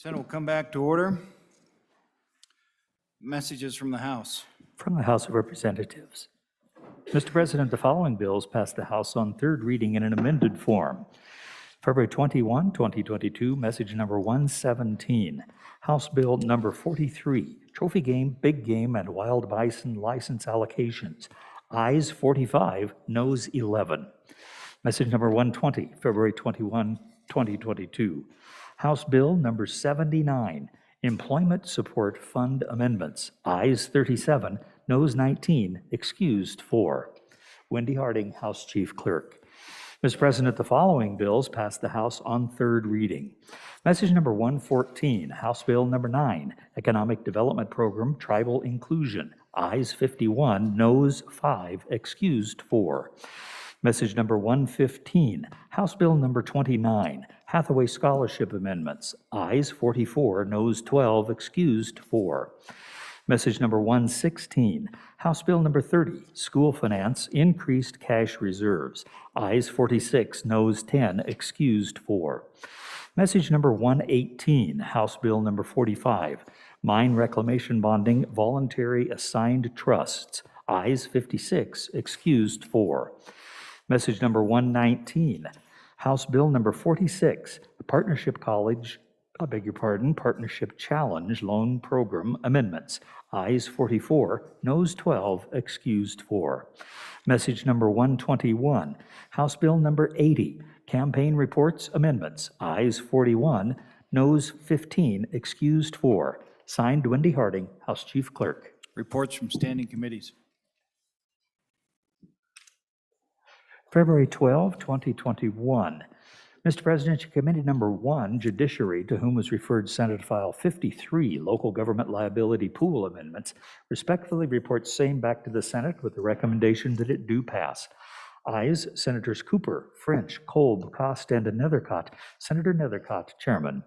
Senate will come back to order. Messages from the House. From the House of Representatives. Mr. President, the following bills passed the House on third reading in an amended form. February 21, 2022, message number 117, House Bill number 43, Trophy Game, Big Game, and Wild Bison License Allocations. Ayes 45, noes 11. Message number 120, February 21, 2022, House Bill number 79, Employment Support Fund Amendments. Ayes 37, noes 19, excused 4. Wendy Harding, House Chief Clerk. Mr. President, the following bills passed the House on third reading. Message number 114, House Bill number 9, Economic Development Program, Tribal Inclusion. Ayes 51, noes 5, excused 4. Message number 115, House Bill number 29, Hathaway Scholarship Amendments. Ayes 44, noes 12, excused 4. Message number 116, House Bill number 30, School Finance, Increased Cash Reserves. Ayes 46, noes 10, excused 4. Message number 118, House Bill number 45, Mine Reclamation Bonding, Voluntary Assigned Trusts. Ayes 56, excused 4. Message number 119, House Bill number 46, Partnership Challenge Loan Program Amendments. Ayes 44, noes 12, excused 4. Message number 121, House Bill number 80, Campaign Reports Amendments. Ayes 41, noes 15, excused 4. Signed, Wendy Harding, House Chief Clerk. Reports from standing committees. February 12, 2021. Mr. President, Committee number 1, Judiciary, to whom was referred Senate File 53, Local Government Liability Pool Amendments, respectfully reports same back to the Senate with the recommendation that it do pass. Ayes, Senators Cooper, French, Kolb, Cost, and Nethercott. Senator Nethercott, Chairman.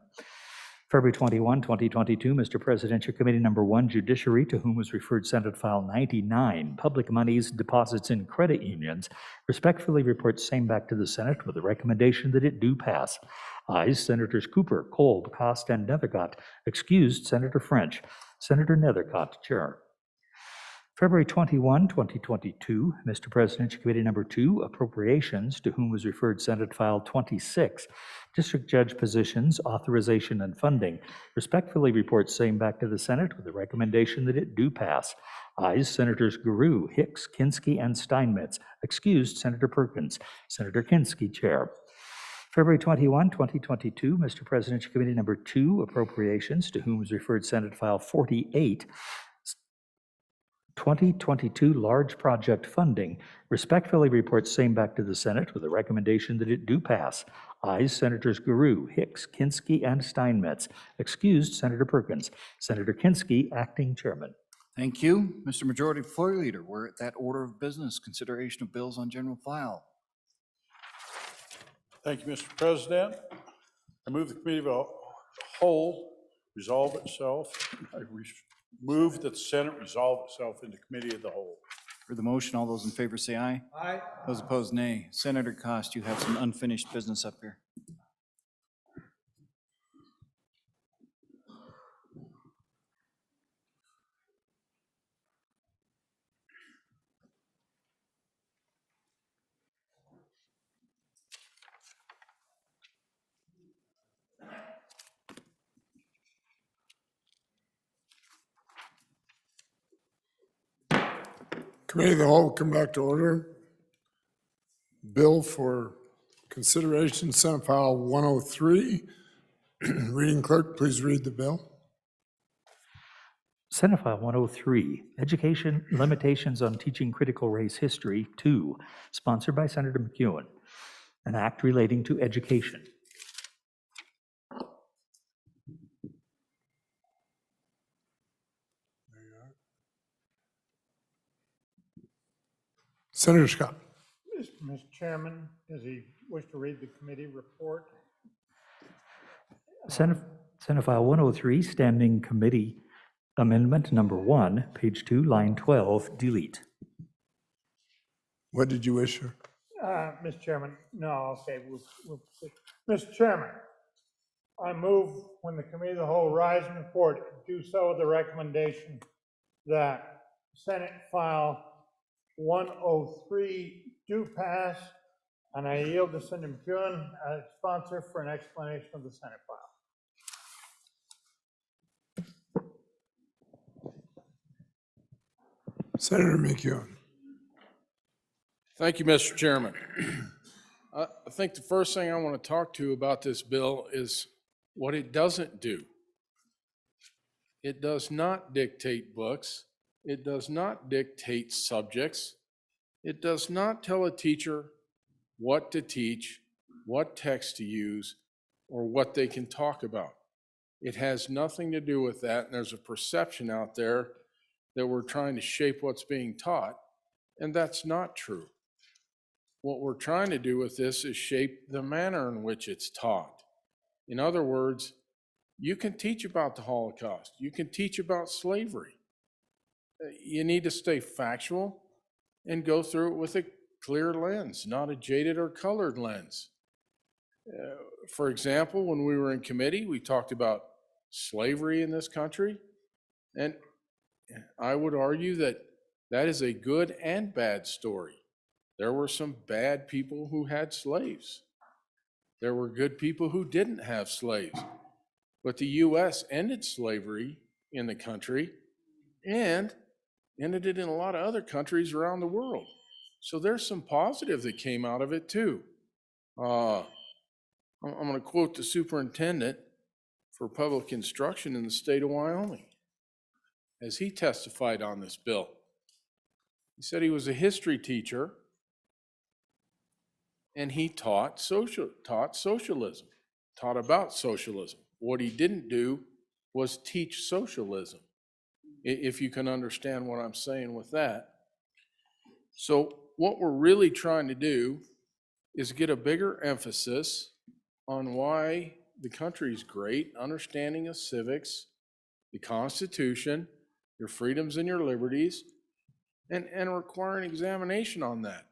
February 21, 2022, Mr. President, Committee number 1, Judiciary, to whom was referred Senate File 99, Public Monies, Deposits in Credit Unions, respectfully reports same back to the Senate with the recommendation that it do pass. Ayes, Senators Cooper, Kolb, Cost, and Nethercott. Excused, Senator French. Senator Nethercott, Chair. February 21, 2022, Mr. President, Committee number 2, Appropriations, to whom was referred Senate File 26, District Judge Positions, Authorization and Funding, respectfully reports same back to the Senate with the recommendation that it do pass. Ayes, Senators Guru, Hicks, Kinski, and Steinmetz. Excused, Senator Perkins. Senator Kinski, Chair. February 21, 2022, Mr. President, Committee number 2, Appropriations, to whom was referred Senate File 48, 2022 Large Project Funding, respectfully reports same back to the Senate with a recommendation that it do pass. Ayes, Senators Guru, Hicks, Kinski, and Steinmetz. Excused, Senator Perkins. Senator Kinski, Acting Chairman. Thank you. Mr. Majority Floor Leader, we're at that order of business, consideration of bills on general file. Thank you, Mr. President. I move the Committee of the Whole resolve itself. Move that the Senate resolve itself into Committee of the Whole. For the motion, all those in favor say aye. Aye. Those opposed, nay. Senator Cost, you have some unfinished business up here. Committee of the Whole, come back to order. Bill for consideration, Senate File 103. Reading clerk, please read the bill. Senate File 103, Education Limitations on Teaching Critical Race History 2, sponsored by Senator McEwen, an act relating to education. Senator Scott. Mr. Chairman, does he wish to read the committee report? Senate File 103, Standing Committee Amendment Number 1, page 2, line 12, delete. What did you wish, sir? Mr. Chairman, no, okay, we'll Mr. Chairman, I move when the committee of the whole rise and report, do so with the recommendation that Senate File 103 do pass, and I yield to Senator McEwen as sponsor for an explanation of the Senate file. Senator McEwen. Thank you, Mr. Chairman. I think the first thing I want to talk to you about this bill is what it doesn't do. It does not dictate books. It does not dictate subjects. It does not tell a teacher what to teach, what text to use, or what they can talk about. It has nothing to do with that, and there's a perception out there that we're trying to shape what's being taught, and that's not true. What we're trying to do with this is shape the manner in which it's taught. In other words, you can teach about the Holocaust. You can teach about slavery. You need to stay factual and go through it with a clear lens, not a jaded or colored lens. For example, when we were in committee, we talked about slavery in this country, and I would argue that that is a good and bad story. There were some bad people who had slaves. There were good people who didn't have slaves. But the U.S. ended slavery in the country and ended it in a lot of other countries around the world. So there's some positive that came out of it too. I'm going to quote the superintendent for public instruction in the state of Wyoming as he testified on this bill. He said he was a history teacher and he taught socialism, taught about socialism. What he didn't do was teach socialism, if you can understand what I'm saying with that. So what we're really trying to do is get a bigger emphasis on why the country's great, understanding of civics, the Constitution, your freedoms and your liberties, and require an examination on that.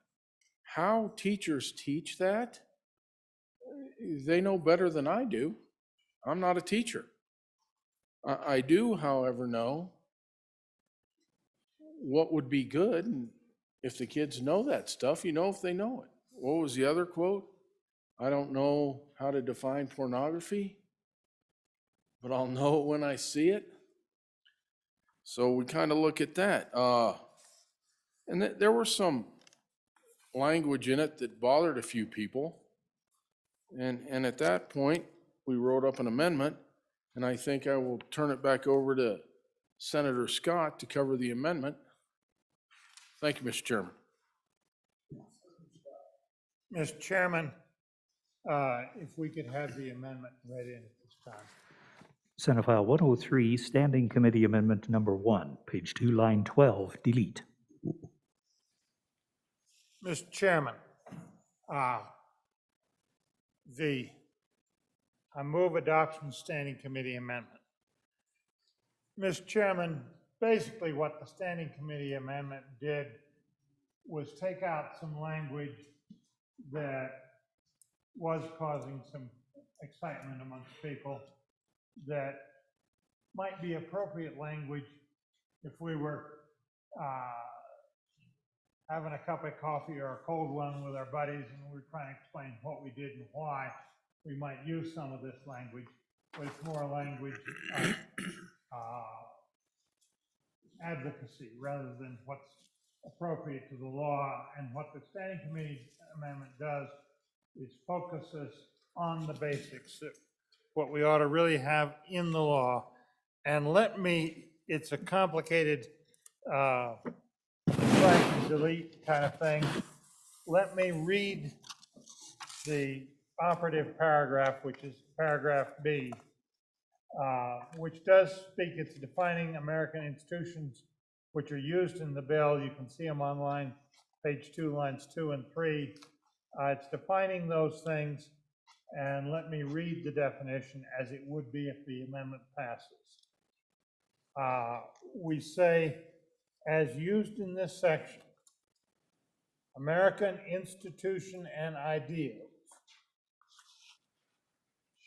How teachers teach that, they know better than I do. I'm not a teacher. I do, however, know what would be good, and if the kids know that stuff, you know if they know it. What was the other quote? I don't know how to define pornography, but I'll know it when I see it. So we kind of look at that. And there was some language in it that bothered a few people. And at that point, we wrote up an amendment, and I think I will turn it back over to Senator Scott to cover the amendment. Thank you, Mr. Chairman. Mr. Chairman, if we could have the amendment read in at this time. Senate File 103, Standing Committee Amendment Number 1, page 2, line 12, delete. Mr. Chairman, I move adoption standing committee amendment. Mr. Chairman, basically what the standing committee amendment did was take out some language that was causing some excitement amongst people that might be appropriate language if we were having a cup of coffee or a cold one with our buddies and we were trying to explain what we did and why. We might use some of this language, but it's more language of advocacy rather than what's appropriate to the law. And what the standing committee amendment does is focuses on the basics, what we ought to really have in the law. And it's a complicated strike and delete kind of thing. Let me read the operative paragraph, which is paragraph B, which does speak, it's defining American institutions which are used in the bill. You can see them online, page 2, lines 2 and 3. It's defining those things, and let me read the definition as it would be if the amendment passes. We say, as used in this section, American institution and ideals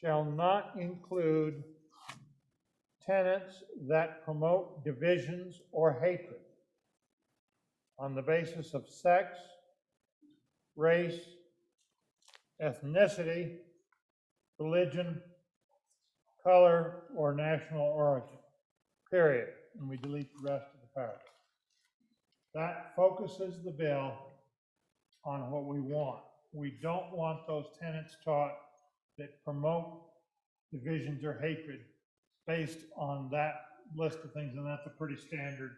shall not include tenants that promote divisions or hatred on the basis of sex, race, ethnicity, religion, color, or national origin, period. And we delete the rest of the paragraph. That focuses the bill on what we want. We don't want those tenants taught that promote divisions or hatred based on that list of things, and that's a pretty standard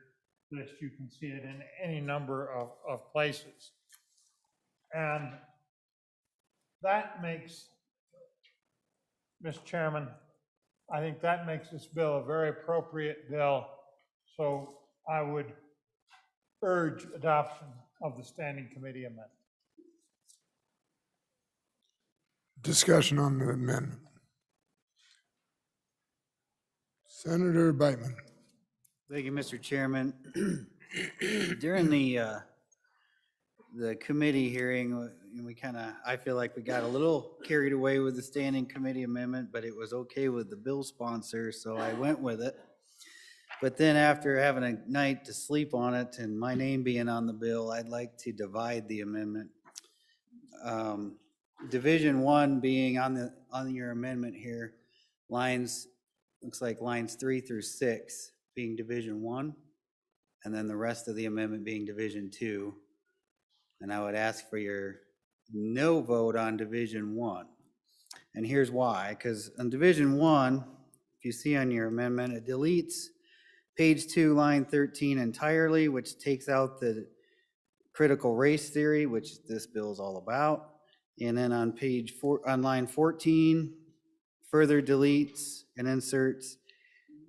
list. You can see it in any number of places. And that makes, Mr. Chairman, I think that makes this bill a very appropriate bill. So I would urge adoption of the Standing Committee amendment. Discussion on the amendment. Senator Bateman. Thank you, Mr. Chairman. During the committee hearing, I feel like we got a little carried away with the standing committee amendment, but it was okay with the bill sponsor, so I went with it. But then after having a night to sleep on it and my name being on the bill, I'd like to divide the amendment. Division 1 being on your amendment here, looks like lines 3 through 6 being Division 1, and then the rest of the amendment being Division 2. And I would ask for your no vote on Division 1. And here's why, because on Division 1, if you see on your amendment, it deletes page 2, line 13 entirely, which takes out the critical race theory, which this bill is all about. And then on on line 14, further deletes and inserts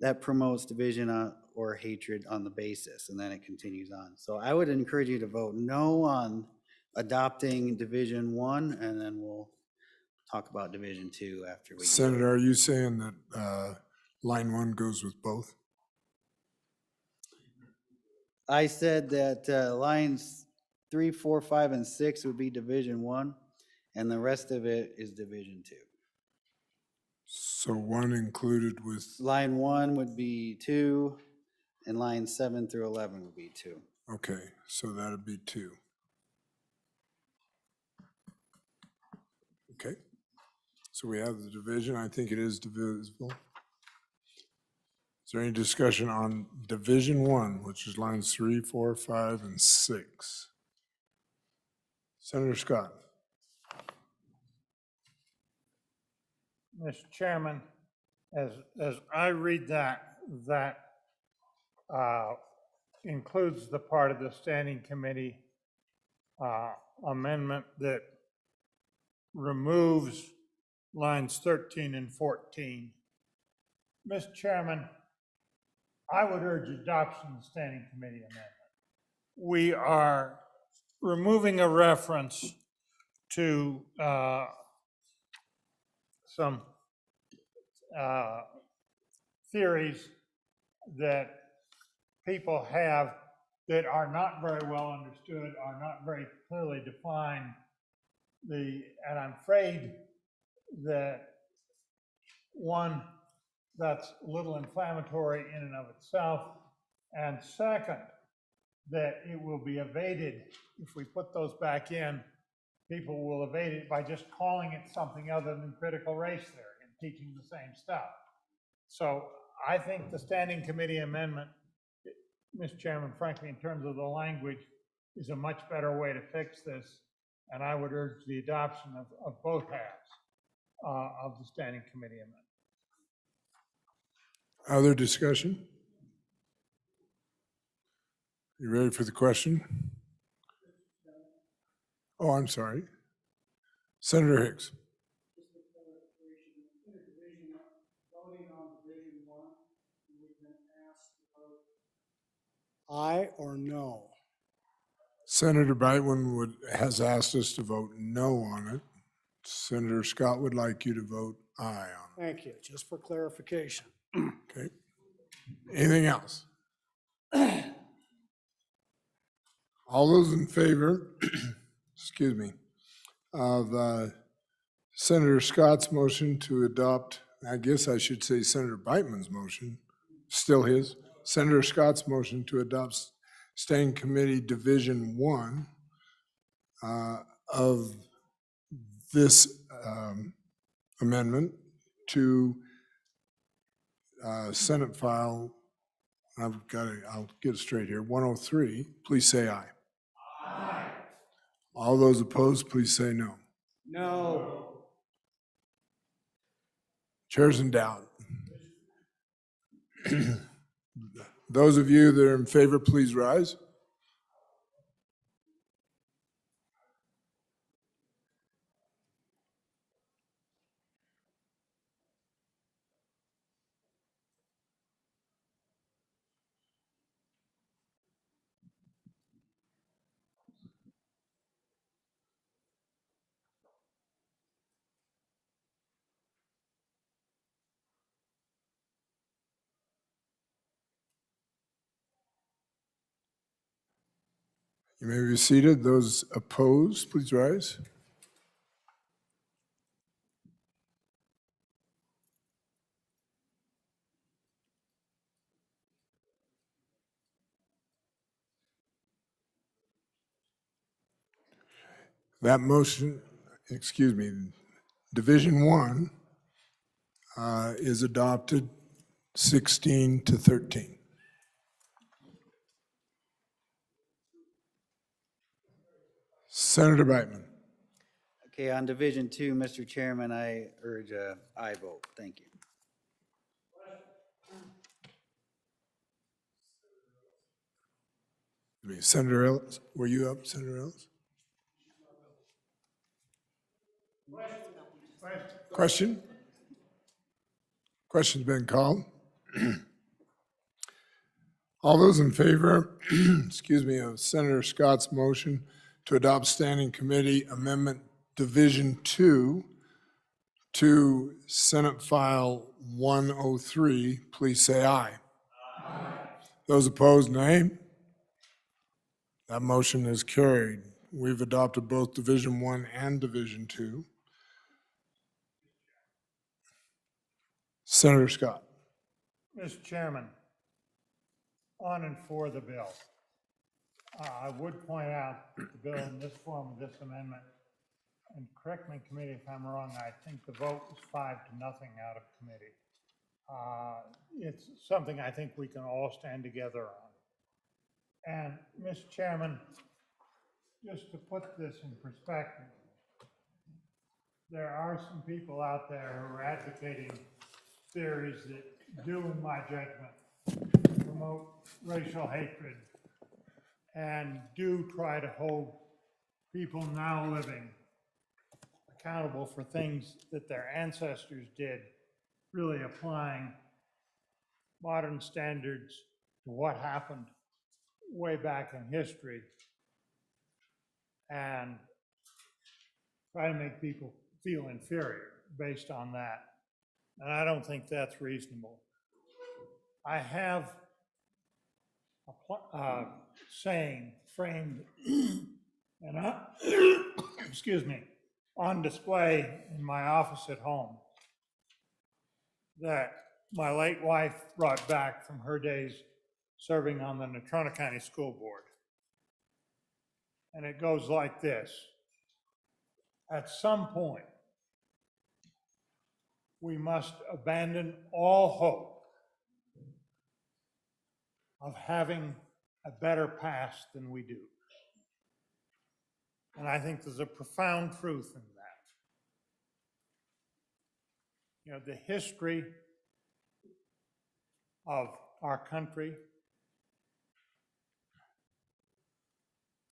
that promotes division or hatred on the basis, and then it continues on. So I would encourage you to vote no on adopting Division 1, and then we'll talk about Division 2 after we. Senator, are you saying that line 1 goes with both? I said that lines 3, 4, 5, and 6 would be Division 1, and the rest of it is Division 2. So 1 included with, Line 1 would be 2, and lines 7 through 11 would be 2. okay, so that'd be 2. Okay, so we have the division. I think it is divisible. Is there any discussion on Division 1, which is lines 3, 4, 5, and 6? Senator Scott. Mr. Chairman, as I read that includes the part of the Standing Committee amendment that removes lines 13 and 14. Mr. Chairman, I would urge adoption of the Standing Committee amendment. We are removing a reference to some theories that people have that are not very well understood, are not very clearly defined. And I'm afraid that, one, that's a little inflammatory in and of itself, and second, that it will be evaded if we put those back in. People will evade it by just calling it something other than critical race theory and teaching the same stuff. So I think the Standing Committee amendment, Mr. Chairman, frankly, in terms of the language, is a much better way to fix this. And I would urge the adoption of both halves of the Standing Committee amendment. Other discussion? You ready for the question? Oh, I'm sorry. Senator Hicks. Aye or no? Senator Brightman has asked us to vote no on it. Senator Scott would like you to vote aye on it. Thank you, just for clarification. Okay. Anything else? All those in favor, excuse me, of Senator Scott's motion to adopt, I guess I should say Senator Beitman's motion, still his. Senator Scott's motion to adopt Standing Committee Division 1 of this amendment to Senate file, I'll get it straight here, 103, please say aye. Aye. All those opposed, please say no. No. Chair's in doubt. Those of you that are in favor, please rise. You may be seated. Those opposed, please rise. That motion, excuse me, Division 1 is adopted 16-13. Senator Beitman. Okay, on Division 2, Mr. Chairman, I urge a aye vote. Thank you. Senator Ellis, were you up, Senator Ellis? Question? Question's been called. All those in favor, excuse me, of Senator Scott's motion to adopt Standing Committee Amendment Division 2 to Senate File 103, please say aye. Aye. Those opposed, nay. That motion is carried. We've adopted both Division 1 and Division 2. Senator Scott. Mr. Chairman, on and for the bill. I would point out that the bill in this form of this amendment, and correct me, committee, if I'm wrong, I think the vote was 5-0 out of committee. It's something I think we can all stand together on. And Mr. Chairman, just to put this in perspective, there are some people out there who are advocating theories that do, in my judgment, promote racial hatred and do try to hold people now living accountable for things that their ancestors did, really applying modern standards to what happened way back in history and try to make people feel inferior based on that. And I don't think that's reasonable. I have a saying framed and excuse me, on display in my office at home that my late wife brought back from her days serving on the Natrona County School Board. And it goes like this. At some point, we must abandon all hope of having a better past than we do. And I think there's a profound truth in that. You know, the history of our country,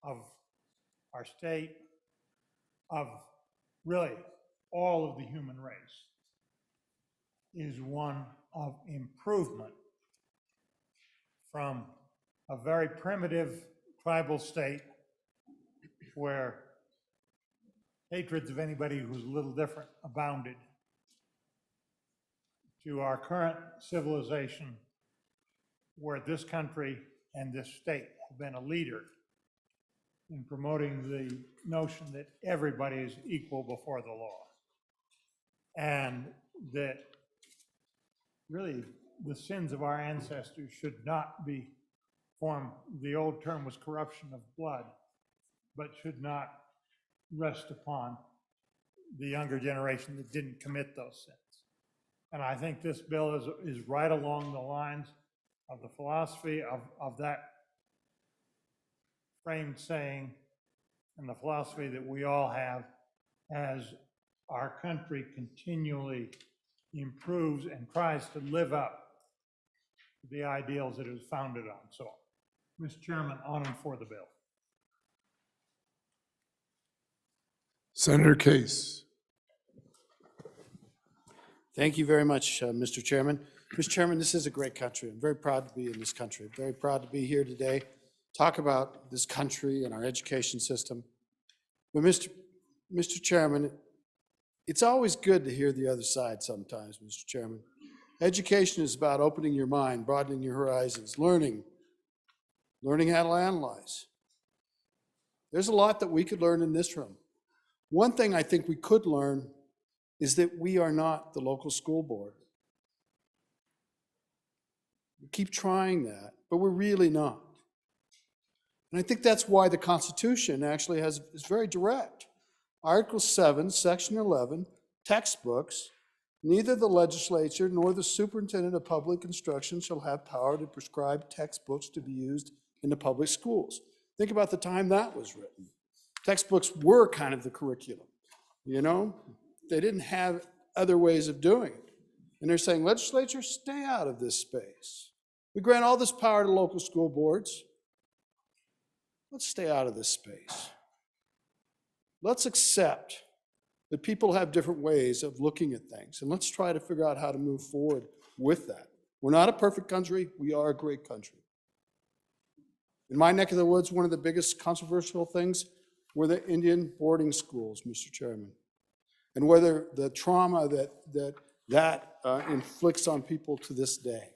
of our state, of really all of the human race is one of improvement from a very primitive tribal state where hatreds of anybody who's a little different abounded to our current civilization where this country and this state have been a leader in promoting the notion that everybody is equal before the law. and that really the sins of our ancestors should not be formed. The old term was corruption of blood, but should not rest upon the younger generation that didn't commit those sins. And I think this bill is right along the lines of the philosophy of that framed saying and the philosophy that we all have as our country continually improves and tries to live up to the ideals that it was founded on. So, Mr. Chairman, on and for the bill. Senator Case. Thank you very much, Mr. Chairman. Mr. Chairman, this is a great country. I'm very proud to be in this country. I'm very proud to be here today, talk about this country and our education system. But Mr. Chairman, it's always good to hear the other side sometimes, Mr. Chairman. Education is about opening your mind, broadening your horizons, learning how to analyze. There's a lot that we could learn in this room. One thing I think we could learn is that we are not the local school board. We keep trying that, but we're really not. And I think that's why the Constitution actually is very direct. Article 7, Section 11, textbooks, neither the legislature nor the superintendent of public instruction shall have power to prescribe textbooks to be used in the public schools. Think about the time that was written. Textbooks were kind of the curriculum, you know? They didn't have other ways of doing it. And they're saying, legislature, stay out of this space. We grant all this power to local school boards. Let's stay out of this space. Let's accept that people have different ways of looking at things, and let's try to figure out how to move forward with that. We're not a perfect country. We are a great country. In my neck of the woods, one of the biggest controversial things were the Indian boarding schools, Mr. Chairman, and whether the trauma that inflicts on people to this day.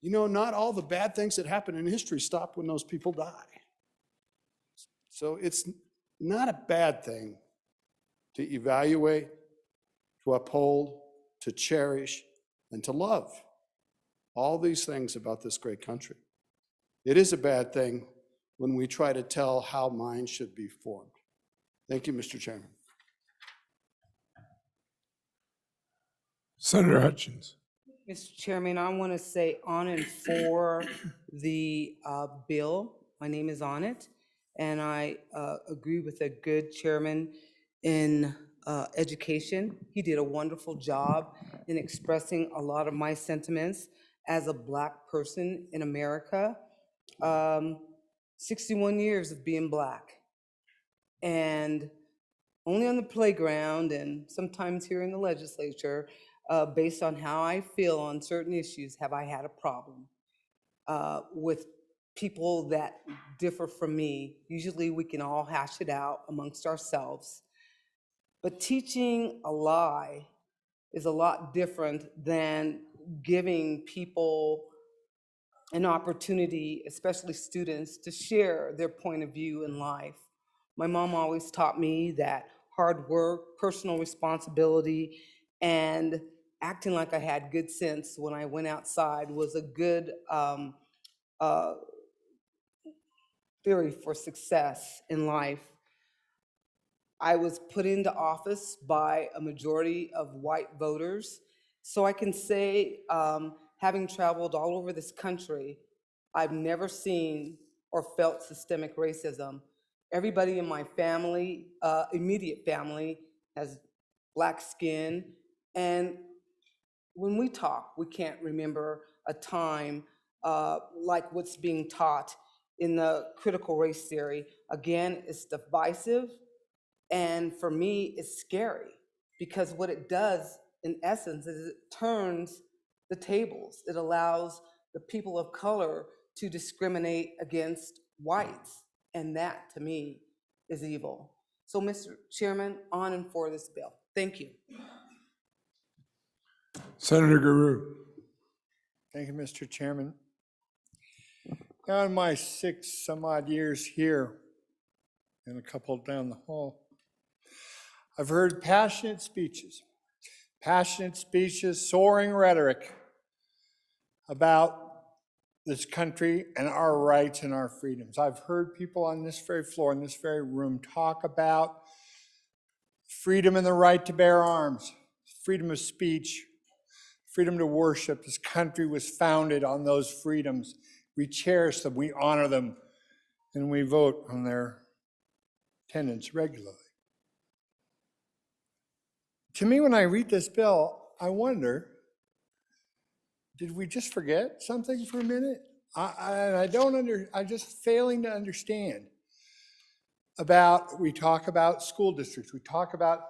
You know, not all the bad things that happen in history stop when those people die. So it's not a bad thing to evaluate, to uphold, to cherish, and to love all these things about this great country. It is a bad thing when we try to tell how minds should be formed. Thank you, Mr. Chairman. Senator Hutchins. Mr. Chairman, I want to say on and for the bill. My name is Audit, and I agree with a good chairman in education. He did a wonderful job in expressing a lot of my sentiments as a Black person in America. 61 years of being Black, and only on the playground and sometimes here in the legislature, based on how I feel on certain issues, have I had a problem with people that differ from me. Usually we can all hash it out amongst ourselves. But teaching a lie is a lot different than giving people an opportunity, especially students, to share their point of view in life. My mom always taught me that hard work, personal responsibility, and acting like I had good sense when I went outside was a good theory for success in life. I was put into office by a majority of white voters, so I can say, having traveled all over this country, I've never seen or felt systemic racism. Everybody in my family, immediate family, has Black skin, and when we talk, we can't remember a time like what's being taught in the critical race theory. Again, it's divisive, and for me, it's scary, because what it does, in essence, is it turns the tables. It allows the people of color to discriminate against whites, and that, to me, is evil. So, Mr. Chairman, on and for this bill. Thank you. Senator Guru. Thank you, Mr. Chairman. Now, in my 6-some-odd years here, and a couple down the hall, I've heard passionate speeches, soaring rhetoric about this country and our rights and our freedoms. I've heard people on this very floor, in this very room, talk about freedom and the right to bear arms, freedom of speech, freedom to worship. This country was founded on those freedoms. We cherish them, we honor them, and we vote on their tenets regularly. To me, when I read this bill, I wonder, did we just forget something for a minute? I'm just failing to understand we talk about school districts, we talk about,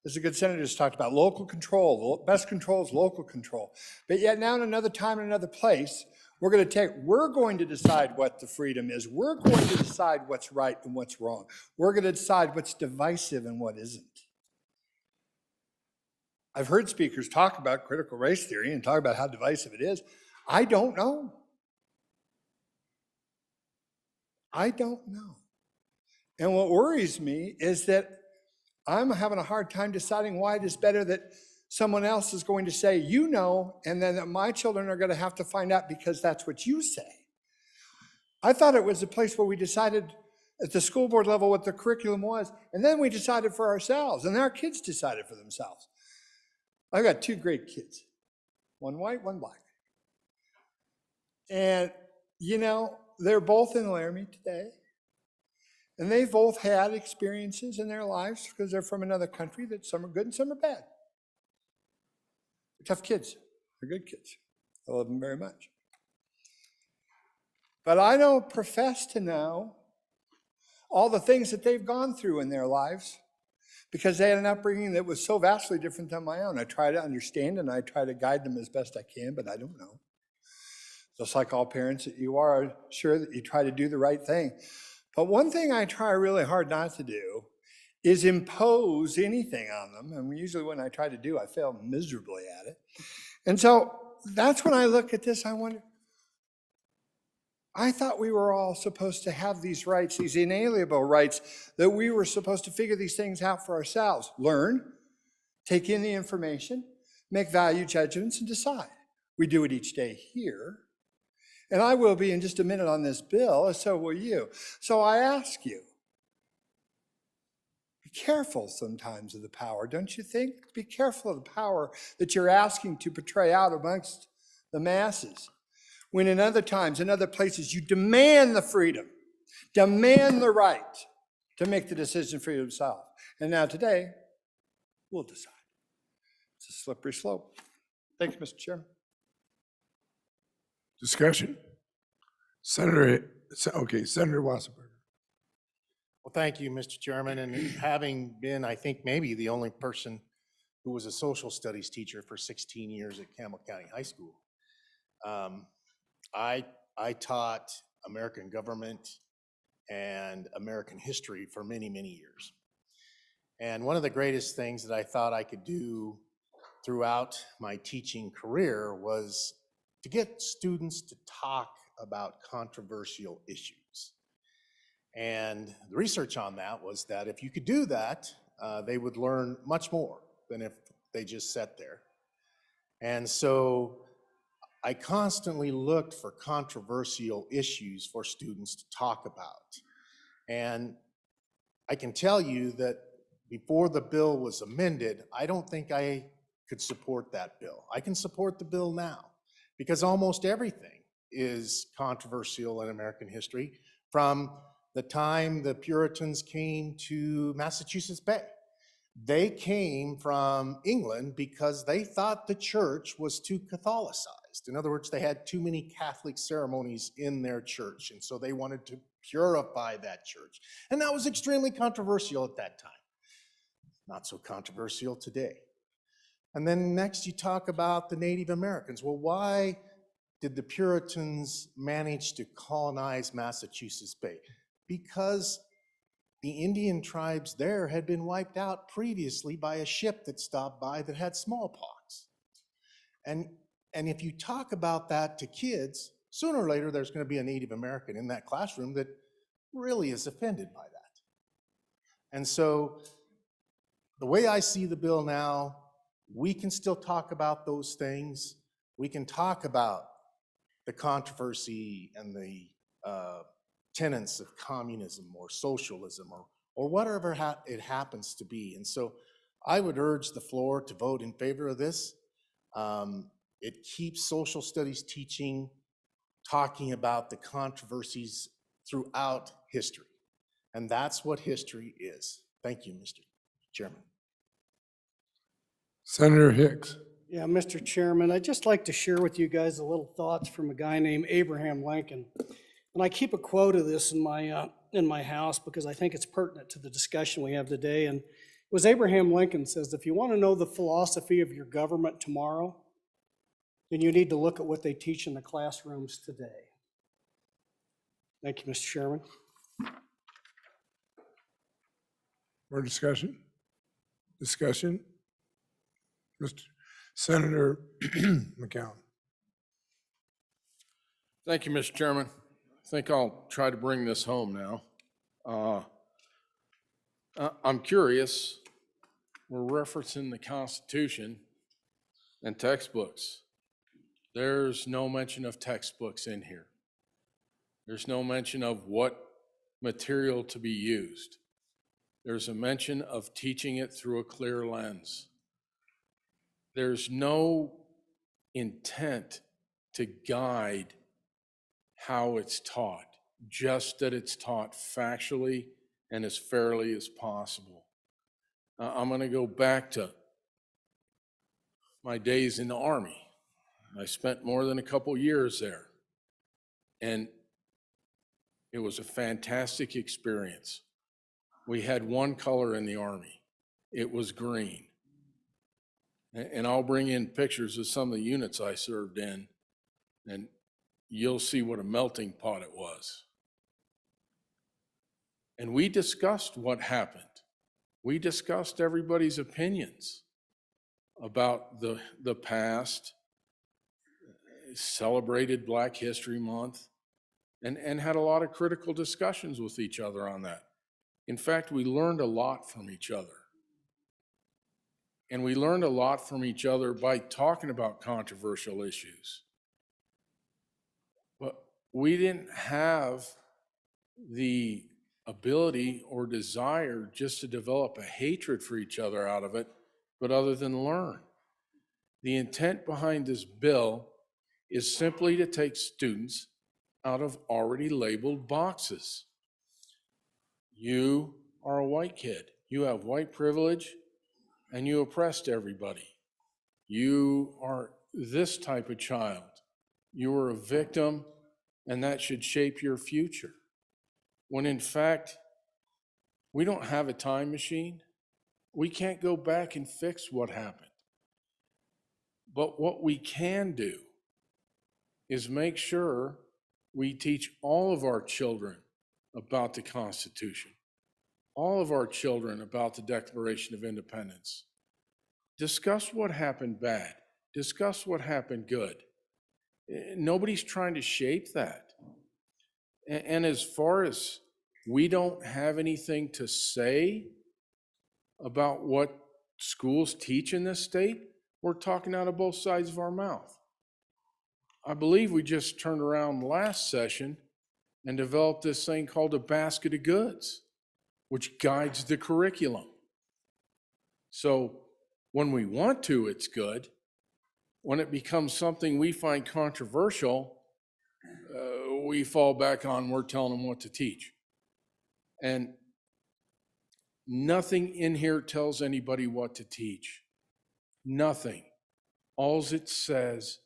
as a good senator just talked about, local control. The best control is local control. But yet now in another time, in another place, we're going to decide what the freedom is. We're going to decide what's right and what's wrong. We're going to decide what's divisive and what isn't. I've heard speakers talk about critical race theory and talk about how divisive it is. I don't know. I don't know. And what worries me is that I'm having a hard time deciding why it is better that someone else is going to say, you know, and then that my children are going to have to find out because that's what you say. I thought it was a place where we decided at the school board level what the curriculum was, and then we decided for ourselves, and then our kids decided for themselves. I've got two great kids, one white, one black. And, you know, they're both in Laramie today. And they've both had experiences in their lives because they're from another country that some are good and some are bad. They're tough kids. They're good kids. I love them very much. But I don't profess to know all the things that they've gone through in their lives because they had an upbringing that was so vastly different than my own. I try to understand and I try to guide them as best I can, but I don't know. Just like all parents, you are sure that you try to do the right thing. But one thing I try really hard not to do is impose anything on them. And usually when I try to do, I fail miserably at it. And so that's when I look at this, I wonder, I thought we were all supposed to have these rights, these inalienable rights, that we were supposed to figure these things out for ourselves, learn, take in the information, make value judgments, and decide. We do it each day here. And I will be in just a minute on this bill, and so will you. So I ask you, be careful sometimes of the power, don't you think? Be careful of the power that you're asking to portray out amongst the masses. When in other times, in other places, you demand the freedom, demand the right to make the decision for yourself. And now today, we'll decide. It's a slippery slope. Thank you, Mr. Chairman. Discussion? Senator Wasserberg. Well, thank you, Mr. Chairman. And having been, I think, maybe the only person who was a social studies teacher for 16 years at Campbell County High School, I taught American government and American history for many, many years. And one of the greatest things that I thought I could do throughout my teaching career was to get students to talk about controversial issues. And the research on that was that if you could do that, they would learn much more than if they just sat there. And so I constantly looked for controversial issues for students to talk about. And I can tell you that before the bill was amended, I don't think I could support that bill. I can support the bill now because almost everything is controversial in American history from the time the Puritans came to Massachusetts Bay. They came from England because they thought the church was too Catholicized. In other words, they had too many Catholic ceremonies in their church, and so they wanted to purify that church. And that was extremely controversial at that time. Not so controversial today. And then next you talk about the Native Americans. Well, why did the Puritans manage to colonize Massachusetts Bay? Because the Indian tribes there had been wiped out previously by a ship that stopped by that had smallpox. And if you talk about that to kids, sooner or later there's going to be a Native American in that classroom that really is offended by that. And so the way I see the bill now, we can still talk about those things. We can talk about the controversy and the tenets of communism or socialism or whatever it happens to be. And so I would urge the floor to vote in favor of this. It keeps social studies teaching, talking about the controversies throughout history. And that's what history is. Thank you, Mr. Chairman. Senator Hicks. Yeah, Mr. Chairman, I'd just like to share with you guys a little thoughts from a guy named Abraham Lincoln. And I keep a quote of this in my house because I think it's pertinent to the discussion we have today. And it was Abraham Lincoln says, if you want to know the philosophy of your government tomorrow, then you need to look at what they teach in the classrooms today. Thank you, Mr. Chairman. More discussion? Discussion? Mr. Senator McCown. Thank you, Mr. Chairman. I think I'll try to bring this home now. I'm curious, we're referencing the Constitution and textbooks. There's no mention of textbooks in here. There's no mention of what material to be used. There's a mention of teaching it through a clear lens. There's no intent to guide how it's taught, just that it's taught factually and as fairly as possible. I'm going to go back to my days in the Army. I spent more than a couple years there, and it was a fantastic experience. We had one color in the Army. It was green. And I'll bring in pictures of some of the units I served in, and you'll see what a melting pot it was. And we discussed what happened. We discussed everybody's opinions about the past, celebrated Black History Month, and had a lot of critical discussions with each other on that. In fact, we learned a lot from each other. And we learned a lot from each other by talking about controversial issues. But we didn't have the ability or desire just to develop a hatred for each other out of it, but other than learn. The intent behind this bill is simply to take students out of already labeled boxes. You are a white kid. You have white privilege, and you oppressed everybody. You are this type of child. You are a victim, and that should shape your future. When in fact, we don't have a time machine. We can't go back and fix what happened. But what we can do is make sure we teach all of our children about the Constitution, all of our children about the Declaration of Independence. Discuss what happened bad. Discuss what happened good. Nobody's trying to shape that. And as far as we don't have anything to say about what schools teach in this state, we're talking out of both sides of our mouth. I believe we just turned around last session and developed this thing called a basket of goods, which guides the curriculum. So when we want to, it's good. When it becomes something we find controversial, we fall back on we're telling them what to teach. And nothing in here tells anybody what to teach. Nothing. All it says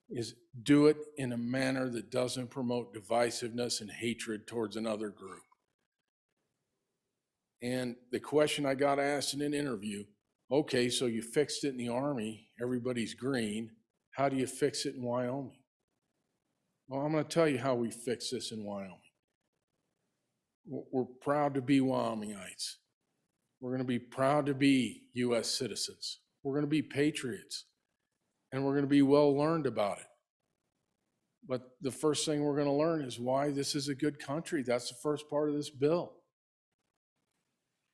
is do it in a manner that doesn't promote divisiveness and hatred towards another group. And the question I got asked in an interview, okay, so you fixed it in the Army, everybody's green, how do you fix it in Wyoming? Well, I'm going to tell you how we fix this in Wyoming. We're proud to be Wyomingites. We're going to be proud to be U.S. citizens. We're going to be patriots. And we're going to be well learned about it. But the first thing we're going to learn is why this is a good country. That's the first part of this bill.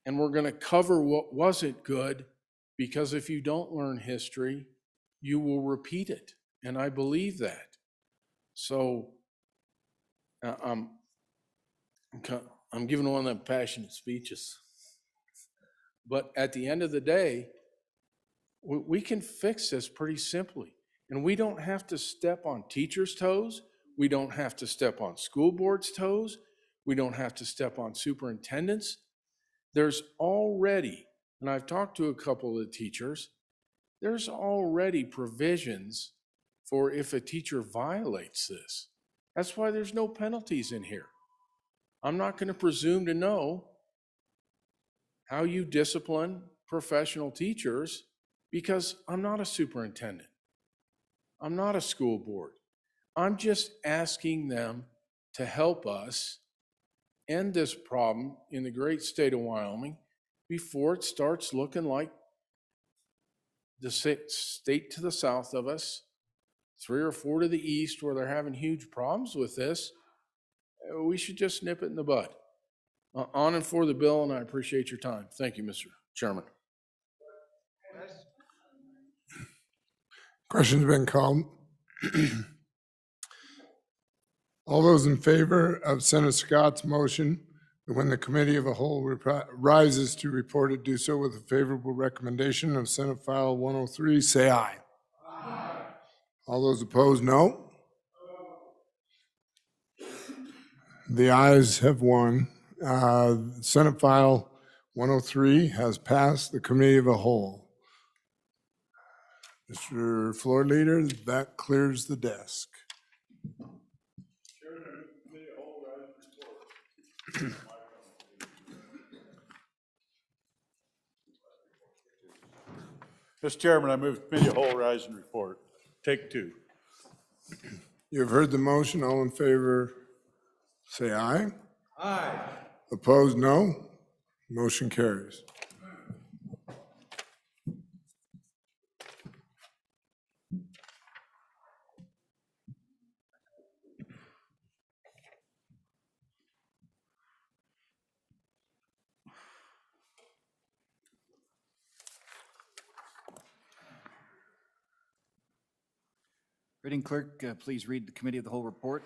and we're going to cover what wasn't good, because if you don't learn history, you will repeat it. And I believe that. So I'm giving one of them passionate speeches. But at the end of the day, we can fix this pretty simply. And we don't have to step on teachers' toes. We don't have to step on school boards' toes. We don't have to step on superintendents. There's already, and I've talked to a couple of teachers, there's already provisions for if a teacher violates this. That's why there's no penalties in here. I'm not going to presume to know how you discipline professional teachers because I'm not a superintendent. I'm not a school board. I'm just asking them to help us end this problem in the great state of Wyoming before it starts looking like the state to the south of us, 3 or 4 to the east, where they're having huge problems with this. We should just nip it in the bud. On and for the bill, and I appreciate your time. Thank you, Mr. Chairman. Question's been called. All those in favor of Senator Scott's motion, that when the committee of the whole rises to report it, do so with a favorable recommendation of Senate File 103, say aye. Aye. All those opposed, no. The ayes have won. Senate File 103 has passed the committee of the whole. Mr. Floor Leader, that clears the desk. Mr. Chairman, I move committee of whole rise and report. Take 2. You've heard the motion. All in favor, say aye. Aye. Opposed, no. Motion carries. Reading clerk, please read the committee of the whole report.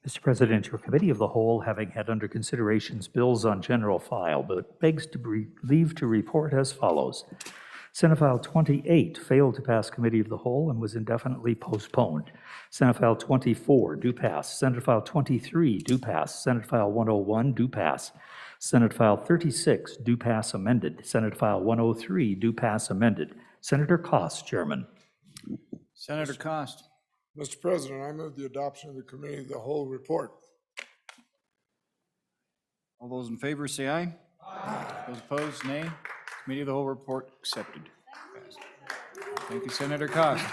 Mr. President, your committee of the whole, having had under considerations bills on general file, but begs to be leave to report as follows. Senate File 28 failed to pass committee of the whole and was indefinitely postponed. Senate File 24 do pass. Senate File 23 do pass. Senate File 101 do pass. Senate File 36 do pass amended. Senate File 103 do pass amended. Senator Cost, Chairman. Senator Cost. Mr. President, I move the adoption of the committee of the whole report. All those in favor say aye. Aye. Those opposed, nay. Committee of the whole report accepted. Passed. Thank you, Senator Cost.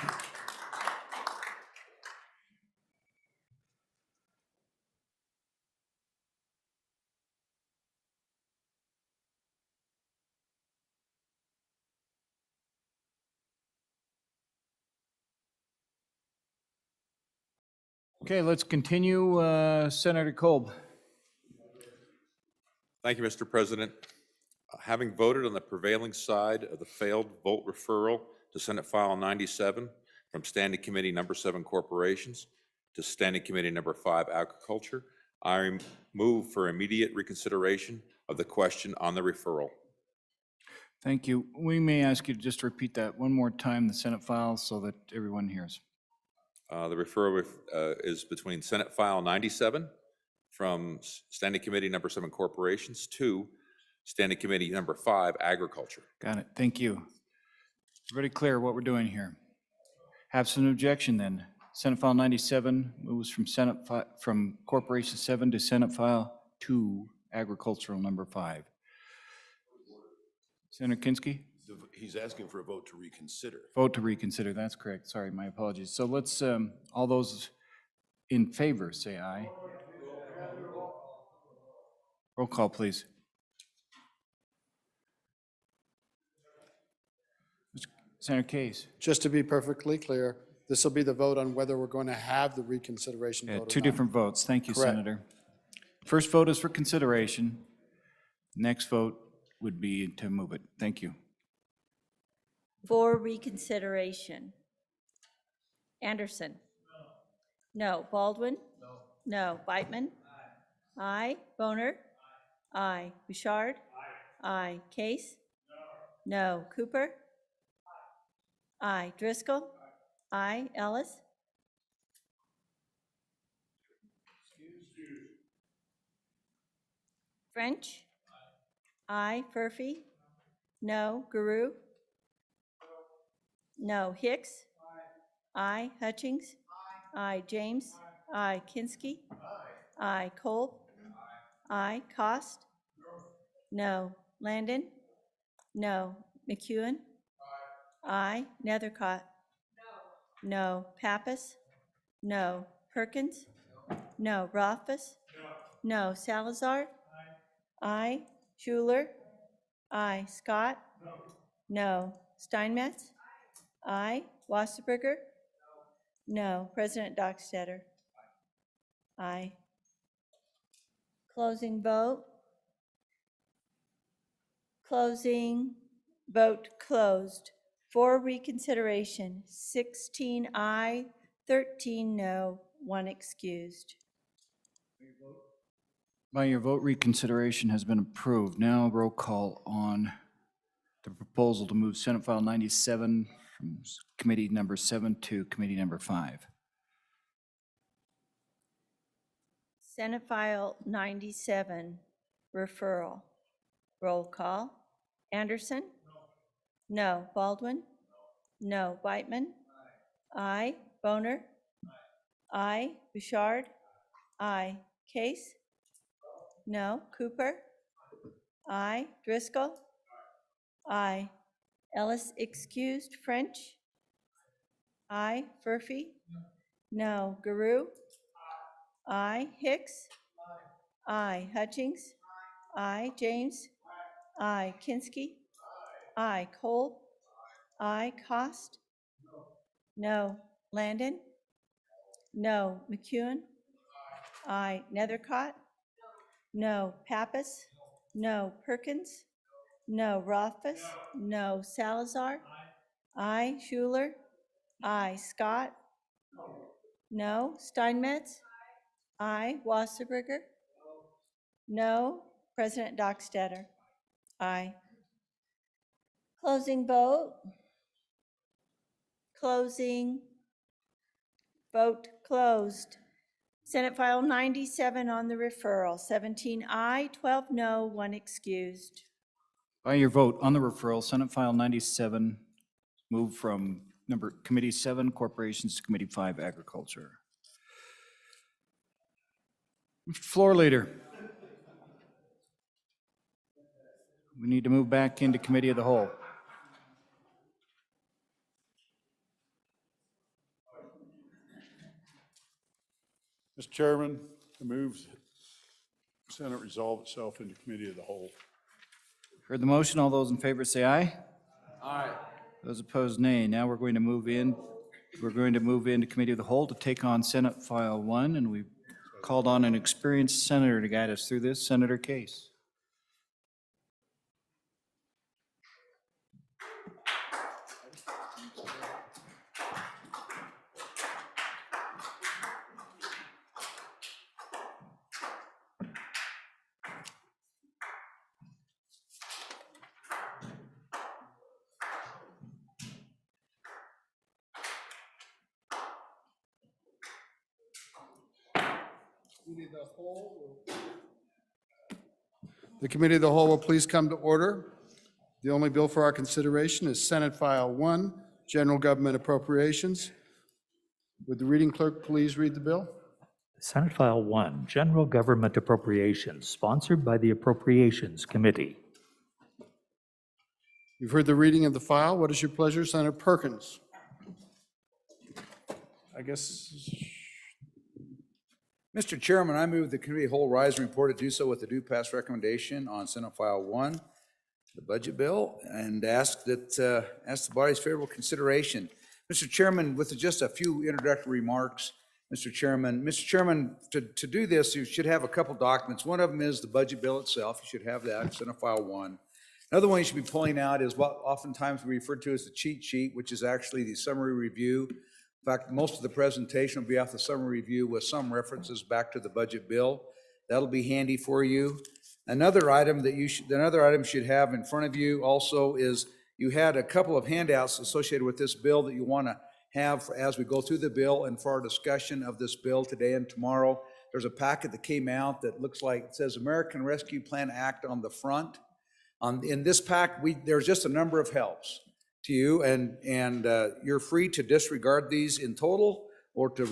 Okay, let's continue. Senator Kolb. Thank you, Mr. President. Having voted on the prevailing side of the failed vote referral to Senate File 97 from Standing Committee Number 7 Corporations to Standing Committee Number 5 Agriculture, I move for immediate reconsideration of the question on the referral. Thank you. We may ask you to just repeat that one more time, the Senate file, so that everyone hears. The referral is between Senate File 97 from Standing Committee Number 7 Corporations to Standing Committee Number 5 Agriculture. Got it. Thank you. Everybody clear what we're doing here? Absent objection then. Senate File 97 moves from Corporation 7 to Senate File 2, Agricultural Number 5. Senator Kinski? He's asking for a vote to reconsider. Vote to reconsider, that's correct. Sorry, my apologies. So let's, all those in favor say aye. Roll call, please. Senator Case. Just to be perfectly clear, this will be the vote on whether we're going to have the reconsideration vote or Two not. different votes. Thank you, Correct. Senator. First vote is for consideration. Next vote would be to move it. Thank you. For reconsideration. Anderson? No. Baldwin? No. Beitman? Aye. Boner? Aye. Bouchard? Aye. Case? No. Cooper? Aye. Driscoll? Aye. Ellis? French? Aye. Furphy? No. Guru? No. Hicks? Aye. Hutchings? Aye. James? Aye. Kinski? Aye. Cole? Aye. Cost? No. Landon? No. McEwen? Aye. Nethercott? No. Pappas? No. Perkins? No. Rothfuss? No. Salazar? Aye. Schuler? Aye. Scott? No. Steinmetz? Aye. Wasserberger? No. President Dockstetter? Aye. Closing vote. Closing. Vote closed. For reconsideration, 16 aye, 13 no, 1 excused. By your vote, reconsideration has been approved. Now roll call on the proposal to move Senate File 97 from Committee Number 7 to Committee Number 5. Senate File 97, referral. Roll call. Anderson? No. Baldwin? No. Beitman? Aye. Boner? Aye. Bouchard? Aye. Case? No. Cooper? Aye. Driscoll? Aye. Ellis excused. French? Aye. Furphy? No. Guru? Aye. Hicks? Aye. Hutchings? Aye. James? Aye. Kinski? Aye. Cole? Aye. Cost? No. Landon? No. McEwen? Aye. Nethercott? No. Pappas? No. Perkins? No. Rothfuss? No. Salazar? Aye. Schuler? Aye. Scott? No. Steinmetz? Aye. Wasserberger? No. President Dockstetter? Aye. Closing vote. Closing. Vote closed. Senate File 97 on the referral, 17 aye, 12 no, 1 excused. By your vote on the referral, Senate File 97 moved from Committee 7 Corporations to Committee 5 Agriculture. Mr. Floor Leader. We need to move back into Committee of the Whole. Mr. Chairman, I move the Senate resolve itself into Committee of the Whole. Heard the motion. All those in favor say aye. Aye. Those opposed, nay. Now we're going to move into Committee of the Whole to take on Senate File 1, and we've called on an experienced senator to guide us through this, Senator Case. The Committee of the Whole will please come to order. The only bill for our consideration is Senate File 1, General Government Appropriations. Would the reading clerk please read the bill? Senate File 1, General Government Appropriations, sponsored by the Appropriations Committee. You've heard the reading of the file. What is your pleasure, Senator Perkins? I guess, Mr. Chairman, I move the Committee of the Whole rise and report to do so with the due pass recommendation on Senate File 1, the budget bill, and ask the body's favorable consideration. Mr. Chairman, with just a few introductory remarks, Mr. Chairman, to do this, you should have a couple documents. One of them is the budget bill itself. You should have that, Senate File 1. Another one you should be pulling out is what oftentimes we refer to as the cheat sheet, which is actually the summary review. In fact, most of the presentation will be off the summary review with some references back to the budget bill. That'll be handy for you. Another item you should have in front of you also is you had a couple of handouts associated with this bill that you want to have as we go through the bill and for our discussion of this bill today and tomorrow. There's a packet that came out that looks like it says American Rescue Plan Act on the front. In this pack, there's just a number of helps to you, and you're free to disregard these in total or to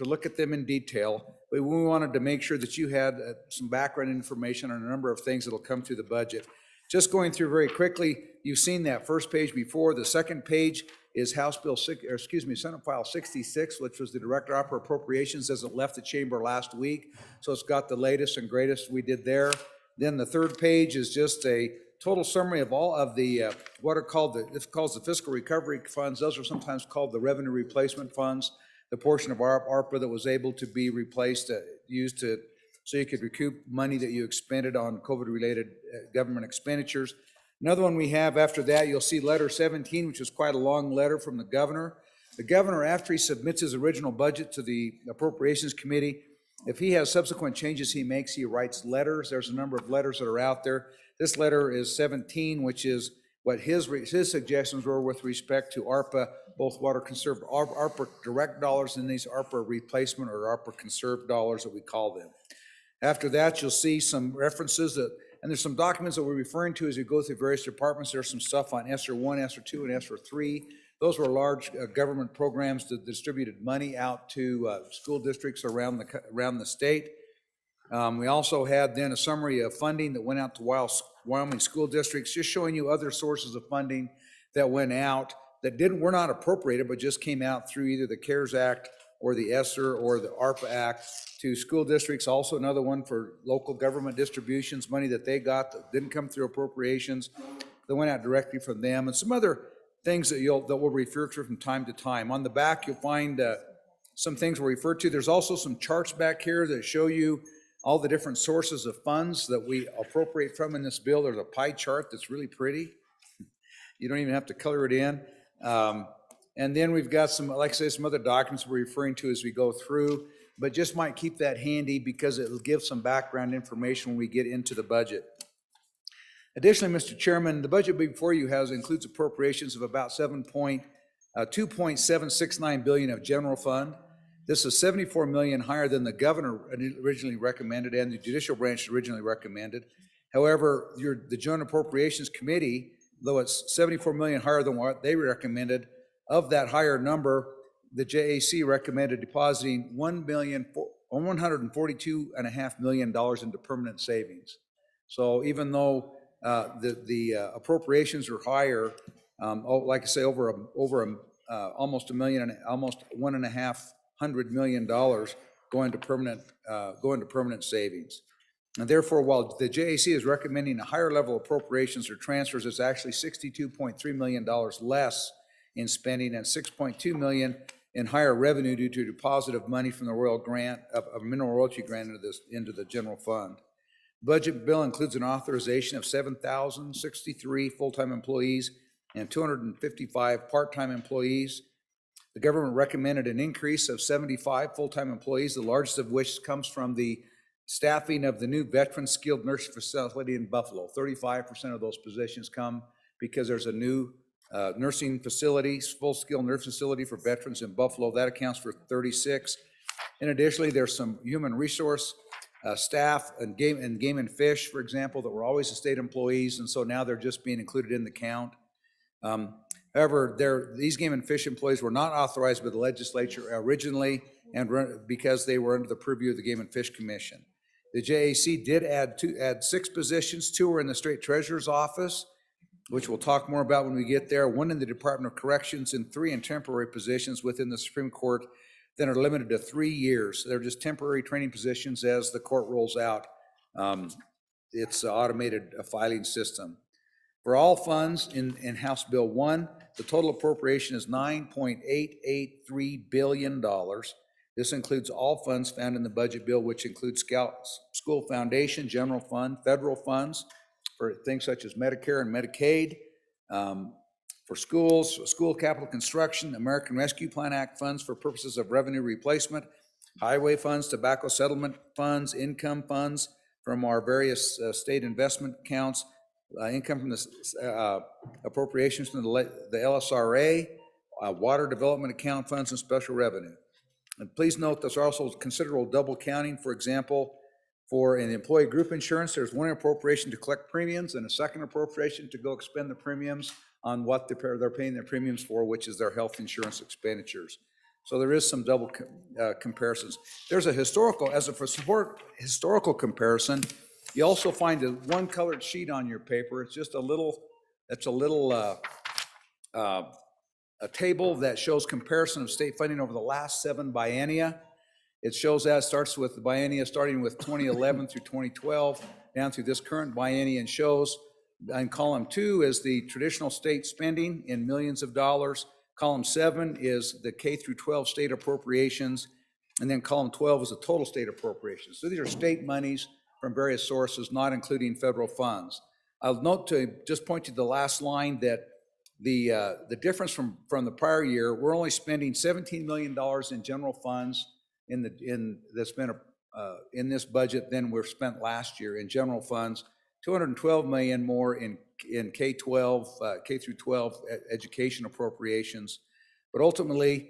look at them in detail. But we wanted to make sure that you had some background information on a number of things that'll come through the budget. Just going through very quickly, you've seen that first page before. The second page is Senate File 66, which was the Direct Opera Appropriations as it left the chamber last week. So it's got the latest and greatest we did there. Then the third page is just a total summary of all of the what are called the fiscal recovery funds. Those are sometimes called the revenue replacement funds. The portion of ARPA that was able to be replaced, used so you could recoup money that you expended on COVID-related government expenditures. Another one we have after that, you'll see letter 17, which is quite a long letter from the governor. The governor, after he submits his original budget to the Appropriations Committee, if he has subsequent changes he makes, he writes letters. There's a number of letters that are out there. This letter is 17, which is what his suggestions were with respect to ARPA, both water conserved, ARPA direct dollars and these ARPA replacement or ARPA conserved dollars that we call them. After that, you'll see some references and there's some documents that we're referring to as you go through various departments. There's some stuff on ESSER 1, ESSER 2, and ESSER 3. Those were large government programs that distributed money out to school districts around the state. We also had then a summary of funding that went out to Wyoming school districts, just showing you other sources of funding that went out that were not appropriated, but just came out through either the CARES Act or the ESSER or the ARPA Act to school districts. Also another one for local government distributions, money that they got that didn't come through appropriations, that went out directly from them, and some other things that we'll refer to from time to time. On the back, you'll find some things we'll refer to. There's also some charts back here that show you all the different sources of funds that we appropriate from in this bill. There's a pie chart that's really pretty. You don't even have to color it in. And then we've got some, like I say, some other documents we're referring to as we go through, but just might keep that handy because it'll give some background information when we get into the budget. Additionally, Mr. Chairman, the budget before you includes appropriations of about 2.769 billion of general fund. This is 74 million higher than the governor originally recommended and the judicial branch originally recommended. However, the Joint Appropriations Committee, though it's 74 million higher than what they recommended, of that higher number, the JAC recommended depositing $142.5 million into permanent savings. So even though the appropriations are higher, like I say, over almost $1.5 million going to permanent savings. And therefore, while the JAC is recommending a higher level of appropriations or transfers, it's actually $62.3 million less in spending and $6.2 million in higher revenue due to deposit of money from the royal grant of mineral royalty grant into the general fund. Budget bill includes an authorization of 7,063 full-time employees and 255 part-time employees. The government recommended an increase of 75 full-time employees, the largest of which comes from the staffing of the new veteran skilled nursing facility in Buffalo. 35% of those positions come because there's a new nursing facility, full-scale nursing facility for veterans in Buffalo. That accounts for 36. And additionally, there's some human resource staff and game and fish, for example, that were always the state employees, and so now they're just being included in the count. However, these game and fish employees were not authorized by the legislature originally, and because they were under the purview of the Game and Fish Commission. The JAC did add 6 positions. 2 were in the state treasurer's office, which we'll talk more about when we get there, 1 in the Department of Corrections, and 3 in temporary positions within the Supreme Court that are limited to 3 years. They're just temporary training positions as the court rolls out its automated filing system. For all funds in House Bill 1, the total appropriation is $9.883 billion. This includes all funds found in the budget bill, which includes School Foundation, General Fund, federal funds, for things such as Medicare and Medicaid, for schools, school capital construction, American Rescue Plan Act funds for purposes of revenue replacement, highway funds, tobacco settlement funds, income funds from our various state investment accounts, income from the appropriations from the LSRA, water development account funds, and special revenue. And please note there's also considerable double counting. For example, for an employee group insurance, there's one appropriation to collect premiums and a second appropriation to go expend the premiums on what they're paying their premiums for, which is their health insurance expenditures. So there is some double comparisons. There's a historical, for support historical comparison, you also find a one colored sheet on your paper. It's just a little a table that shows comparison of state funding over the last 7 biennia. It shows that, starts with the biennia starting with 2011 through 2012, down through this current biennia, and shows in column 2 is the traditional state spending in millions of dollars. Column 7 is the K through 12 state appropriations, and then column 12 is the total state appropriations. So these are state monies from various sources, not including federal funds. I'll note to just point to the last line that the difference from the prior year, we're only spending $17 million in general funds that's been in this budget than we're spent last year in general funds. 212 million more in K-12, K through 12 education appropriations. But ultimately,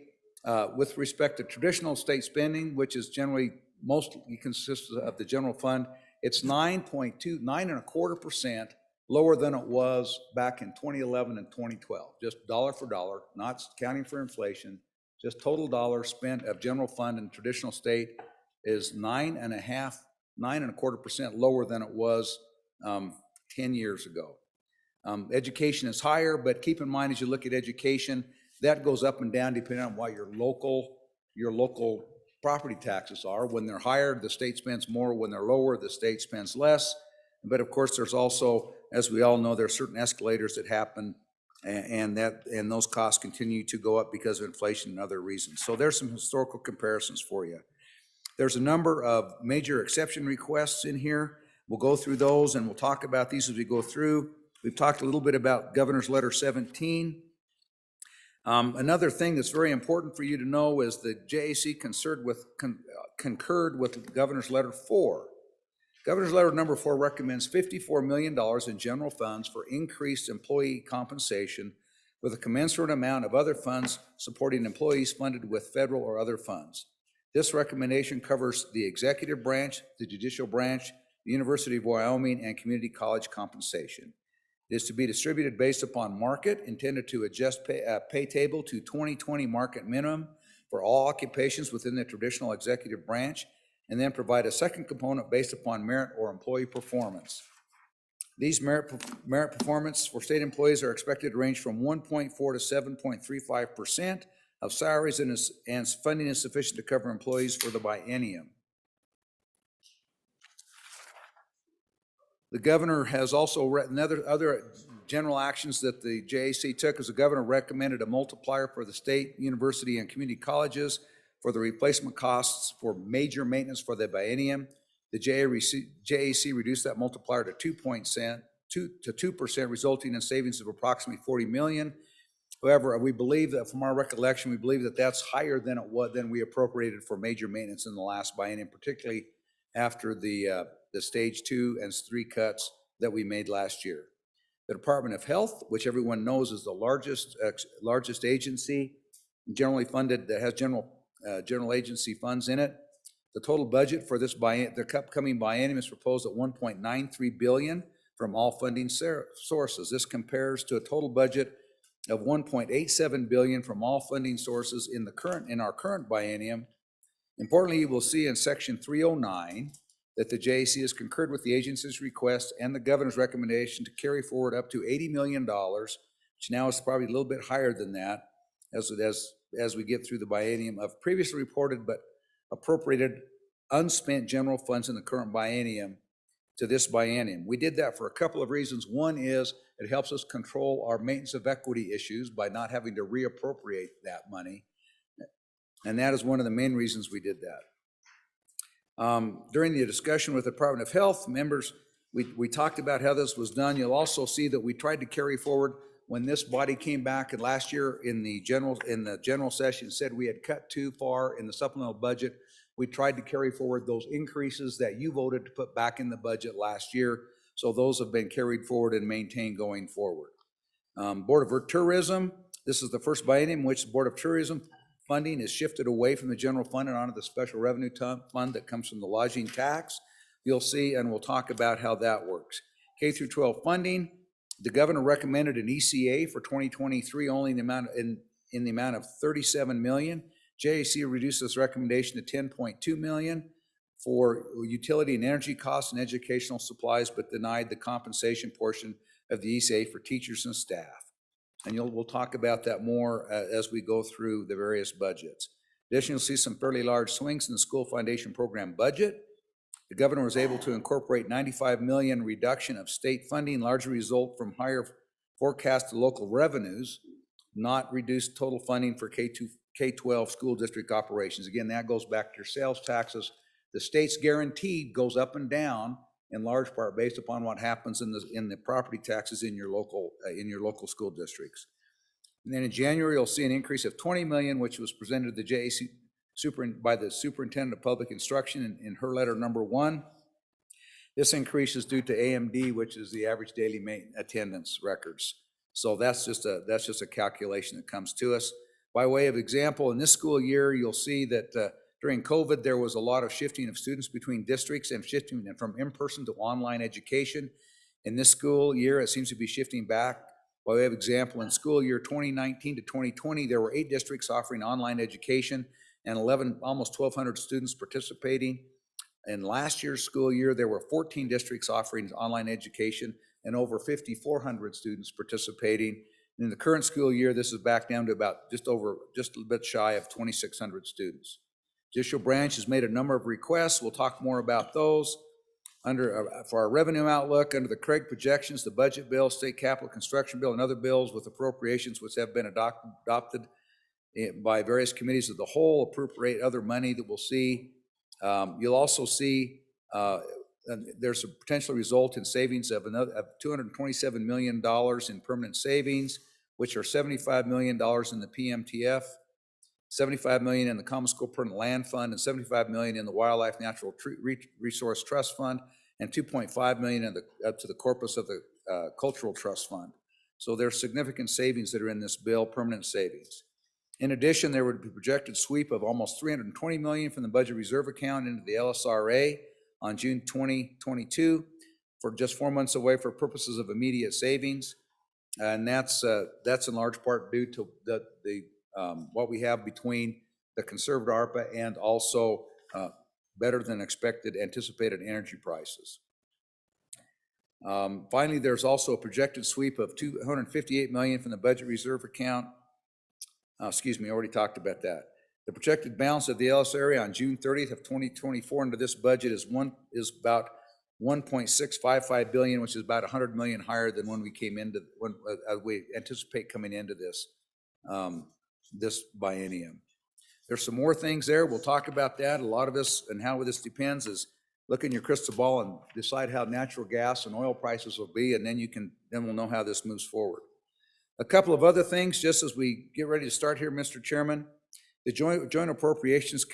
with respect to traditional state spending, which is generally mostly consists of the general fund, it's 9.25% lower than it was back in 2011 and 2012, just dollar for dollar, not counting for inflation, just total dollars spent of general fund in traditional state is 9.25% lower than it was 10 years ago. Education is higher, but keep in mind as you look at education, that goes up and down depending on what your local property taxes are. When they're higher, the state spends more. When they're lower, the state spends less. But of course, there's also, as we all know, there are certain escalators that happen, and those costs continue to go up because of inflation and other reasons. So there's some historical comparisons for you. There's a number of major exception requests in here. We'll go through those and we'll talk about these as we go through. We've talked a little bit about Governor's Letter 17. Another thing that's very important for you to know is the JAC concurred with Governor's Letter 4. Governor's Letter number 4 recommends $54 million in general funds for increased employee compensation with a commensurate amount of other funds supporting employees funded with federal or other funds. This recommendation covers the executive branch, the judicial branch, the University of Wyoming, and community college compensation. It is to be distributed based upon market, intended to adjust pay table to 2020 market minimum for all occupations within the traditional executive branch, and then provide a second component based upon merit or employee performance. These merit performance for state employees are expected to range from 1.4 to 7.35% of salaries, and funding is sufficient to cover employees for the biennium. The governor has also other general actions that the JAC took, as the governor recommended a multiplier for the state, university, and community colleges for the replacement costs for major maintenance for the biennium. The JAC reduced that multiplier to 2%, resulting in savings of approximately $40 million. However, we believe that from our recollection, we believe that that's higher than we appropriated for major maintenance in the last biennium, particularly after the stage 2 and 3 cuts that we made last year. The Department of Health, which everyone knows is the largest agency generally funded, that has general agency funds in it. The total budget for this the upcoming biennium is proposed at $1.93 billion from all funding sources. This compares to a total budget of $1.87 billion from all funding sources in our current biennium. Importantly, you will see in section 309 that the JAC has concurred with the agency's request and the governor's recommendation to carry forward up to $80 million, which now is probably a little bit higher than that as we get through the biennium of previously reported but appropriated unspent general funds in the current biennium to this biennium. We did that for a couple of reasons. One is it helps us control our maintenance of equity issues by not having to reappropriate that money. And that is one of the main reasons we did that. During the discussion with the Department of Health, members We talked about how this was done. You'll also see that we tried to carry forward when this body came back and last year in the general session said we had cut too far in the supplemental budget. We tried to carry forward those increases that you voted to put back in the budget last year. So those have been carried forward and maintained going forward. Board of Tourism, this is the first biennium in which the Board of Tourism funding is shifted away from the general fund and onto the special revenue fund that comes from the lodging tax. You'll see, and we'll talk about how that works. K through 12 funding, the governor recommended an ECA for 2023 only in the amount of 37 million. JAC reduced this recommendation to 10.2 million for utility and energy costs and educational supplies, but denied the compensation portion of the ECA for teachers and staff. And we'll talk about that more as we go through the various budgets. Additionally, you'll see some fairly large swings in the school foundation program budget. The governor was able to incorporate 95 million reduction of state funding, largely result from higher forecasted local revenues, not reduced total funding for K-12 school district operations. Again, that goes back to your sales taxes. The state's guaranteed goes up and down in large part based upon what happens in the property taxes in your local school districts. And then in January, you'll see an increase of 20 million, which was presented to the JAC by the Superintendent of Public Instruction in her letter number 1. This increase is due to AMD, which is the average daily attendance records. So that's just a calculation that comes to us. By way of example, in this school year, you'll see that during COVID, there was a lot of shifting of students between districts and shifting from in-person to online education. In this school year, it seems to be shifting back. By way of example, in school year 2019 to 2020, there were 8 districts offering online education and almost 1,200 students participating. In last year's school year, there were 14 districts offering online education and over 5,400 students participating. In the current school year, this is back down to about just a bit shy of 2,600 students. Judicial branch has made a number of requests. We'll talk more about those. For our revenue outlook, under the Craig projections, the budget bill, state capital construction bill, and other bills with appropriations which have been adopted by various committees of the whole appropriate other money that we'll see. You'll also see there's a potential result in savings of $227 million in permanent savings, which are $75 million in the PMTF, $75 million in the Common School Permanent Land Fund, and $75 million in the Wildlife Natural Resource Trust Fund, and $2.5 million up to the corpus of the Cultural Trust Fund. So there's significant savings that are in this bill, permanent savings. In addition, there would be a projected sweep of almost $320 million from the budget reserve account into the LSRA on June 2022 for just 4 months away for purposes of immediate savings. And that's in large part due to what we have between the conservative ARPA and also better than expected anticipated energy prices. Finally, there's also a projected sweep of $258 million from the budget reserve account. Excuse me, I already talked about that. The projected balance of the LSRA on June 30th of 2024 under this budget is about $1.655 billion, which is about $100 million higher than when we anticipate coming into this this biennium. There's some more things there. We'll talk about that. A lot of this and how this depends is look in your crystal ball and decide how natural gas and oil prices will be, and then we'll know how this moves forward. A couple of other things, just as we get ready to start here, Mr. Chairman. The Joint Appropriations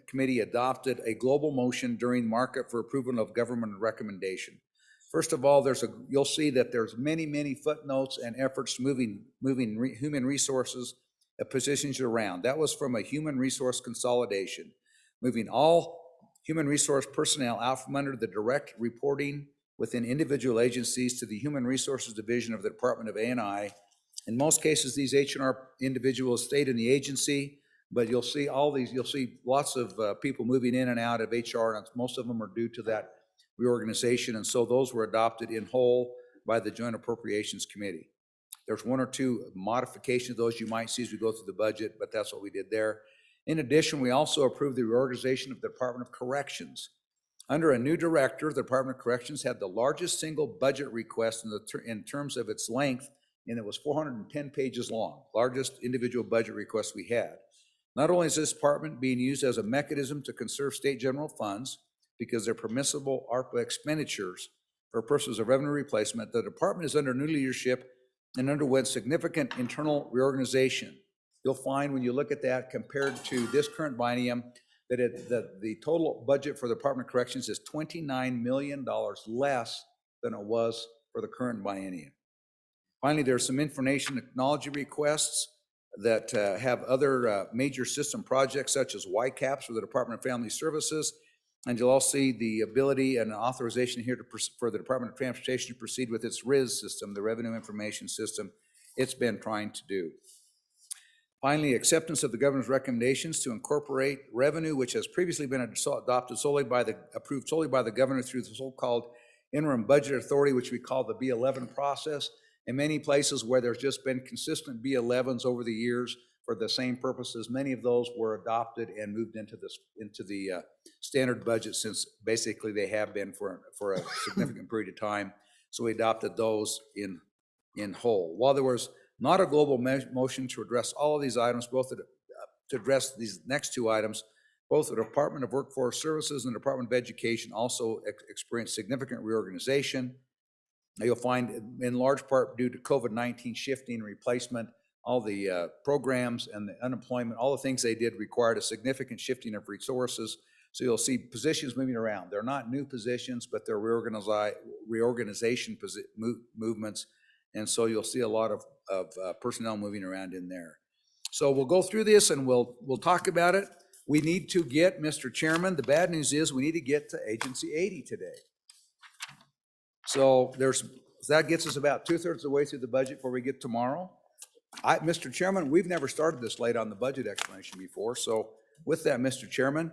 Committee adopted a global motion during markup for approval of government recommendation. First of all, you'll see that there's many footnotes and efforts moving human resources positions around. That was from a human resource consolidation, moving all human resource personnel out from under the direct reporting within individual agencies to the Human Resources Division of the Department of A&I. In most cases, these H&R individuals stayed in the agency, but you'll see lots of people moving in and out of HR, and most of them are due to that reorganization, and so those were adopted in whole by the Joint Appropriations Committee. There's 1 or 2 modifications of those you might see as we go through the budget, but that's what we did there. In addition, we also approved the reorganization of the Department of Corrections. Under a new director, the Department of Corrections had the largest single budget request in terms of its length, and it was 410 pages long, largest individual budget request we had. Not only is this department being used as a mechanism to conserve state general funds because they're permissible ARPA expenditures, for purposes of revenue replacement. The department is under new leadership and underwent significant internal reorganization. You'll find when you look at that compared to this current biennium, that the total budget for the Department of Corrections is $29 million less than it was for the current biennium. Finally, there's some information technology requests that have other major system projects such as YCAPS for the Department of Family Services. And you'll all see the ability and authorization here for the Department of Transportation to proceed with its RIS system, the Revenue Information System it's been trying to do. Finally, acceptance of the governor's recommendations to incorporate revenue which has previously been approved solely by the governor through the so-called interim budget authority, which we call the B11 process. In many places where there's just been consistent B11s over the years for the same purposes, many of those were adopted and moved into the standard budget, since basically they have been for a significant period of time. So we adopted those in whole. While there was not a global motion to address all of these items, to address these next two items, both the Department of Workforce Services and the Department of Education also experienced significant reorganization. You'll find in large part due to COVID-19 shifting and replacement, all the programs and the unemployment, all the things they did required a significant shifting of resources. So you'll see positions moving around. They're not new positions, but they're reorganization movements. And so you'll see a lot of personnel moving around in there. So we'll go through this and we'll talk about it. We need to get, Mr. Chairman, the bad news is we need to get to Agency 80 today. So that gets us about 2/3 of the way through the budget before we get tomorrow. Mr. Chairman, we've never started this late on the budget explanation before. So with that, Mr. Chairman,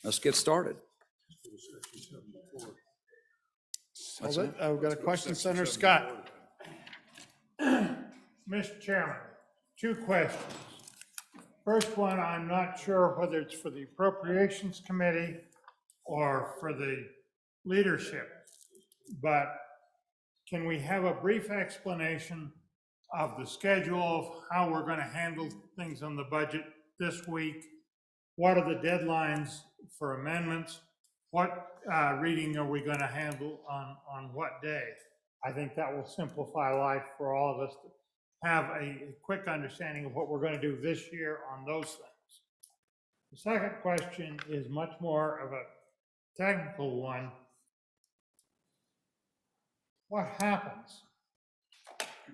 let's get started. I've got a question, Senator Scott. Mr. Chairman, two questions. First one, I'm not sure whether it's for the Appropriations Committee or for the leadership, but can we have a brief explanation of the schedule of how we're going to handle things on the budget this week? What are the deadlines for amendments? What reading are we going to handle on what day? I think that will simplify life for all of us to have a quick understanding of what we're going to do this year on those things. The second question is much more of a technical one. What happens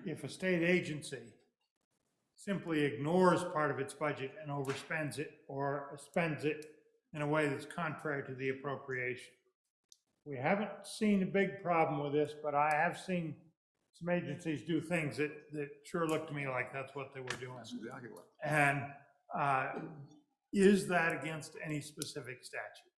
if a state agency simply ignores part of its budget and overspends it or spends it in a way that's contrary to the appropriation? We haven't seen a big problem with this, but I have seen some agencies do things that sure look to me like that's what they were doing. That's exactly what. And is that against any specific statute?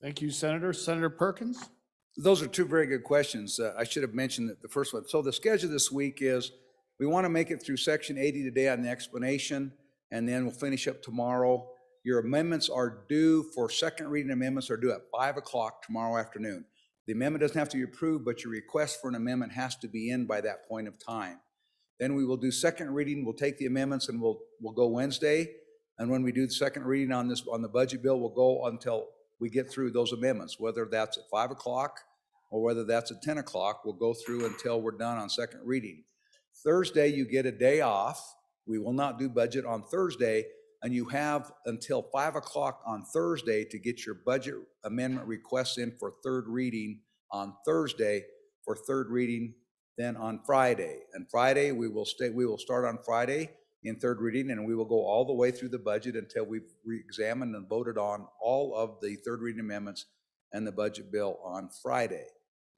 Thank you, Senator. Senator Perkins? Those are two very good questions. I should have mentioned the first one. So the schedule this week is we want to make it through Section 80 today on the explanation, and then we'll finish up tomorrow. Your amendments are due for second reading amendments are due at 5 o'clock tomorrow afternoon. The amendment doesn't have to be approved, but your request for an amendment has to be in by that point of time. Then we will do second reading. We'll take the amendments and we'll go Wednesday. And when we do the second reading on the budget bill, we'll go until we get through those amendments, whether that's at 5 o'clock or whether that's at 10 o'clock. We'll go through until we're done on second reading. Thursday, you get a day off. We will not do budget on Thursday, and you have until 5 o'clock on Thursday to get your budget amendment requests in for third reading on Thursday, for third reading then on Friday. And Friday, we will start on Friday in third reading, and we will go all the way through the budget until we've re-examined and voted on all of the third reading amendments and the budget bill on Friday.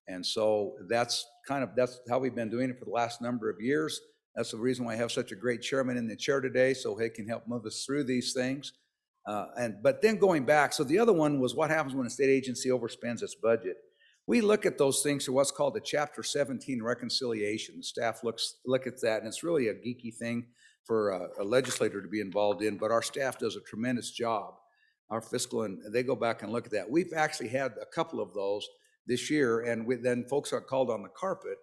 And so that's how we've been doing it for the last number of years. That's the reason why I have such a great chairman in the chair today, so he can help move us through these things. But then going back, so the other one was what happens when a state agency overspends its budget. We look at those things through what's called the Chapter 17 reconciliation. The staff look at that, and it's really a geeky thing for a legislator to be involved in, but our staff does a tremendous job. Our fiscal, and they go back and look at that. We've actually had a couple of those this year, and then folks are called on the carpet.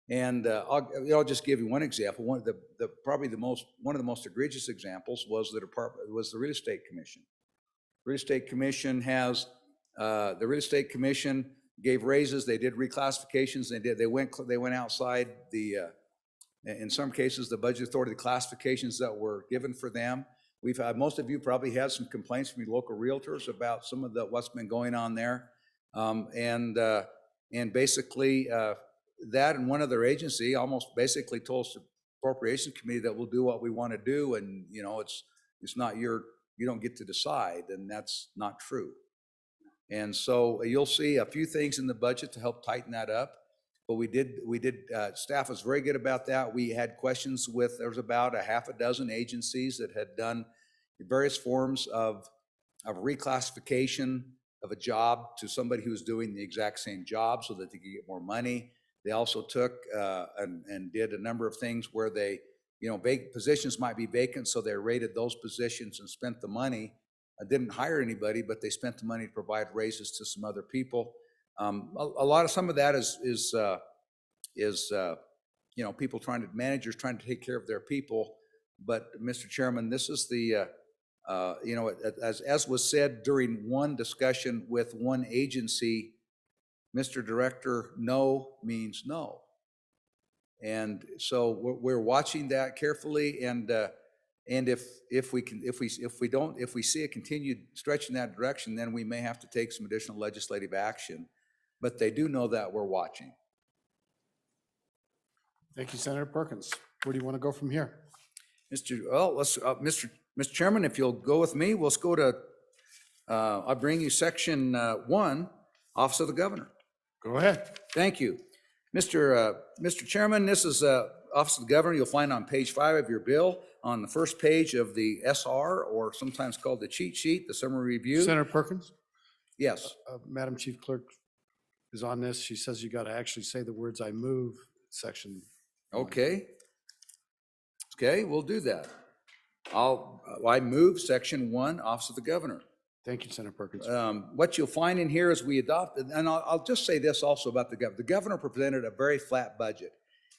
And I'll just give you one example. One of the most egregious examples was the Real Estate Commission. Real Estate Commission has The Real Estate Commission gave raises, they did reclassifications, they went outside in some cases, the budget authority, the classifications that were given for them. We've had, most of you probably had some complaints from your local realtors about some of what's been going on there. And basically, that and one other agency almost basically told the Appropriations Committee that we'll do what we want to do, and it's not you don't get to decide, and that's not true. And so you'll see a few things in the budget to help tighten that up. But staff was very good about that. We had questions there was about a half a dozen agencies that had done various forms of reclassification of a job to somebody who was doing the exact same job so that they could get more money. They also took and did a number of things where they, positions might be vacant, so they rated those positions and spent the money. Didn't hire anybody, but they spent the money to provide raises to some other people. Some of that is people managers trying to take care of their people. But Mr. Chairman, this is as was said during one discussion with one agency, Mr. Director, no means no. And so we're watching that carefully, and if we see a continued stretch in that direction, then we may have to take some additional legislative action. But they do know that we're watching. Thank you, Senator Perkins. Where do you want to go from here? Mr. Chairman, if you'll go with me, let's go to, I'll bring you section 1, Office of the Governor. Go ahead. Thank you. Mr. Chairman, this is Office of the Governor. You'll find on page 5 of your bill, on the first page of the SR, or sometimes called the cheat sheet, the summary review. Senator Perkins? Yes. Madam Chief Clerk is on this. She says you got to actually say the words "I move" section. Okay. Okay, we'll do that. I move section 1, Office of the Governor. Thank you, Senator Perkins. What you'll find in here is we adopted, and I'll just say this also about the governor. The governor presented a very flat budget.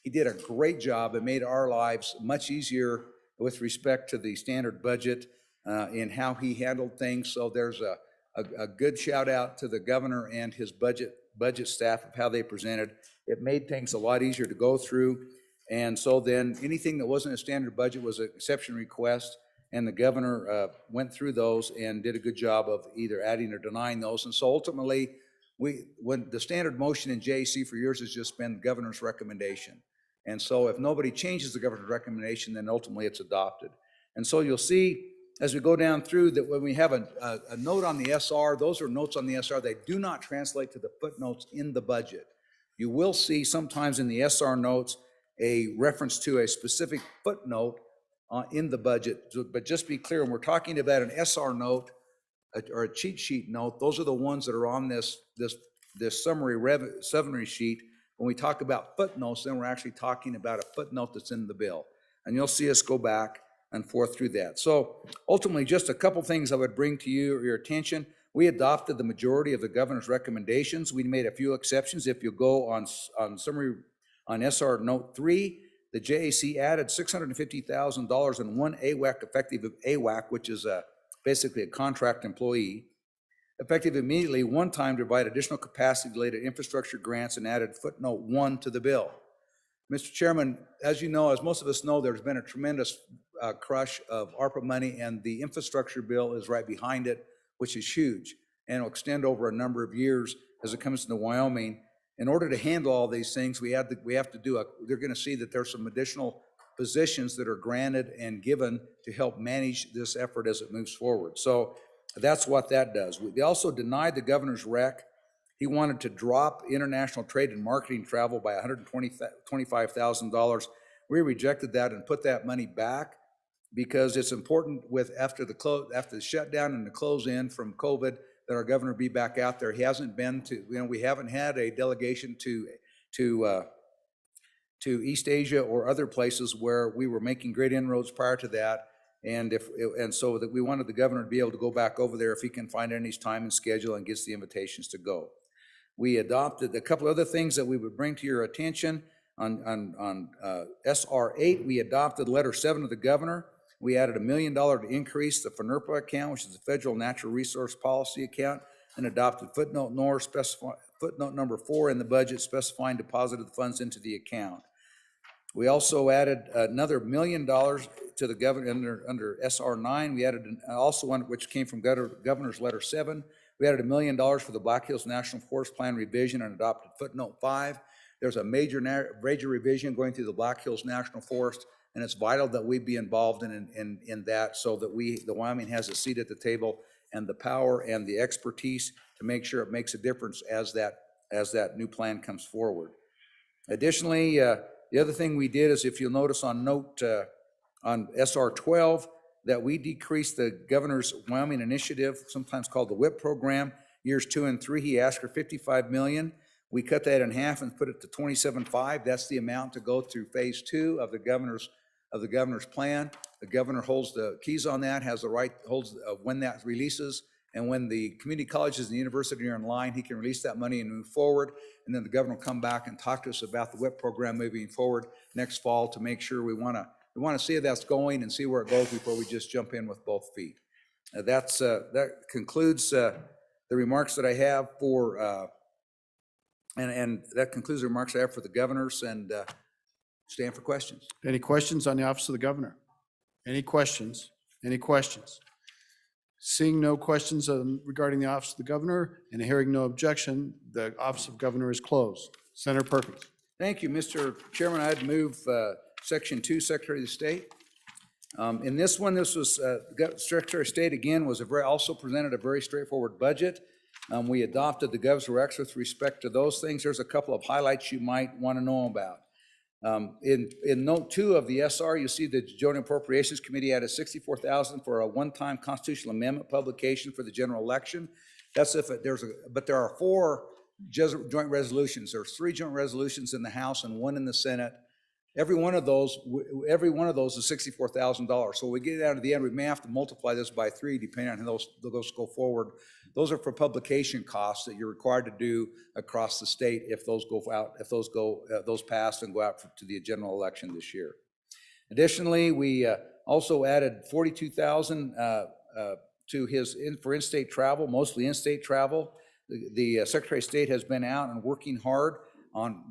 He did a great job and made our lives much easier with respect to the standard budget in how he handled things. So there's a good shout out to the governor and his budget staff of how they presented. It made things a lot easier to go through. And so then anything that wasn't a standard budget was an exception request, and the governor went through those and did a good job of either adding or denying those. And so ultimately, when the standard motion in JAC for years has just been the governor's recommendation. And so if nobody changes the governor's recommendation, then ultimately it's adopted. And so you'll see as we go down through that when we have a note on the SR, those are notes on the SR. They do not translate to the footnotes in the budget. You will see sometimes in the SR notes a reference to a specific footnote in the budget. But just be clear, when we're talking about an SR note or a cheat sheet note, those are the ones that are on this summary sheet. When we talk about footnotes, then we're actually talking about a footnote that's in the bill. And you'll see us go back and forth through that. So ultimately, just a couple things I would bring to your attention. We adopted the majority of the governor's recommendations. We made a few exceptions. If you go on summary on SR Note 3, the JAC added $650,000 in one AWAC, effective AWAC, which is basically a contract employee, effective immediately one time to provide additional capacity-related infrastructure grants, and added footnote 1 to the bill. Mr. Chairman, as you know, as most of us know, there's been a tremendous crush of ARPA money, and the infrastructure bill is right behind it, which is huge, and will extend over a number of years as it comes to Wyoming. In order to handle all these things, they're going to see that there's some additional positions that are granted and given to help manage this effort as it moves forward. So that's what that does. They also denied the governor's rec. He wanted to drop international trade and marketing travel by $125,000. We rejected that and put that money back because it's important after the shutdown and the close in from COVID that our governor be back out there. He hasn't been to, we haven't had a delegation to East Asia or other places where we were making great inroads prior to that. And so that we wanted the governor to be able to go back over there if he can find any time and schedule and gets the invitations to go. We adopted a couple other things that we would bring to your attention. On SR 8, we adopted letter 7 of the governor. We added $1 million to increase the FNRPA account, which is the Federal Natural Resource Policy account, and adopted footnote footnote number 4 in the budget specifying deposit of the funds into the account. We also added another $1 million to the governor under SR 9. We added also one which came from Governor's Letter 7. We added $1 million for the Black Hills National Forest Plan revision and adopted footnote 5. There's a major revision going through the Black Hills National Forest, and it's vital that we be involved in that so that the Wyoming has a seat at the table and the power and the expertise to make sure it makes a difference as that new plan comes forward. Additionally, the other thing we did is, if you'll notice on note on SR 12, that we decreased the governor's Wyoming initiative, sometimes called the WHIP program, years 2 and 3. He asked for $55 million. We cut that in half and put it to 27.5. That's the amount to go through phase 2 of the governor's plan. The governor holds the keys on that, has the right, holds when that releases, and when the community colleges and the university are in line, he can release that money and move forward. And then the governor will come back and talk to us about the WHIP program moving forward next fall to make sure we want to see if that's going and see where it goes before we just jump in with both feet. That concludes the remarks that I have for and that concludes the remarks I have for the governors, and stand for questions. Any questions on the office of the governor? Any questions? Any questions? Seeing no questions regarding the office of the governor and hearing no objection, the office of governor is closed. Senator Perkins. Thank you, Mr. Chairman. I'd move Section 2, Secretary of State. In this one, this was Secretary of State again also presented a very straightforward budget. We adopted the governor's recs with respect to those things. There's a couple of highlights you might want to know about. In note 2 of the SR, you see the Joint Appropriations Committee added $64,000 for a one-time constitutional amendment publication for the general election. That's if but there are 4 joint resolutions. There's 3 joint resolutions in the House and 1 in the Senate. Every one of those is $64,000. So when we get down to the end, we may have to multiply this by 3 depending on how those go forward. Those are for publication costs that you're required to do across the state if those go out, if those pass and go out to the general election this year. Additionally, we also added $42,000 for in-state travel, mostly in-state travel. The Secretary of State has been out and working hard on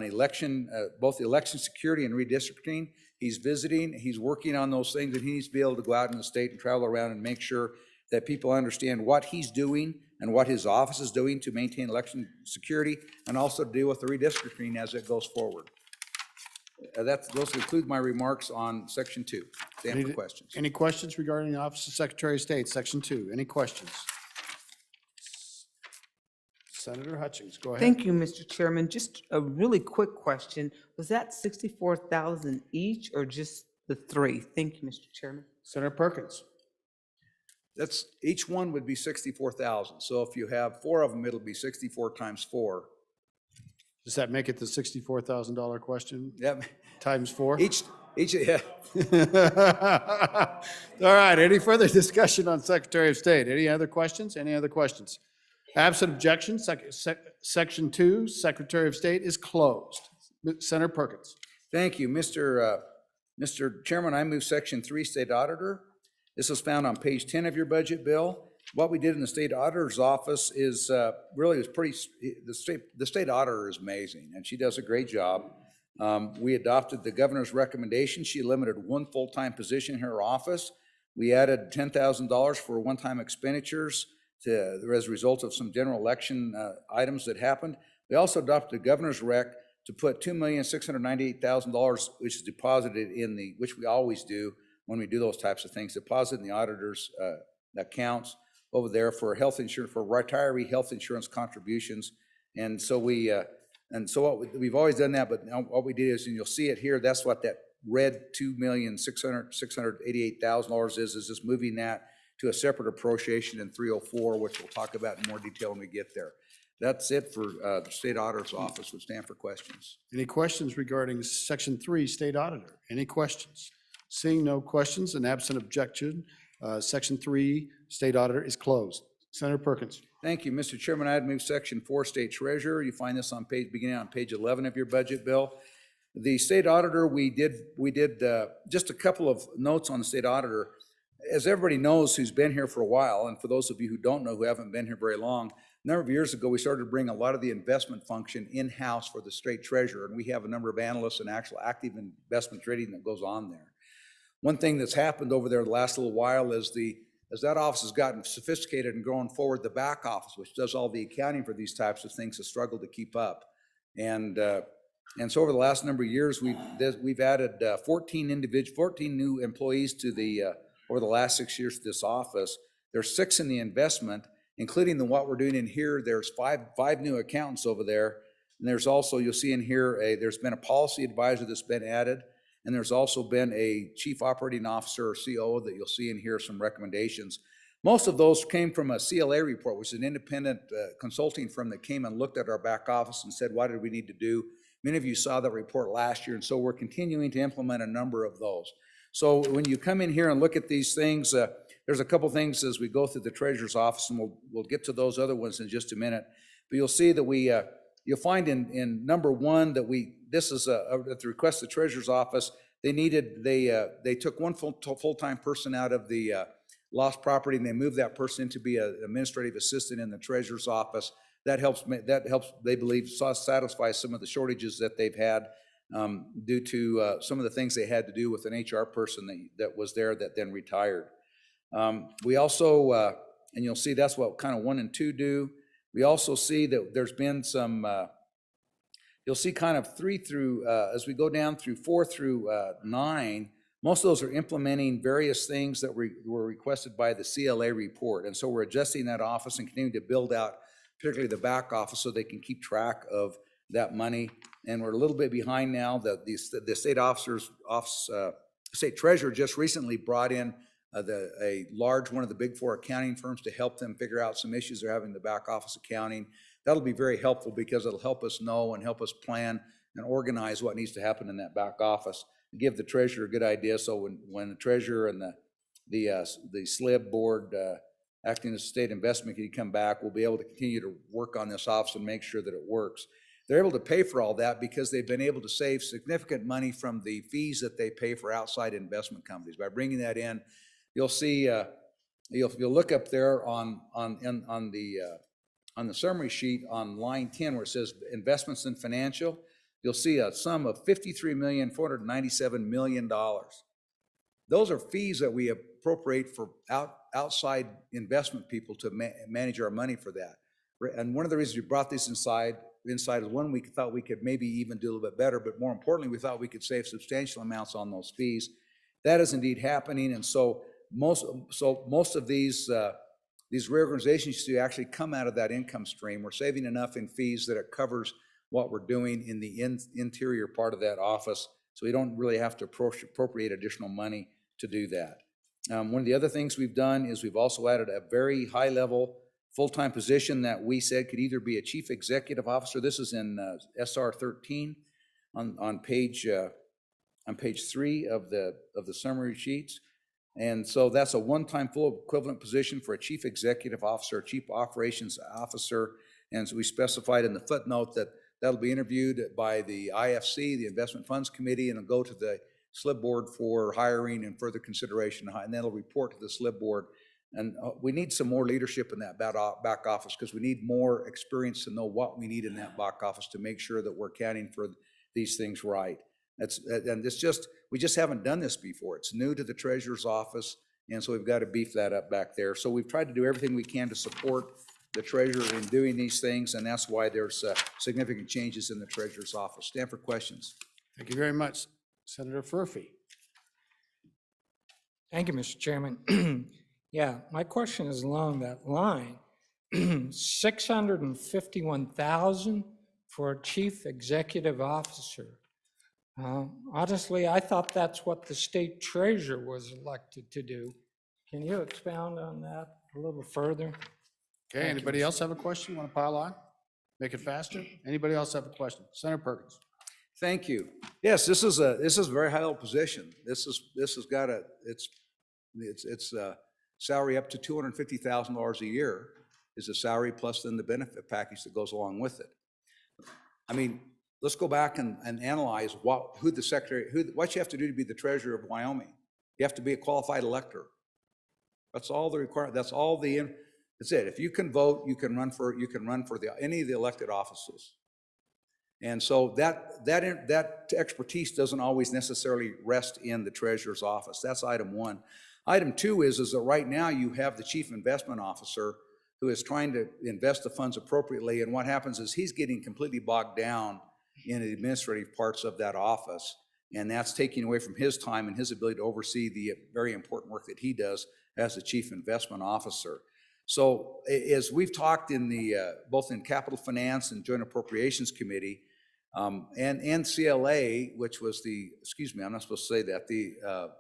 election, both the election security and redistricting. He's visiting, he's working on those things, and he needs to be able to go out in the state and travel around and make sure that people understand what he's doing and what his office is doing to maintain election security, and also deal with the redistricting as it goes forward. Those conclude my remarks on Section 2. Stand for questions. Any questions regarding the office of Secretary of State, Section 2? Any questions? Senator Hutchings, go ahead. Thank you, Mr. Chairman. Just a really quick question. Was that 64,000 each or just the 3? Thank you, Mr. Chairman. Senator Perkins. That's, each one would be 64,000. So if you have 4 of them, it'll be 64 times 4. Does that make it the $64,000 question? Yep. Times 4? Yeah. All right, any further discussion on Secretary of State? Any other questions? Any other questions? Absent objection, Section 2, Secretary of State is closed. Senator Perkins. Thank you, Mr. Chairman. I move Section 3, State Auditor. This is found on page 10 of your budget bill. What we did in the State Auditor's office is the State Auditor is amazing, and she does a great job. We adopted the governor's recommendation. She limited 1 full-time position in her office. We added $10,000 for one-time expenditures as a result of some general election items that happened. We also adopted the governor's rec to put $2,698,000, which is deposited which we always do when we do those types of things, deposit in the auditor's accounts over there for health insurance, for retiree health insurance contributions. And so we've always done that, but now what we did is, and you'll see it here, that's what that red $2,688,000 is just moving that to a separate appropriation in 304, which we'll talk about in more detail when we get there. That's it for the State Auditor's Office. Would stand for questions. Any questions regarding Section 3, State Auditor? Any questions? Seeing no questions and absent objection, Section 3, State Auditor is closed. Senator Perkins. Thank you, Mr. Chairman. I'd move Section 4, State Treasurer. You find this beginning on page 11 of your budget bill. The State Auditor, we did just a couple of notes on the State Auditor. as everybody knows who's been here for a while, and for those of you who don't know, who haven't been here very long, a number of years ago, we started to bring a lot of the investment function in-house for the state treasurer, and we have a number of analysts and actual active investment trading that goes on there. One thing that's happened over there the last little while is as that office has gotten sophisticated and growing forward, the back office, which does all the accounting for these types of things, has struggled to keep up. And so over the last number of years, we've added 14 new employees to over the last 6 years to this office. There's 6 in the investment, including what we're doing in here. There's five new accountants over there. And there's also, you'll see in here, there's been a policy advisor that's been added. And there's also been a chief operating officer or COO that you'll see in here, some recommendations. Most of those came from a CLA report, which is an independent consulting firm that came and looked at our back office and said, what did we need to do? Many of you saw that report last year, and so we're continuing to implement a number of those. So when you come in here and look at these things, there's a couple things as we go through the treasurer's office, and we'll get to those other ones in just a minute. But you'll see that you'll find in number 1 that this is at the request of the treasurer's office. They took one full-time person out of the lost property, and they moved that person to be an administrative assistant in the treasurer's office. That helps, they believe, satisfy some of the shortages that they've had due to some of the things they had to do with an HR person that was there that then retired. We also, and you'll see that's what kind of 1 and 2 do. We also see that there's been some, you'll see kind of 3 through, as we go down through 4 through 9, most of those are implementing various things that were requested by the CLA report. And so we're adjusting that office and continuing to build out, particularly the back office, so they can keep track of that money. And we're a little bit behind now. The state treasurer just recently brought in one of the big 4 accounting firms to help them figure out some issues they're having in the back office accounting. That'll be very helpful because it'll help us know and help us plan and organize what needs to happen in that back office. Give the treasurer a good idea, so when the treasurer and the SLIB board acting as state investment committee come back, we'll be able to continue to work on this office and make sure that it works. They're able to pay for all that because they've been able to save significant money from the fees that they pay for outside investment companies. By bringing that in, you'll see, you'll look up there on the summary sheet on line 10 where it says investments in financial, you'll see a sum of $53,497,000,000. Those are fees that we appropriate for outside investment people to manage our money for that. And one of the reasons we brought this inside is one, we thought we could maybe even do a little bit better, but more importantly, we thought we could save substantial amounts on those fees. That is indeed happening, and so most of these reorganizations you see actually come out of that income stream. We're saving enough in fees that it covers what we're doing in the interior part of that office, so we don't really have to appropriate additional money to do that. One of the other things we've done is we've also added a very high-level full-time position that we said could either be a chief executive officer. This is in SR 13 on page 3 of the summary sheets. And so that's a one-time full equivalent position for a chief executive officer, chief operations officer. And so we specified in the footnote that that'll be interviewed by the IFC, the Investment Funds Committee, and it'll go to the SLIB board for hiring and further consideration, and then it'll report to the SLIB board. And we need some more leadership in that back office because we need more experience to know what we need in that back office to make sure that we're accounting for these things right. We just haven't done this before. It's new to the treasurer's office, and so we've got to beef that up back there. So we've tried to do everything we can to support the treasurer in doing these things, and that's why there's significant changes in the treasurer's office. Stand for questions. Thank you very much. Senator Furphy. Thank you, Mr. Chairman. Yeah, my question is along that line. $651,000 for a chief executive officer. Honestly, I thought that's what the state treasurer was elected to do. Can you expound on that a little further? Okay, anybody else have a question? Want to pile on? Make it faster? Anybody else have a question? Senator Perkins. Thank you. Yes, this is a very high level position. This has got it's salary up to $250,000 a year is a salary plus then the benefit package that goes along with it. I mean, let's go back and analyze what you have to do to be the treasurer of Wyoming. You have to be a qualified elector. That's all the requirement, that's all that's it. If you can vote, you can run for any of the elected offices. And so that expertise doesn't always necessarily rest in the treasurer's office. That's item one. Item two is that right now you have the chief investment officer who is trying to invest the funds appropriately. And what happens is he's getting completely bogged down in the administrative parts of that office. And that's taking away from his time and his ability to oversee the very important work that he does as the chief investment officer. So as we've talked in both in Capital Finance and Joint Appropriations Committee, and CLA, which was I'm not supposed to say that,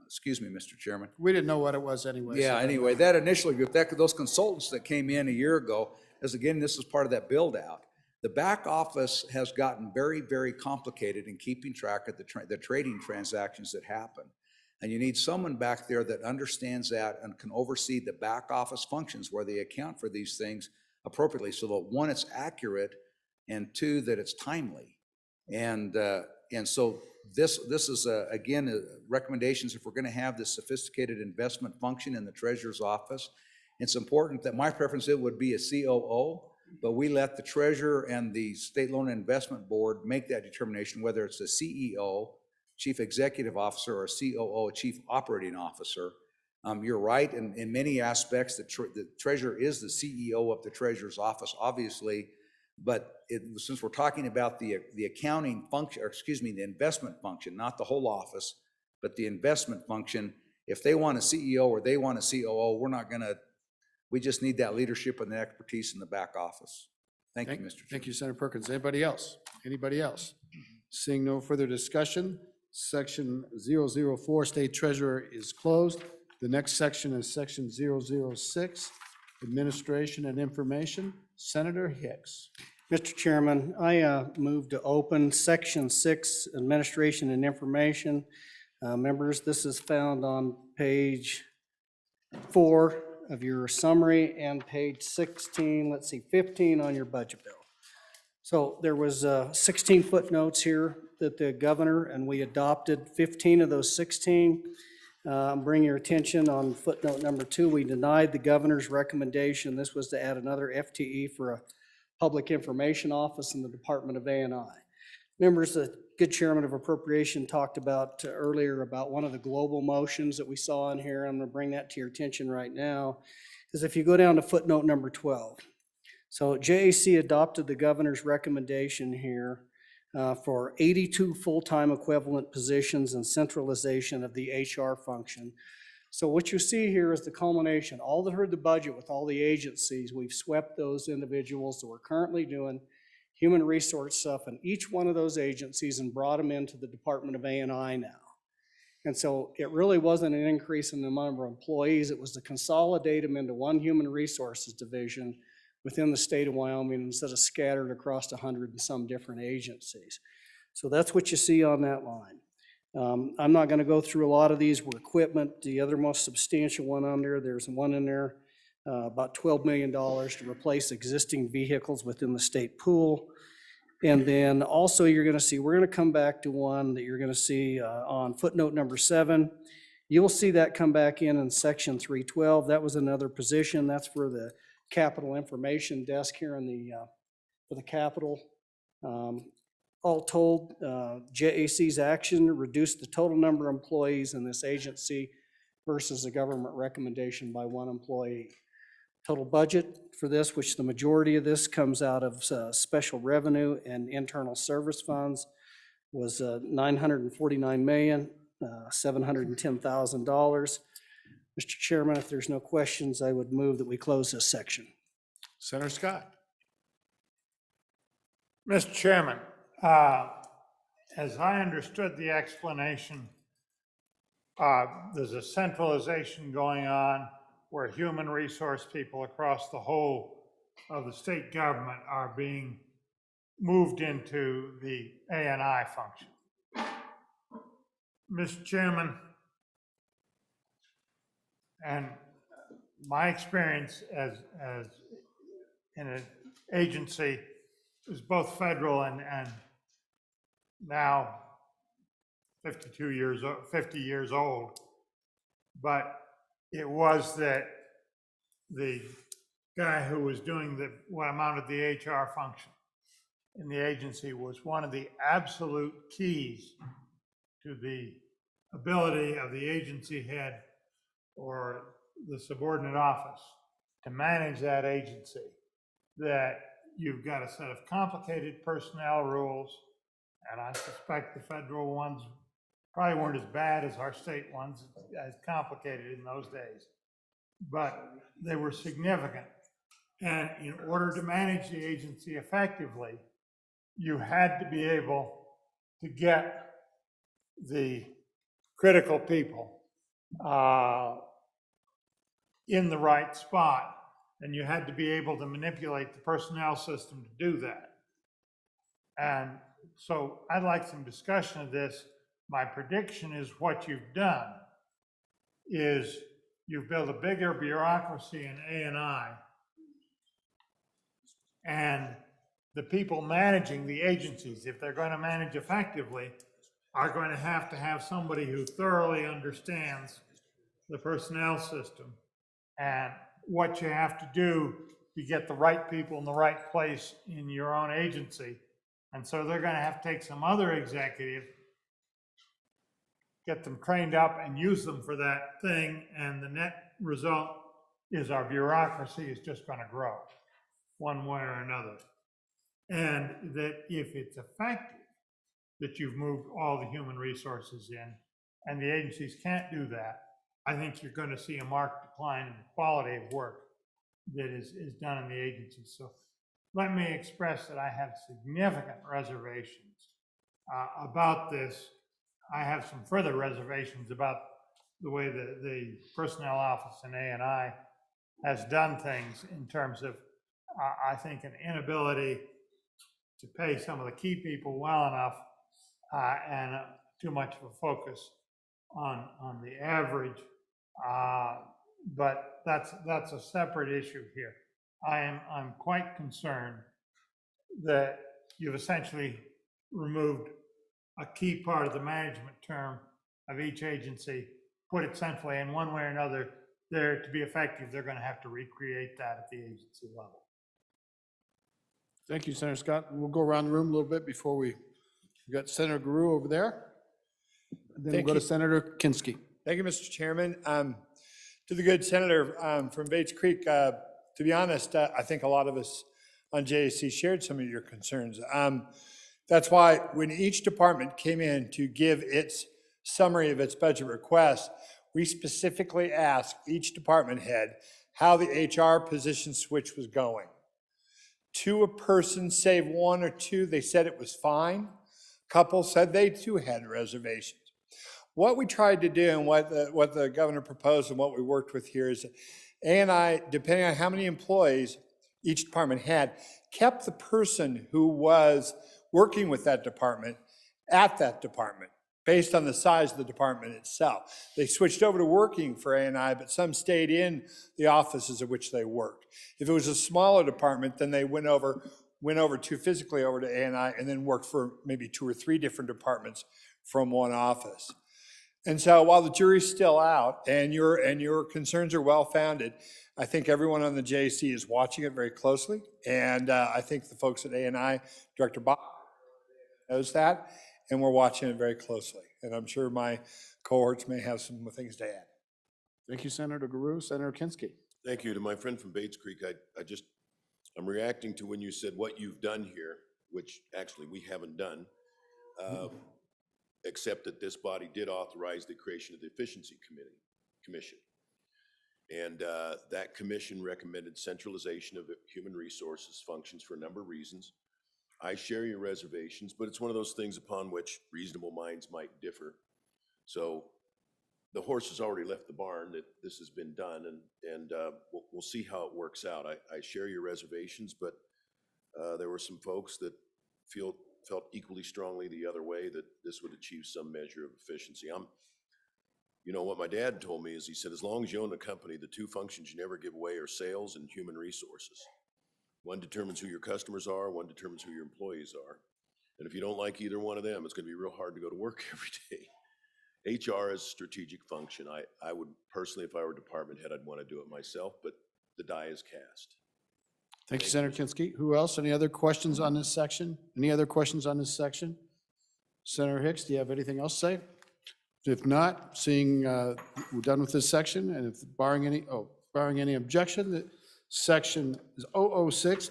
excuse me, Mr. Chairman. We didn't know what it was anyway. Yeah, so- anyway, that initial group, those consultants that came in a year ago, as again, this is part of that build out. The back office has gotten very, very complicated in keeping track of the trading transactions that happen. And you need someone back there that understands that and can oversee the back office functions where they account for these things appropriately so that one, it's accurate, and two, that it's timely. And so this is, again, recommendations if we're going to have this sophisticated investment function in the treasurer's office. It's important that my preference, it would be a COO, but we let the treasurer and the State Loan and Investment Board make that determination, whether it's a CEO, Chief Executive Officer, or COO, Chief Operating Officer. You're right, in many aspects, the treasurer is the CEO of the treasurer's office, obviously, but since we're talking about the accounting function, or excuse me, the investment function, not the whole office, but the investment function, if they want a CEO or they want a COO, we just need that leadership and the expertise in the back office. Thank you, Mr. Chairman. Thank you, Senator Perkins. Anybody else? Anybody else? Seeing no further discussion, section 004, State Treasurer, is closed. The next section is section 006, Administration and Information. Senator Hicks. Mr. Chairman, I move to open Section 6, Administration and Information. Members, this is found on page 4 of your summary and page 15 on your budget bill. So there was 16 footnotes here that the governor, and we adopted 15 of those 16. Bring your attention on footnote number 2. We denied the governor's recommendation. This was to add another FTE for a public information office in the Department of A&I. Members, the good chairman of appropriation talked about earlier about one of the global motions that we saw in here. I'm going to bring that to your attention right now, is if you go down to footnote number 12. So JAC adopted the governor's recommendation here for 82 full-time equivalent positions and centralization of the HR function. So what you see here is the culmination. All that heard the budget with all the agencies, we've swept those individuals that were currently doing human resource stuff in each one of those agencies and brought them into the Department of A&I now. And so it really wasn't an increase in the number of employees. It was to consolidate them into one human resources division within the state of Wyoming instead of scattered across 100 and some different agencies. So that's what you see on that line. I'm not going to go through a lot of these. Were equipment, the other most substantial one on there. There's one in there, about $12 million to replace existing vehicles within the state pool. And then also you're going to see, we're going to come back to one that you're going to see on footnote number 7. You'll see that come back in section 312. That was another position. That's for the Capital Information Desk here in for the Capitol. All told, JAC's action reduced the total number of employees in this agency versus the government recommendation by 1 employee. Total budget for this, which the majority of this comes out of special revenue and internal service funds, was $949,710,000. Mr. Chairman, if there's no questions, I would move that we close this section. Senator Scott. Mr. Chairman, as I understood the explanation, there's a centralization going on where human resource people across the whole of the state government are being moved into the A&I function. Mr. Chairman, and my experience as in an agency is both federal and now 50 years old, but it was that the guy who was doing what amounted the HR function in the agency was one of the absolute keys to the ability of the agency head or the subordinate office to manage that agency. That you've got a set of complicated personnel rules, and I suspect the federal ones probably weren't as bad as our state ones, as complicated in those days, but they were significant. And in order to manage the agency effectively, you had to be able to get the critical people in the right spot, and you had to be able to manipulate the personnel system to do that. And so I'd like some discussion of this. My prediction is what you've done is you've built a bigger bureaucracy in A&I, and the people managing the agencies, if they're going to manage effectively, are going to have somebody who thoroughly understands the personnel system and what you have to do to get the right people in the right place in your own agency. And so they're going to have to take some other executive, get them trained up and use them for that thing. And the net result is our bureaucracy is just going to grow one way or another. And that if it's effective, that you've moved all the human resources in, and the agencies can't do that, I think you're going to see a marked decline in the quality of work that is done in the agencies. So let me express that I have significant reservations about this. I have some further reservations about the way the personnel office in A&I has done things in terms of, I think, an inability to pay some of the key people well enough and too much of a focus on the average. But that's a separate issue here. I'm quite concerned that you've essentially removed a key part of the management term of each agency, put it centrally, in one way or another, they're to be effective, they're going to have to recreate that at the agency level. Thank you, Senator Scott. We'll go around the room a little bit before we got Senator Guru over there. And then we'll Thank go to you. Senator Kinski. Thank you, Mr. Chairman. To the good senator from Bates Creek, to be honest, I think a lot of us on JAC shared some of your concerns. That's why when each department came in to give its summary of its budget request, we specifically asked each department head how the HR position switch was going. To a person, save one or two, they said it was fine. A couple said they too had reservations. What we tried to do and what the governor proposed and what we worked with here is A&I, depending on how many employees each department had, kept the person who was working with that department at that department based on the size of the department itself. They switched over to working for A&I, but some stayed in the offices of which they worked. If it was a smaller department, then they went over physically over to A&I and then worked for maybe 2 or 3 different departments from one office. And so while the jury's still out and your concerns are well-founded, I think everyone on the JAC is watching it very closely. And I think the folks at A&I, Director Bob knows that, and we're watching it very closely. And I'm sure my cohorts may have some things to add. Thank you, Senator Guru. Senator Kinski. Thank you. To my friend from Bates Creek, I'm reacting to when you said what you've done here, which actually we haven't done, except that this body did authorize the creation of the Efficiency Commission. And that commission recommended centralization of human resources functions for a number of reasons. I share your reservations, but it's one of those things upon which reasonable minds might differ. So the horse has already left the barn that this has been done, and we'll see how it works out. I share your reservations, but there were some folks that felt equally strongly the other way that this would achieve some measure of efficiency. What my dad told me is he said, as long as you own a company, the 2 functions you never give away are sales and human resources. One determines who your customers are, one determines who your employees are. And if you don't like either one of them, it's going to be real hard to go to work every day. HR is a strategic function. I would personally, if I were department head, I'd want to do it myself, but the die is cast. Thank you, Senator Kinski. Who else? Any other questions on this section? Any other questions on this section? Senator Hicks, do you have anything else to say? If not, seeing we're done with this section, and if barring any objection, that section is 006,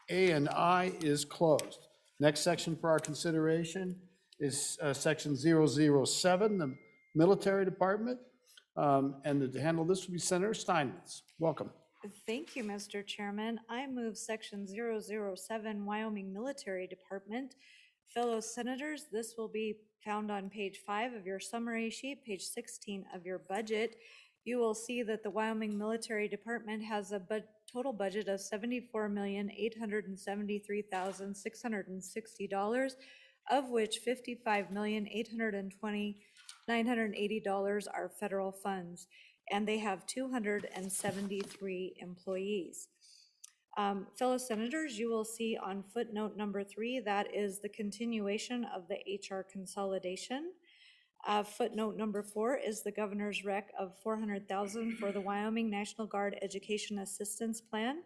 A and I is closed. Next section for our consideration is section 007, the Military Department. And to handle this would be Senator Steinmetz. Welcome. Thank you, Mr. Chairman. I move section 007, Wyoming Military Department. Fellow senators, this will be found on page 5 of your summary sheet, page 16 of your budget. You will see that the Wyoming Military Department has a total budget of $74,873,660, of which $55,820,980 are federal funds, and they have 273 employees. Fellow senators, you will see on footnote number 3, that is the continuation of the HR consolidation. Footnote number 4 is the governor's rec of $400,000 for the Wyoming National Guard Education Assistance Plan.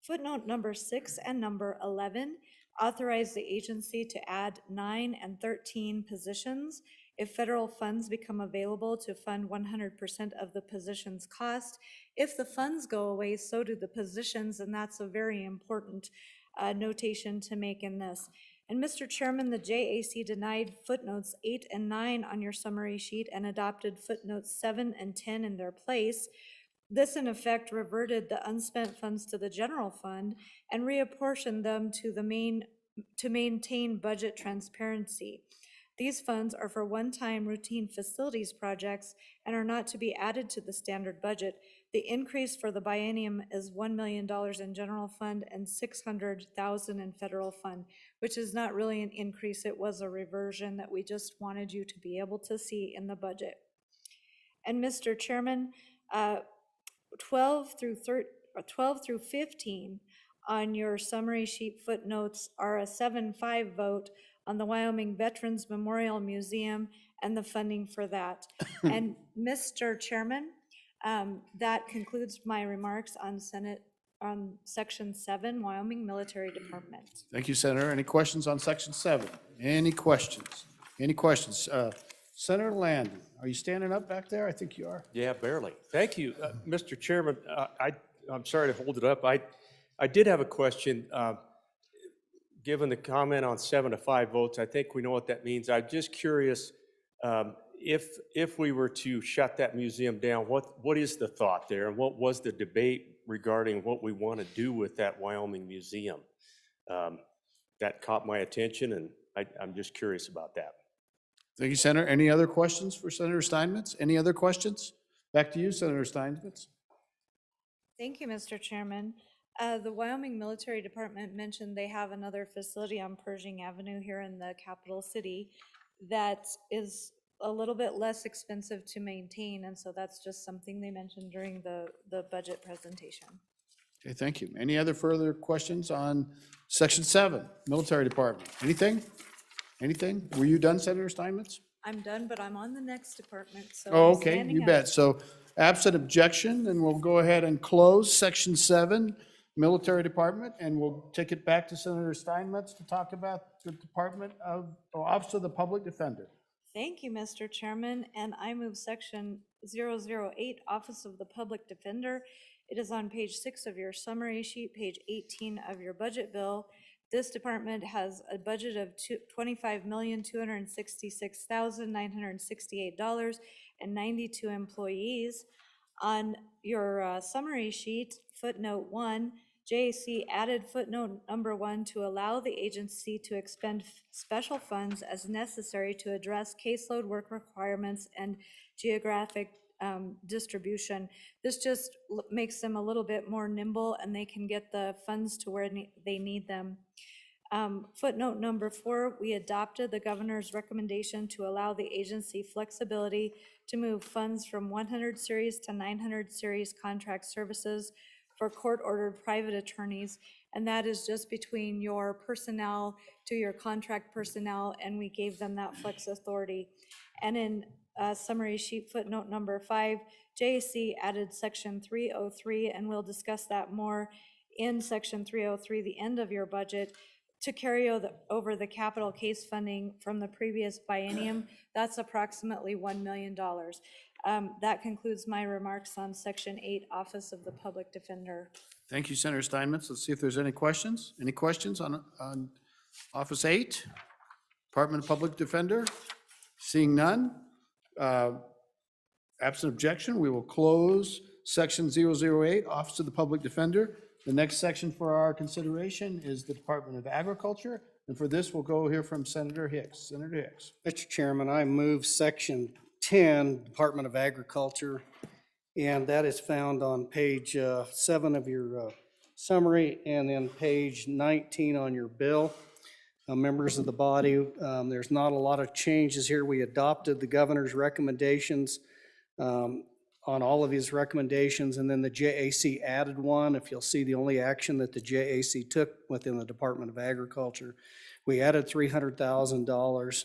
Footnote number 6 and number 11 authorize the agency to add 9 and 13 positions if federal funds become available to fund 100% of the position's cost. If the funds go away, so do the positions, and that's a very important notation to make in this. And Mr. Chairman, the JAC denied footnotes 8 and 9 on your summary sheet and adopted footnotes 7 and 10 in their place. This in effect reverted the unspent funds to the general fund and reapportioned them to maintain budget transparency. These funds are for one-time routine facilities projects and are not to be added to the standard budget. The increase for the biennium is $1 million in general fund and $600,000 in federal fund, which is not really an increase. It was a reversion that we just wanted you to be able to see in the budget. And Mr. Chairman, 12 through 15 on your summary sheet footnotes are a 7-5 vote on the Wyoming Veterans Memorial Museum and the funding for that. And Mr. Chairman, that concludes my remarks on section 7, Wyoming Military Department. Thank you, Senator. Any questions on section 7? Any questions? Any questions? Senator Landon, are you standing up back there? I think you are. Yeah, barely. Thank you. Mr. Chairman, I'm sorry to hold it up. I did have a question. Given the comment on 7 to 5 votes, I think we know what that means. I'm just curious, if we were to shut that museum down, what is the thought there? And what was the debate regarding what we want to do with that Wyoming museum? That caught my attention, and I'm just curious about that. Thank you, Senator. Any other questions for Senator Steinmetz? Any other questions? Back to you, Senator Steinmetz. Thank you, Mr. Chairman. The Wyoming Military Department mentioned they have another facility on Pershing Avenue here in the capital city that is a little bit less expensive to maintain, and so that's just something they mentioned during the budget presentation. Okay, thank you. Any other further questions on section 7, Military Department? Anything? Anything? Were you done, Senator Steinmetz? I'm done, but I'm on the next department, so Oh, I'm okay, standing you up. bet. So absent objection, then we'll go ahead and close section 7, Military Department, and we'll take it back to Senator Steinmetz to talk about the Office of the Public Defender. Thank you, Mr. Chairman, and I move section 008, Office of the Public Defender. It is on page 6 of your summary sheet, page 18 of your budget bill. This department has a budget of $25,266,968 and 92 employees. On your summary sheet, footnote 1, JAC added footnote number 1 to allow the agency to expend special funds as necessary to address caseload work requirements and geographic distribution. This just makes them a little bit more nimble and they can get the funds to where they need them. Footnote number 4, we adopted the governor's recommendation to allow the agency flexibility to move funds from 100 series to 900 series contract services for court-ordered private attorneys, and that is just between your personnel to your contract personnel, and we gave them that flex authority. And in summary sheet footnote number 5, JAC added section 303, and we'll discuss that more in section 303, the end of your budget, to carry over the capital case funding from the previous biennium. That's approximately $1 million. That concludes my remarks on section 8, Office of the Public Defender. Thank you, Senator Steinmetz. Let's see if there's any questions. Any questions on Office 8, Department of Public Defender? Seeing none, absent objection, we will close section 008, Office of the Public Defender. The next section for our consideration is the Department of Agriculture, and for this, we'll go hear from Senator Hicks. Senator Hicks. Mr. Chairman, I move section 10, Department of Agriculture, and that is found on page 7 of your summary, and then page 19 on your bill. Members of the body, there's not a lot of changes here. We adopted the governor's recommendations on all of his recommendations, and then the JAC added one. If you'll see, the only action that the JAC took within the Department of Agriculture, we added $300,000,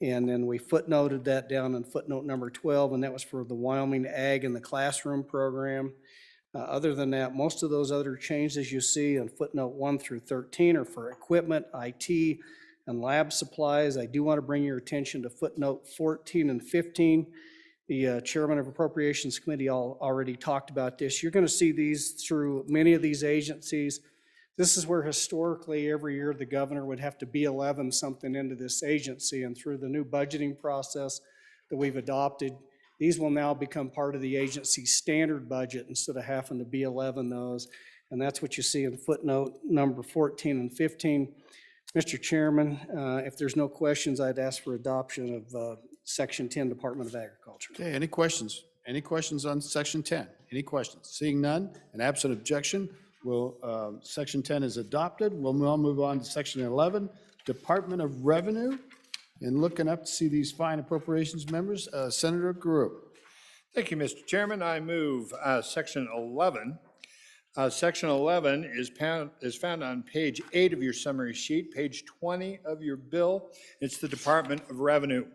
and then we footnoted that down in footnote number 12, and that was for the Wyoming Ag and the Classroom Program. Other than that, most of those other changes you see in footnote 1 through 13 are for equipment, IT, and lab supplies. I do want to bring your attention to footnote 14 and 15. The chairman of Appropriations Committee already talked about this. You're going to see these through many of these agencies. This is where historically every year the governor would have to B11 something into this agency, and through the new budgeting process that we've adopted, these will now become part of the agency's standard budget instead of having to B11 those. And that's what you see in footnote number 14 and 15. Mr. Chairman, if there's no questions, I'd ask for adoption of Section 10, Department of Agriculture. Okay, any questions? Any questions on Section 10? Any questions? Seeing none, and absent objection, Section 10 is adopted. We'll now move on to Section 11, Department of Revenue. And looking up to see these fine appropriations members, Senator Guru. Thank you, Mr. Chairman. I move Section 11. Section 11 is found on page 8 of your summary sheet, page 20 of your bill. It's the Department of Revenue.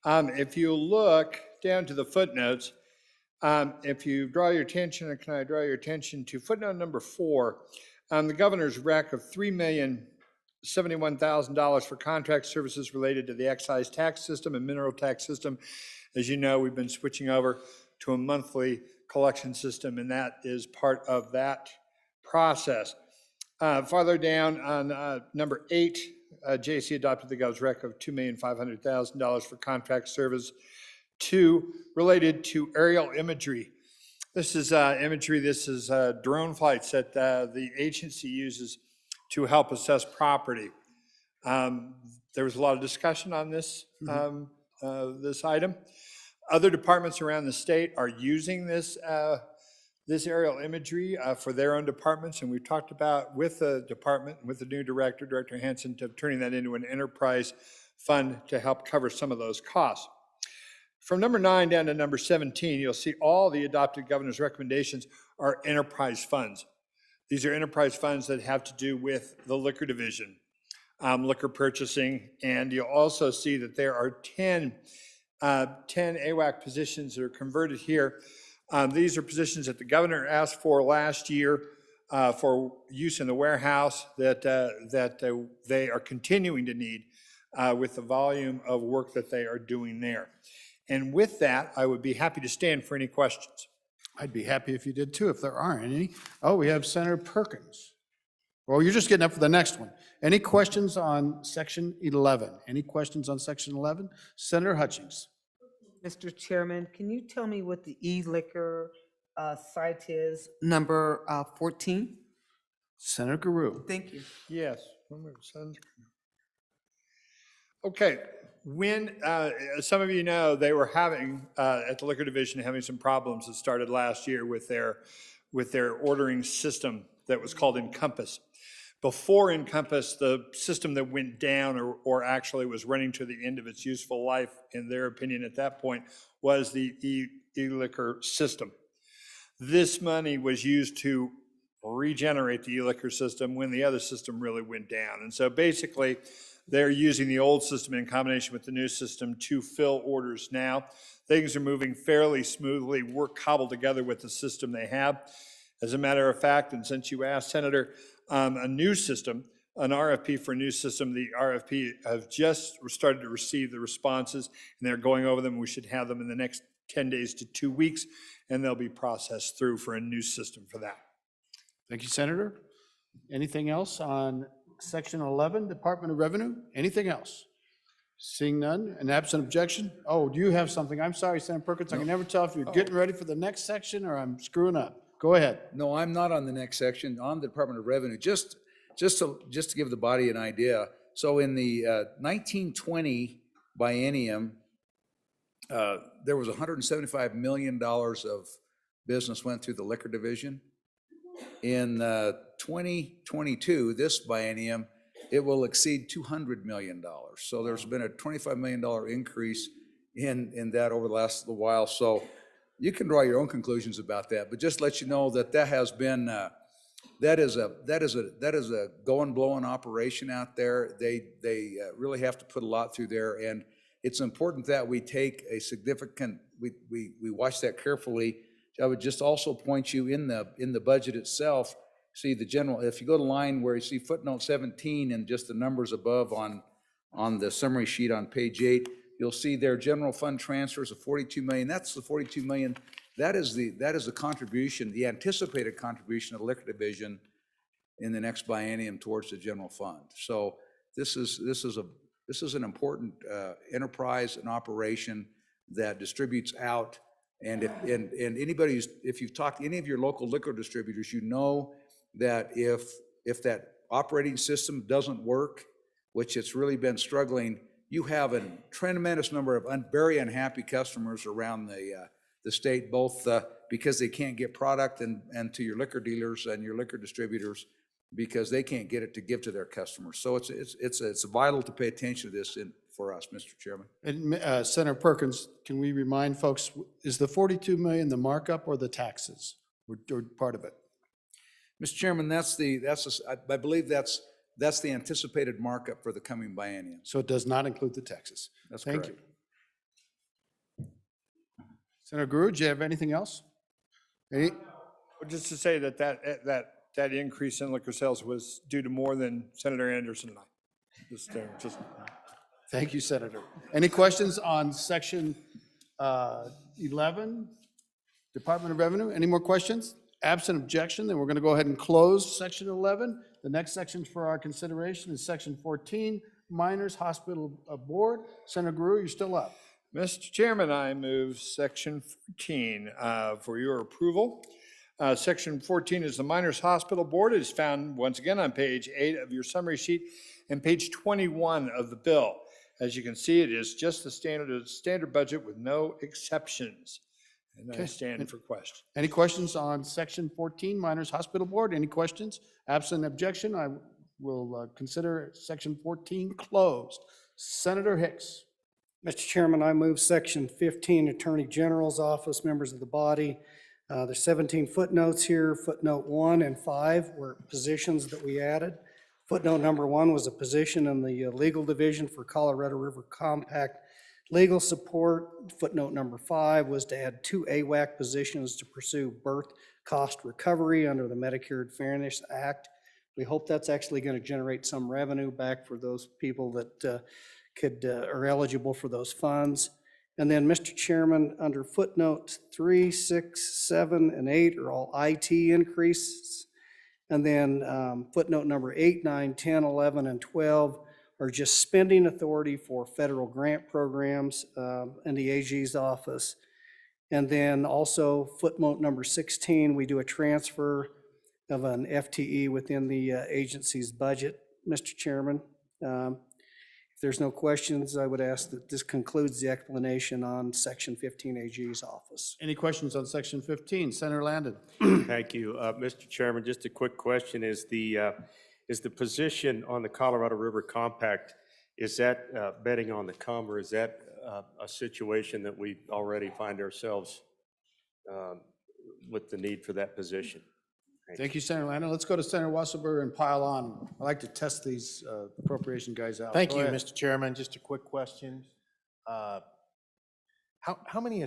If you look down to the footnotes, if you draw your attention, or can I draw your attention to footnote number 4, the governor's rec of $3,071,000 for contract services related to the excise tax system and mineral tax system. As you know, we've been switching over to a monthly collection system, and that is part of that process. Farther down on number 8, JC adopted the governor's rec of $2,500,000 for contract service related to aerial imagery. This is imagery, this is drone flights that the agency uses to help assess property. There was a lot of discussion on this, this item. Other departments around the state are using this aerial imagery for their own departments, and we've talked about with the department, with the new director, Director Hanson, to turning that into an enterprise fund to help cover some of those costs. From number 9 down to number 17, you'll see all the adopted governor's recommendations are enterprise funds. These are enterprise funds that have to do with the liquor division, liquor purchasing, and you'll also see that there are 10 AWAC positions that are converted here. These are positions that the governor asked for last year for use in the warehouse that they are continuing to need with the volume of work that they are doing there. And with that, I would be happy to stand for any questions. I'd be happy if you did too, if there aren't any. Oh, we have Senator Perkins. Well, you're just getting up for the next one. Any questions on Section 11? Any questions on Section 11? Senator Hutchings. Mr. Chairman, can you tell me what the e-liquor site is, number 14? Senator Guru. Thank you. Yes. Okay. When, some of you know, they were having, at the liquor division, having some problems that started last year with their ordering system that was called Encompass. Before Encompass, the system that went down or actually was running to the end of its useful life, in their opinion at that point, was the e-liquor system. This money was used to regenerate the e-liquor system when the other system really went down. And so basically, they're using the old system in combination with the new system to fill orders now. Things are moving fairly smoothly. We're cobbled together with the system they have. As a matter of fact, and since you asked, Senator, a new system, an RFP for a new system, the RFP have just started to receive the responses, and they're going over them. We should have them in the next 10 days to 2 weeks, and they'll be processed through for a new system for that. Thank you, Senator. Anything else on Section 11, Department of Revenue? Anything else? Seeing none, an absent objection? Oh, do you have something? I'm sorry, Senator Perkins, I can never tell if you're getting ready for the next section or I'm screwing up. Go ahead. No, I'm not on the next section, on the Department of Revenue. Just to give the body an idea, so in the 1920 biennium, there was $175 million of business went through the liquor division. In 2022, this biennium, it will exceed $200 million. So there's been a $25 million increase in that over the last little while. So you can draw your own conclusions about that, but just let you know that that has been, that is a going, blowing operation out there. They really have to put a lot through there, and it's important that we take a significant, we watch that carefully. I would just also point you in the budget itself, see the general, if you go to line where you see footnote 17 and just the numbers above on the summary sheet on page 8, you'll see their general fund transfers of $42 million. That's the $42 million. That is the contribution, the anticipated contribution of the liquor division in the next biennium towards the general fund. So this is an important enterprise and operation that distributes out. And if you've talked to any of your local liquor distributors, you know that if that operating system doesn't work, which it's really been struggling, you have a tremendous number of very unhappy customers around the state, both because they can't get product and to your liquor dealers and your liquor distributors because they can't get it to give to their customers. So it's vital to pay attention to this for us, Mr. Chairman. And Senator Perkins, can we remind folks, is the 42 million the markup or the taxes? Or part of it? Mr. Chairman, I believe that's the anticipated markup for the coming biennium. So it does not include the taxes. That's Thank correct. you. Senator Guru, do you have anything else? Just to say that increase in liquor sales was due to more than Senator Anderson and I. Thank you, Senator. Any questions on Section 11, Department of Revenue? Any more questions? Absent objection, then we're going to go ahead and close Section 11. The next section for our consideration is Section 14, Miners Hospital Board. Senator Guru, you're still up. Mr. Chairman, I move Section 14 for your approval. Section 14 is the Miners Hospital Board. It is found once again on page 8 of your summary sheet and page 21 of the bill. As you can see, it is just the standard budget with no exceptions. And I stand for question. Any questions on Section 14, Miners Hospital Board? Any questions? Absent objection, I will consider Section 14 closed. Senator Hicks. Mr. Chairman, I move Section 15, Attorney General's Office, members of the body. There's 17 footnotes here. Footnote 1 and 5 were positions that we added. Footnote number 1 was a position in the legal division for Colorado River Compact legal support. Footnote number 5 was to add 2 AWAC positions to pursue birth cost recovery under the Medicare Fairness Act. We hope that's actually going to generate some revenue back for those people that are eligible for those funds. And then, Mr. Chairman, under footnotes 3, 6, 7, and 8 are all IT increases. And then footnote number 8, 9, 10, 11, and 12 are just spending authority for federal grant programs in the AG's office. And then also footnote number 16, we do a transfer of an FTE within the agency's budget, Mr. Chairman. If there's no questions, I would ask that this concludes the explanation on Section 15 AG's office. Any questions on Section 15? Senator Landon. Thank you. Mr. Chairman, just a quick question. Is the position on the Colorado River Compact, is that betting on the come, or is that a situation that we already find ourselves with the need for that position. Thank you, Senator Lando. Let's go to Senator Wasselberg and pile on. I like to test these appropriation guys out. Thank Go you, ahead. Mr. Chairman. Just a quick question. How many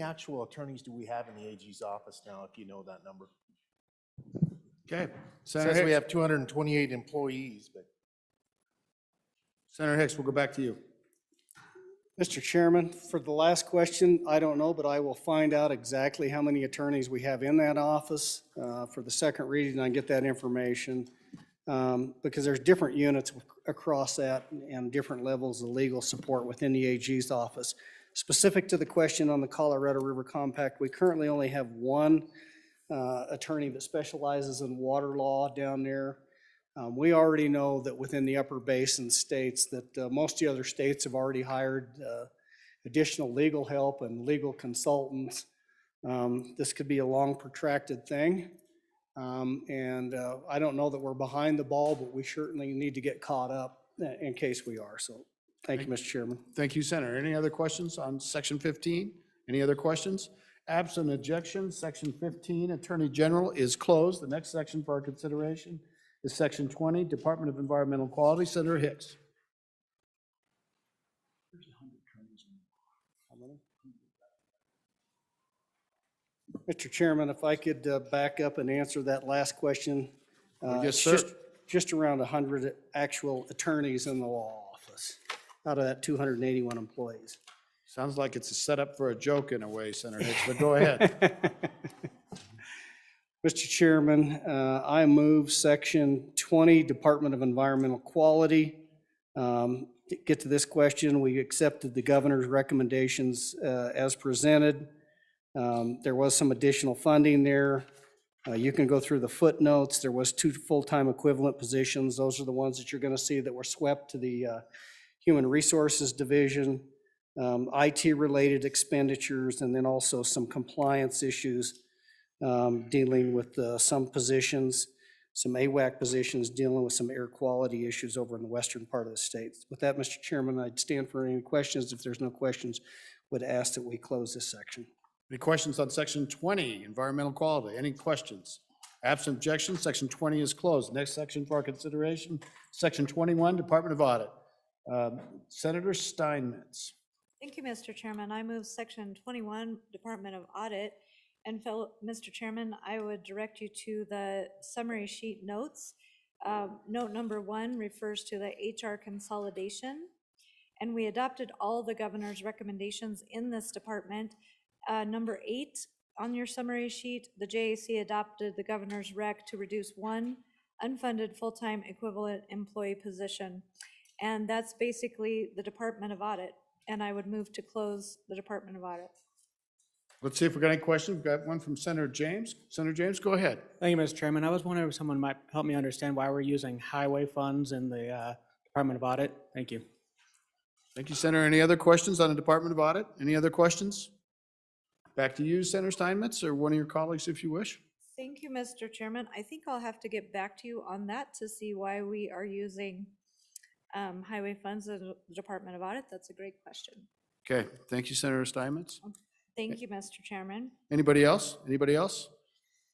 actual attorneys do we have in the AG's office now, if you know that number? Okay. It Senator says we Hicks. have 228 employees, but. Senator Hicks, we'll go back to you. Mr. Chairman, for the last question, I don't know, but I will find out exactly how many attorneys we have in that office for the second reading. I get that information because there's different units across that and different levels of legal support within the AG's office. Specific to the question on the Colorado River Compact, we currently only have one attorney that specializes in water law down there. We already know that within the upper basin states that most of the other states have already hired additional legal help and legal consultants. This could be a long protracted thing. I don't know that we're behind the ball, but we certainly need to get caught up in case we are. So thank you, Mr. Chairman. Thank you, Senator. Any other questions on section 15? Any other questions? Absent objection, section 15, Attorney General is closed. The next section for our consideration is section 20, Department of Environmental Quality. Senator Hicks. Mr. Chairman, if I could back up and answer that last question. Yes, it's sir. Just around 100 actual attorneys in the law office out of that 281 employees. Sounds like it's a setup for a joke in a way, Senator Hicks, but go ahead. Mr. Chairman, I move section 20, Department of Environmental Quality. To get to this question, we accepted the governor's recommendations as presented. There was some additional funding there. You can go through the footnotes. There was 2 full-time equivalent positions. Those are the ones that you're going to see that were swept to the Human Resources Division, IT-related expenditures, and then also some compliance issues dealing with some positions, some AWAC positions dealing with some air quality issues over in the western part of the state. With that, Mr. Chairman, I'd stand for any questions. If there's no questions, would ask that we close this section. Any questions on section 20, Environmental Quality? Any questions? Absent objection, section 20 is closed. Next section for our consideration, section 21, Department of Audit. Senator Steinmetz. Thank you, Mr. Chairman. I move section 21, Department of Audit. And Mr. Chairman, I would direct you to the summary sheet notes. Note number 1 refers to the HR consolidation. And we adopted all the governor's recommendations in this department. Number 8 on your summary sheet, the JAC adopted the governor's rec to reduce 1 unfunded full-time equivalent employee position. And that's basically the Department of Audit. And I would move to close the Department of Audit. Let's see if we've got any questions. We've got one from Senator James. Senator James, go ahead. Thank you, Mr. Chairman. I was wondering if someone might help me understand why we're using highway funds in the Department of Audit. Thank you. Thank you, Senator. Any other questions on the Department of Audit? Any other questions? Back to you, Senator Steinmetz, or one of your colleagues if you wish. Thank you, Mr. Chairman. I think I'll have to get back to you on that to see why we are using highway funds in the Department of Audit. That's a great question. Okay, thank you, Senator Steinmetz. Thank you, Mr. Chairman. Anybody else? Anybody else?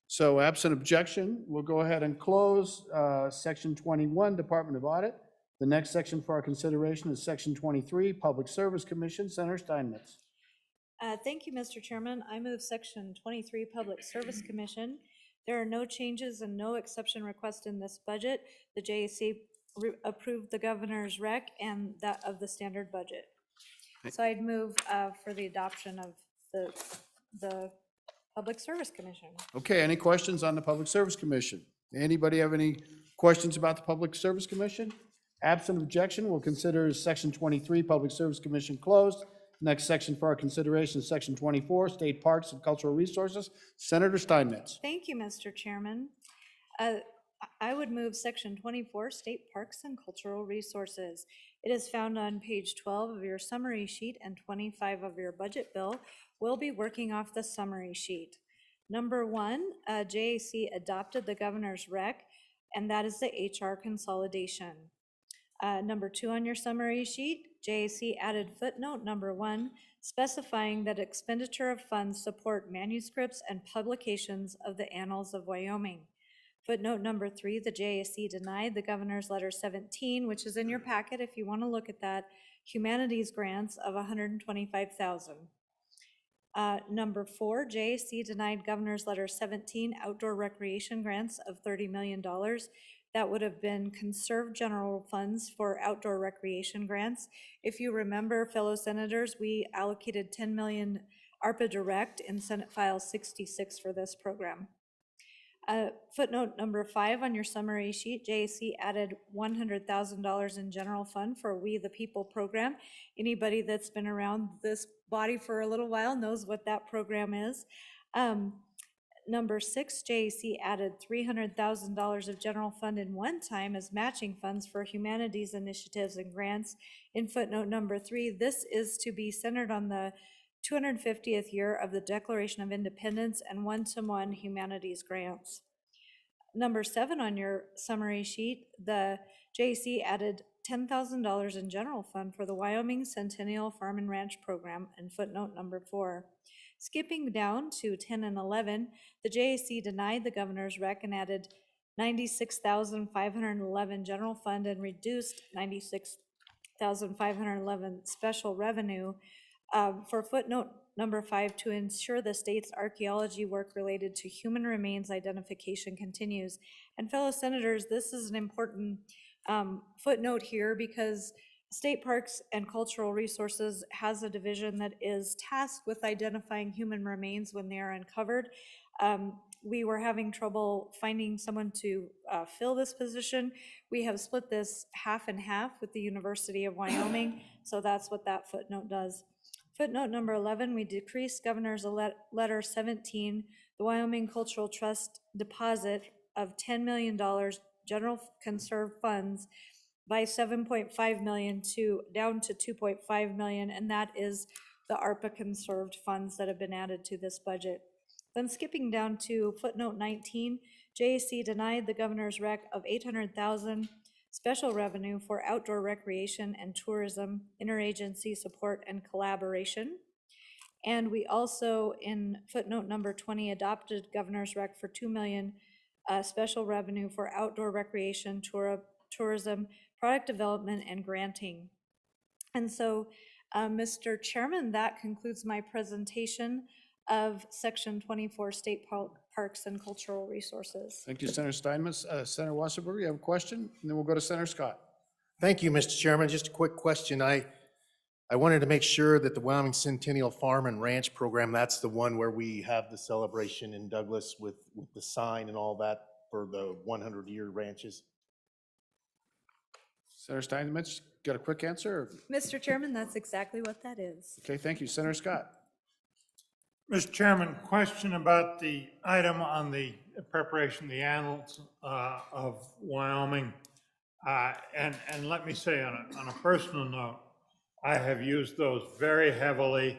So absent objection, we'll go ahead and close section 21, Department of Audit. The next section for our consideration is section 23, Public Service Commission. Senator Steinmetz. Thank you, Mr. Chairman. I move section 23, Public Service Commission. There are no changes and no exception request in this budget. The JAC approved the governor's rec and that of the standard budget. So I'd move for the adoption of the Public Service Commission. Okay, any questions on the Public Service Commission? Anybody have any questions about the Public Service Commission? Absent objection, we'll consider section 23, Public Service Commission closed. Next section for our consideration is section 24, State Parks and Cultural Resources. Senator Steinmetz. Thank you, Mr. Chairman. I would move section 24, State Parks and Cultural Resources. It is found on page 12 of your summary sheet and 25 of your budget bill. We'll be working off the summary sheet. Number 1, JAC adopted the governor's rec, and that is the HR consolidation. Number 2 on your summary sheet, JAC added footnote number 1, specifying that expenditure of funds support manuscripts and publications of the Annals of Wyoming. Footnote number 3, the JAC denied the Governor's Letter 17, which is in your packet if you want to look at that, humanities grants of $125,000. Number 4, JAC denied Governor's Letter 17 outdoor recreation grants of $30 million. That would have been conserved general funds for outdoor recreation grants. If you remember, fellow senators, we allocated 10 million ARPA Direct in Senate File 66 for this program. Footnote number 5 on your summary sheet, JAC added $100,000 in general fund for We the People program. Anybody that's been around this body for a little while knows what that program is. Number 6, JAC added $300,000 of general fund in one time as matching funds for humanities initiatives and grants. In footnote number 3, this is to be centered on the 250th year of the Declaration of Independence and one-to-one humanities grants. Number 7 on your summary sheet, the JAC added $10,000 in general fund for the Wyoming Centennial Farm and Ranch Program in footnote number 4. Skipping down to 10 and 11, the JAC denied the Governor's rec and added $96,511 general fund and reduced $96,511 special revenue for footnote number 5 to ensure the state's archaeology work related to human remains identification continues. And fellow senators, this is an important footnote here because State Parks and Cultural Resources has a division that is tasked with identifying human remains when they are uncovered. We were having trouble finding someone to fill this position. We have split this half and half with the University of Wyoming, so that's what that footnote does. Footnote number 11, we decreased Governor's Letter 17, the Wyoming Cultural Trust deposit of $10 million general conserved funds by $7.5 million down to $2.5 million, and that is the ARPA conserved funds that have been added to this budget. Then skipping down to footnote 19, JAC denied the Governor's rec of $800,000 special revenue for outdoor recreation and tourism, interagency support and collaboration. And we also, in footnote number 20, adopted Governor's rec for $2 million special revenue for outdoor recreation, tourism, product development, and granting. And so, Mr. Chairman, that concludes my presentation of Section 24 State Parks and Cultural Resources. Thank you, Senator Steinmetz. Senator Wasserberg, you have a question? And then we'll go to Senator Scott. Thank you, Mr. Chairman. Just a quick question. I wanted to make sure that the Wyoming Centennial Farm and Ranch Program, that's the one where we have the celebration in Douglas with the sign and all that for the 100-year ranches. Senator Steinmetz, got a quick answer? Or? Mr. Chairman, that's exactly what that is. Okay, thank you. Senator Scott. Mr. Chairman, question about the item on the preparation of the Annals of Wyoming. And let me say on a personal note, I have used those very heavily.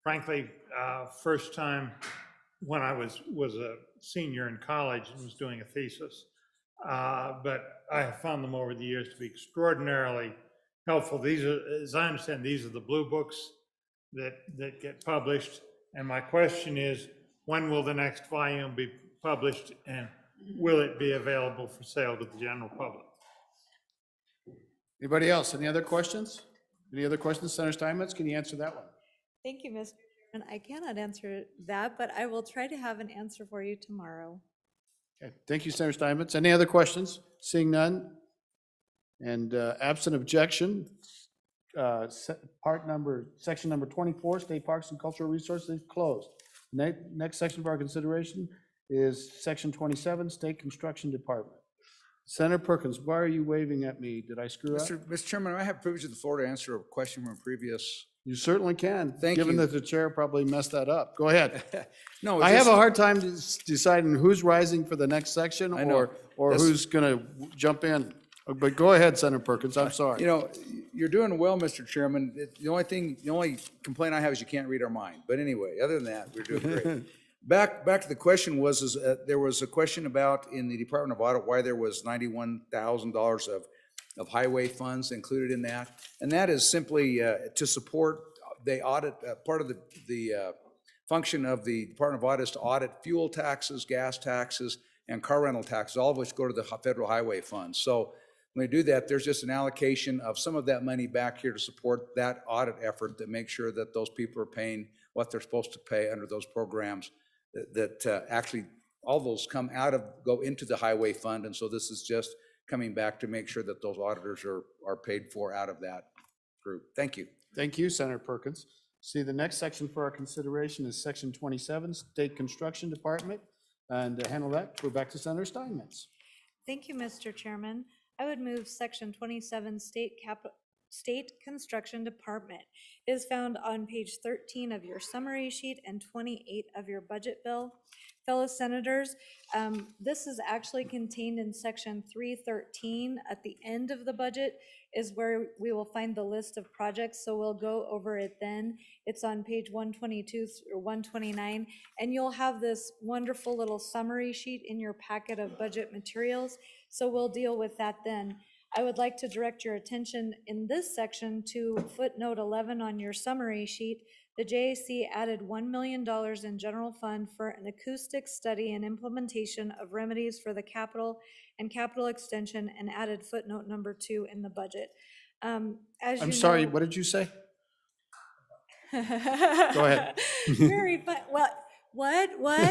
Frankly, first time when I was a senior in college and was doing a thesis. But I have found them over the years to be extraordinarily helpful. These are, as I understand, these are the blue books that get published. And my question is, when will the next volume be published and will it be available for sale to the general public? Anybody else? Any other questions? Any other questions? Senator Steinmetz, can you answer that one? Thank you, Mr. Chairman. I cannot answer that, but I will try to have an answer for you tomorrow. Okay, thank you, Senator Steinmetz. Any other questions? Seeing none. And absent objection, section number 24, State Parks and Cultural Resources, closed. Next section of our consideration is section 27, State Construction Department. Senator Perkins, why are you waving at me? Did I screw up? Mr. Chairman, I have privilege of the floor to answer a question from a previous. You certainly can. Thank you. Given that the chair probably messed that up. Go ahead. No, I have a hard time deciding who's rising for the next section or who's going to jump in. But go ahead, Senator Perkins. I'm sorry. You know, you're doing well, Mr. Chairman. The only complaint I have is you can't read our mind. But anyway, other than that, we're doing great. Back to the question there was a question about in the Department of Audit why there was $91,000 of of highway funds included in that. And that is simply to support the audit, part of the function of the Department of Audit is to audit fuel taxes, gas taxes, and car rental taxes, all of which go to the federal highway funds. So when we do that, there's just an allocation of some of that money back here to support that audit effort to make sure that those people are paying what they're supposed to pay under those programs, that actually all those go into the highway fund. And so this is just coming back to make sure that those auditors are paid for out of that group. Thank you. Thank you, Senator Perkins. See, the next section for our consideration is Section 27, State Construction Department. And to handle that, we're back to Senator Steinmetz. Thank you, Mr. Chairman. I would move Section 27, State Construction Department. It is found on page 13 of your summary sheet and 28 of your budget bill. Fellow senators, this is actually contained in Section 313 at the end of the budget is where we will find the list of projects, so we'll go over it then. It's on page 122 or 129, and you'll have this wonderful little summary sheet in your packet of budget materials, so we'll deal with that then. I would like to direct your attention in this section to footnote 11 on your summary sheet. The JAC added $1 million in general fund for an acoustic study and implementation of remedies for the capital and capital extension, and added footnote number 2 in the budget. I'm sorry, what did you say? Go ahead. Very fun. What?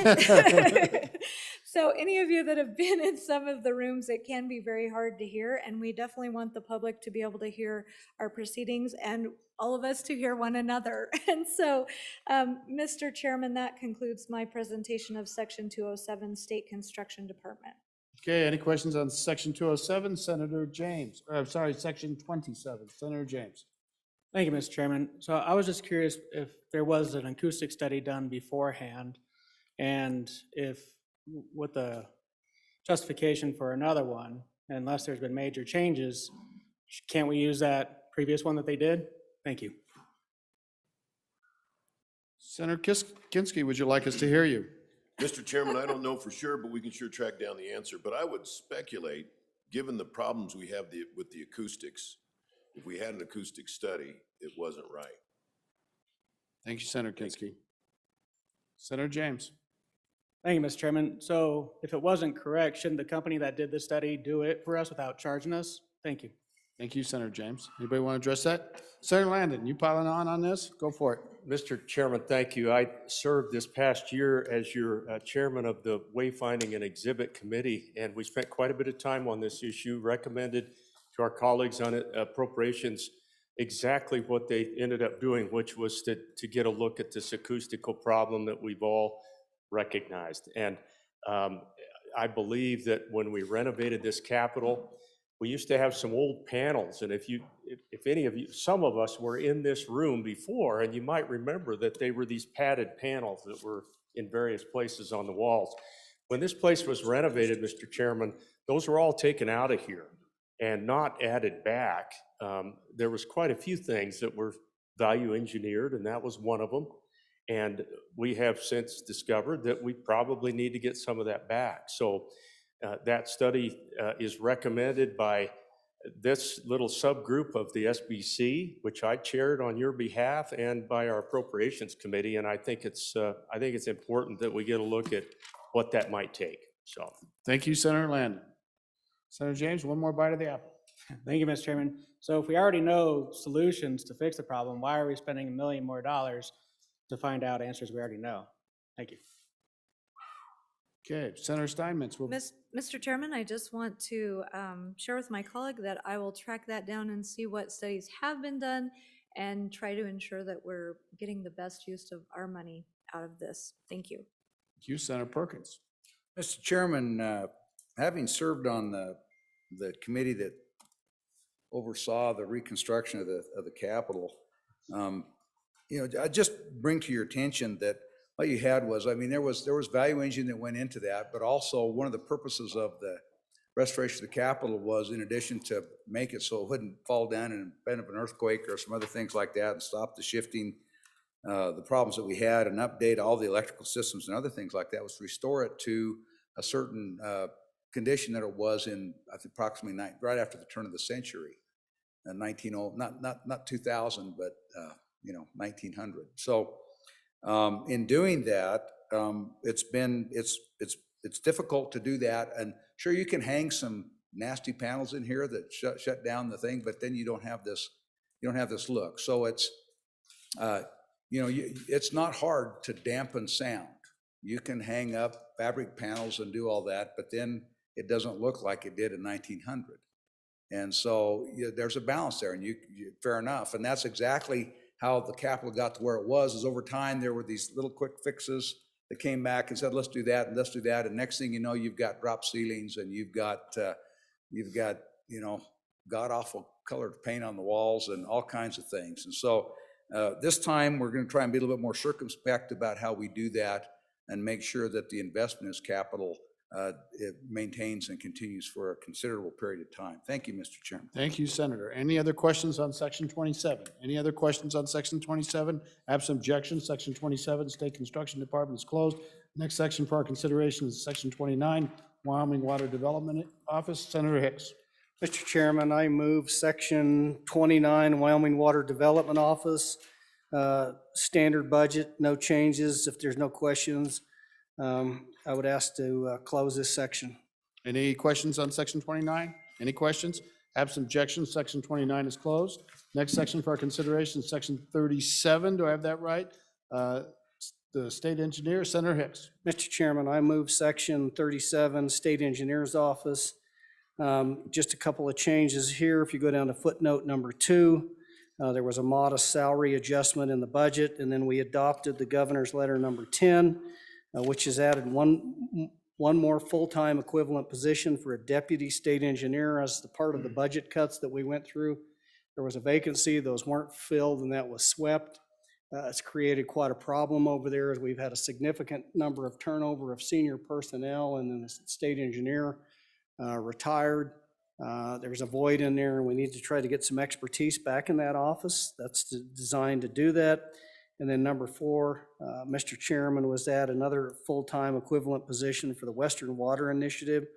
So any of you that have been in some of the rooms, it can be very hard to hear, and we definitely want the public to be able to hear our proceedings and all of us to hear one another. And so, Mr. Chairman, that concludes my presentation of Section 207, State Construction Department. Okay, any questions on Section 207? Senator James, or I'm sorry, Section 27, Senator James. Thank you, Mr. Chairman. So I was just curious if there was an acoustic study done beforehand, and if with the justification for another one, unless there's been major changes, can't we use that previous one that they did? Thank you. Senator Kinski, would you like us to hear you? Mr. Chairman, I don't know for sure, but we can sure track down the answer. But I would speculate, given the problems we have with the acoustics, if we had an acoustic study, it wasn't right. Thank you, Senator Kinski. Senator James. Thank you, Mr. Chairman. So if it wasn't correct, shouldn't the company that did the study do it for us without charging us? Thank you. Thank you, Senator James. Anybody want to address that? Senator Landon, you piling on this? Go for it. Mr. Chairman, thank you. I served this past year as your chairman of the Wayfinding and Exhibit Committee, and we spent quite a bit of time on this issue, recommended to our colleagues on appropriations exactly what they ended up doing, which was to get a look at this acoustical problem that we've all recognized. And I believe that when we renovated this Capitol, we used to have some old panels, and if any of you, some of us were in this room before, and you might remember that they were these padded panels that were in various places on the walls. When this place was renovated, Mr. Chairman, those were all taken out of here and not added back. There was quite a few things that were value engineered, and that was one of them. And we have since discovered that we probably need to get some of that back. So that study is recommended by this little subgroup of the SBC, which I chaired on your behalf, and by our Appropriations Committee. And I think it's important that we get a look at what that might take. So thank you, Senator Landon. Senator James, one more bite of the apple. Thank you, Mr. Chairman. So if we already know solutions to fix the problem, why are we spending $1 million more to find out answers we already know? Thank you. Okay, Senator Steinmetz. Mr. Chairman, I just want to share with my colleague that I will track that down and see what studies have been done and try to ensure that we're getting the best use of our money out of this. Thank you. Thank you, Senator Perkins. Mr. Chairman, having served on the committee that oversaw the reconstruction of the Capitol, I just bring to your attention that what you had was, there was value engineering that went into that, but also one of the purposes of the restoration of the Capitol was, in addition to make it so it wouldn't fall down in the event of an earthquake or some other things like that, and stop the shifting, the problems that we had, and update all the electrical systems and other things like that, was to restore it to a certain condition that it was in, I think, approximately right after the turn of the century, not 2000, but 1900. So in doing that, it's difficult to do that. And sure, you can hang some nasty panels in here that shut down the thing, but then you don't have this look. So it's it's not hard to dampen sound. You can hang up fabric panels and do all that, but then it doesn't look like it did in 1900. And so there's a balance there, and fair enough. And that's exactly how the Capitol got to where it was, is over time there were these little quick fixes that came back and said, let's do that and let's do that. And next thing you know, you've got drop ceilings and you've got god awful colored paint on the walls and all kinds of things. And so this time we're going to try and be a little bit more circumspect about how we do that and make sure that the investment is capital it maintains and continues for a considerable period of time. Thank you, Mr. Chairman. Thank you, Senator. Any other questions on section 27? Any other questions on section 27? Absent objection, section 27, State Construction Department is closed. Next section for our consideration is section 29, Wyoming Water Development Office. Senator Hicks. Mr. Chairman, I move section 29, Wyoming Water Development Office, standard budget, no changes. If there's no questions, I would ask to close this section. Any questions on section 29? Any questions? Absent objection, section 29 is closed. Next section for our consideration is section 37. Do I have that right? The State Engineer, Senator Hicks. Mr. Chairman, I move section 37, State Engineer's Office. Just a couple of changes here. If you go down to footnote number 2, there was a modest salary adjustment in the budget, and then we adopted the governor's letter number 10, which has added one more full-time equivalent position for a deputy state engineer as the part of the budget cuts that we went through. There was a vacancy, those weren't filled, and that was swept. It's created quite a problem over there as we've had a significant number of turnover of senior personnel, and then the state engineer retired. There's a void in there, and we need to try to get some expertise back in that office. That's designed to do that. And then number 4, Mr. Chairman, was to add another full-time equivalent position for the Western Water Initiative,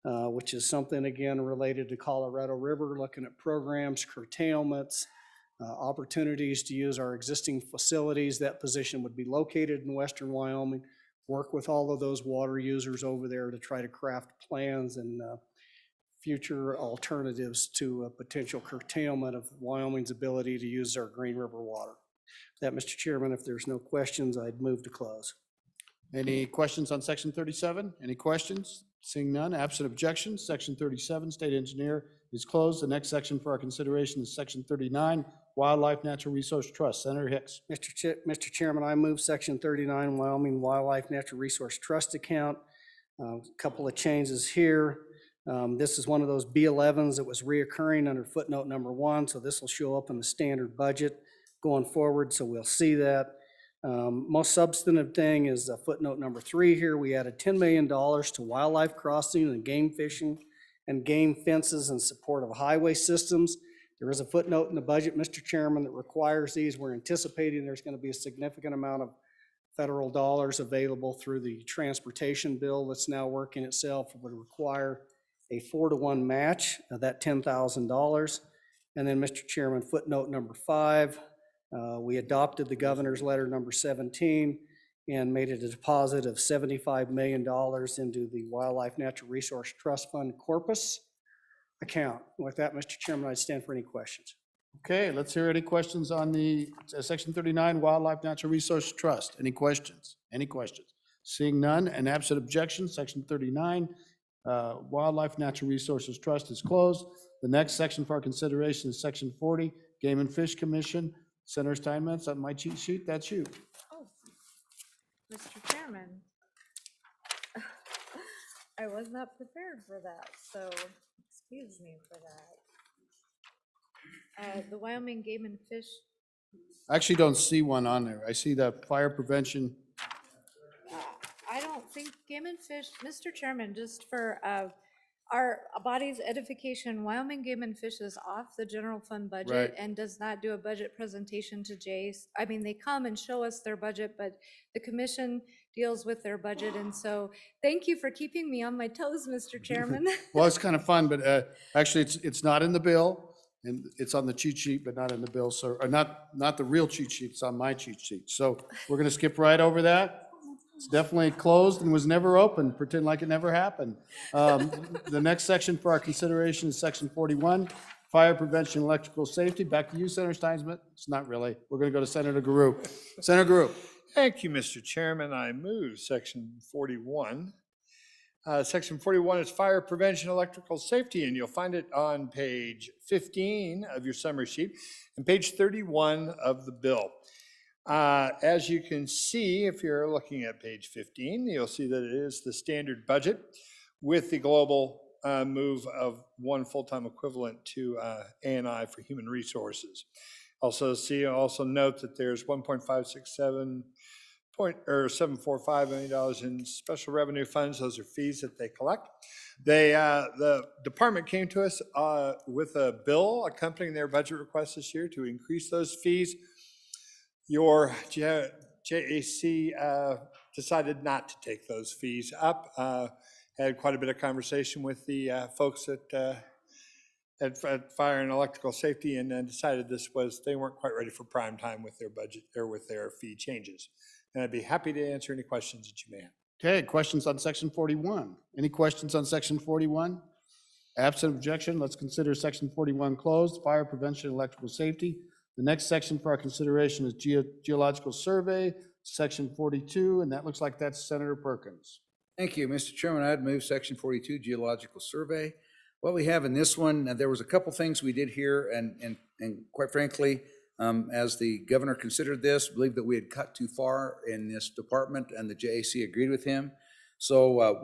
which is something, again, related to Colorado River, looking at programs, curtailments, opportunities to use our existing facilities. That position would be located in Western Wyoming, work with all of those water users over there to try to craft plans and future alternatives to a potential curtailment of Wyoming's ability to use our Green River water. That, Mr. Chairman, if there's no questions, I'd move to close. Any questions on section 37? Any questions? Seeing none, absent objection, section 37, State Engineer is closed. The next section for our consideration is section 39, Wildlife Natural Resource Trust. Senator Hicks. Mr. Chairman, I move section 39, Wyoming Wildlife Natural Resource Trust account. A couple of changes here. This is one of those B11s that was reoccurring under footnote number 1, so this will show up in the standard budget going forward, so we'll see that. Most substantive thing is footnote number 3 here. We added $10 million to wildlife crossing and game fishing and game fences in support of highway systems. There is a footnote in the budget, Mr. Chairman, that requires these. We're anticipating there's going to be a significant amount of federal dollars available through the transportation bill that's now working itself. It would require a 4-to-1 match of that $10,000. And then, Mr. Chairman, footnote number 5, we adopted the governor's letter number 17 and made it a deposit of $75 million into the Wildlife Natural Resource Trust Fund Corpus account. With that, Mr. Chairman, I stand for any questions. Okay, let's hear any questions on the section 39, Wildlife Natural Resource Trust. Any questions? Any questions? Seeing none and absent objection, section 39, Wildlife Natural Resources Trust is closed. The next section for our consideration is section 40, Game and Fish Commission. Senator Steinmetz, on my cheat sheet, that's you. Oh, Mr. Chairman, I was not prepared for that, so excuse me for that. The Wyoming Game and Fish. I actually don't see one on there. I see the fire prevention. I don't think Game and Fish, Mr. Chairman, just for, Our body's edification, Wyoming Game and Fish is off the general fund budget Right. and does not do a budget presentation to Jace. I mean, they come and show us their budget, but the commission deals with their budget. And so thank you for keeping me on my toes, Mr. Chairman. Well, it's kind of fun, but actually, it's not in the bill, and it's on the cheat sheet, but not in the bill, so, or not the real cheat sheet, it's on my cheat sheet. So we're going to skip right over that. It's definitely closed and was never opened, pretend like it never happened. The next section for our consideration is section 41, fire prevention, electrical safety. Back to you, Senator Steinsmith. It's not really. We're going to go to Senator Guru. Senator Guru. Thank you, Mr. Chairman. I move section 41. Section 41 is fire prevention, electrical safety, and you'll find it on page 15 of your summary sheet and page 31 of the bill. As you can see, if you're looking at page 15, you'll see that it is the standard budget with the global move of one full-time equivalent to A&I for human resources. Also note that there's $745 million in special revenue funds. Those are fees that they collect. The department came to us with a bill accompanying their budget request this year to increase those fees. Your JAC decided not to take those fees up. Had quite a bit of conversation with the folks at Fire and Electrical Safety, and then decided they weren't quite ready for prime time with their budget or with their fee changes. And I'd be happy to answer any questions that you may have. Okay, questions on section 41? Any questions on section 41? Absent objection, let's consider section 41 closed, fire prevention, electrical safety. The next section for our consideration is geological survey, section 42, and that looks like that's Senator Perkins. Thank you, Mr. Chairman. I'd move section 42, geological survey. What we have in this one, there was a couple things we did here, and quite frankly, as the governor considered this, believed that we had cut too far in this department, and the JAC agreed with him. So a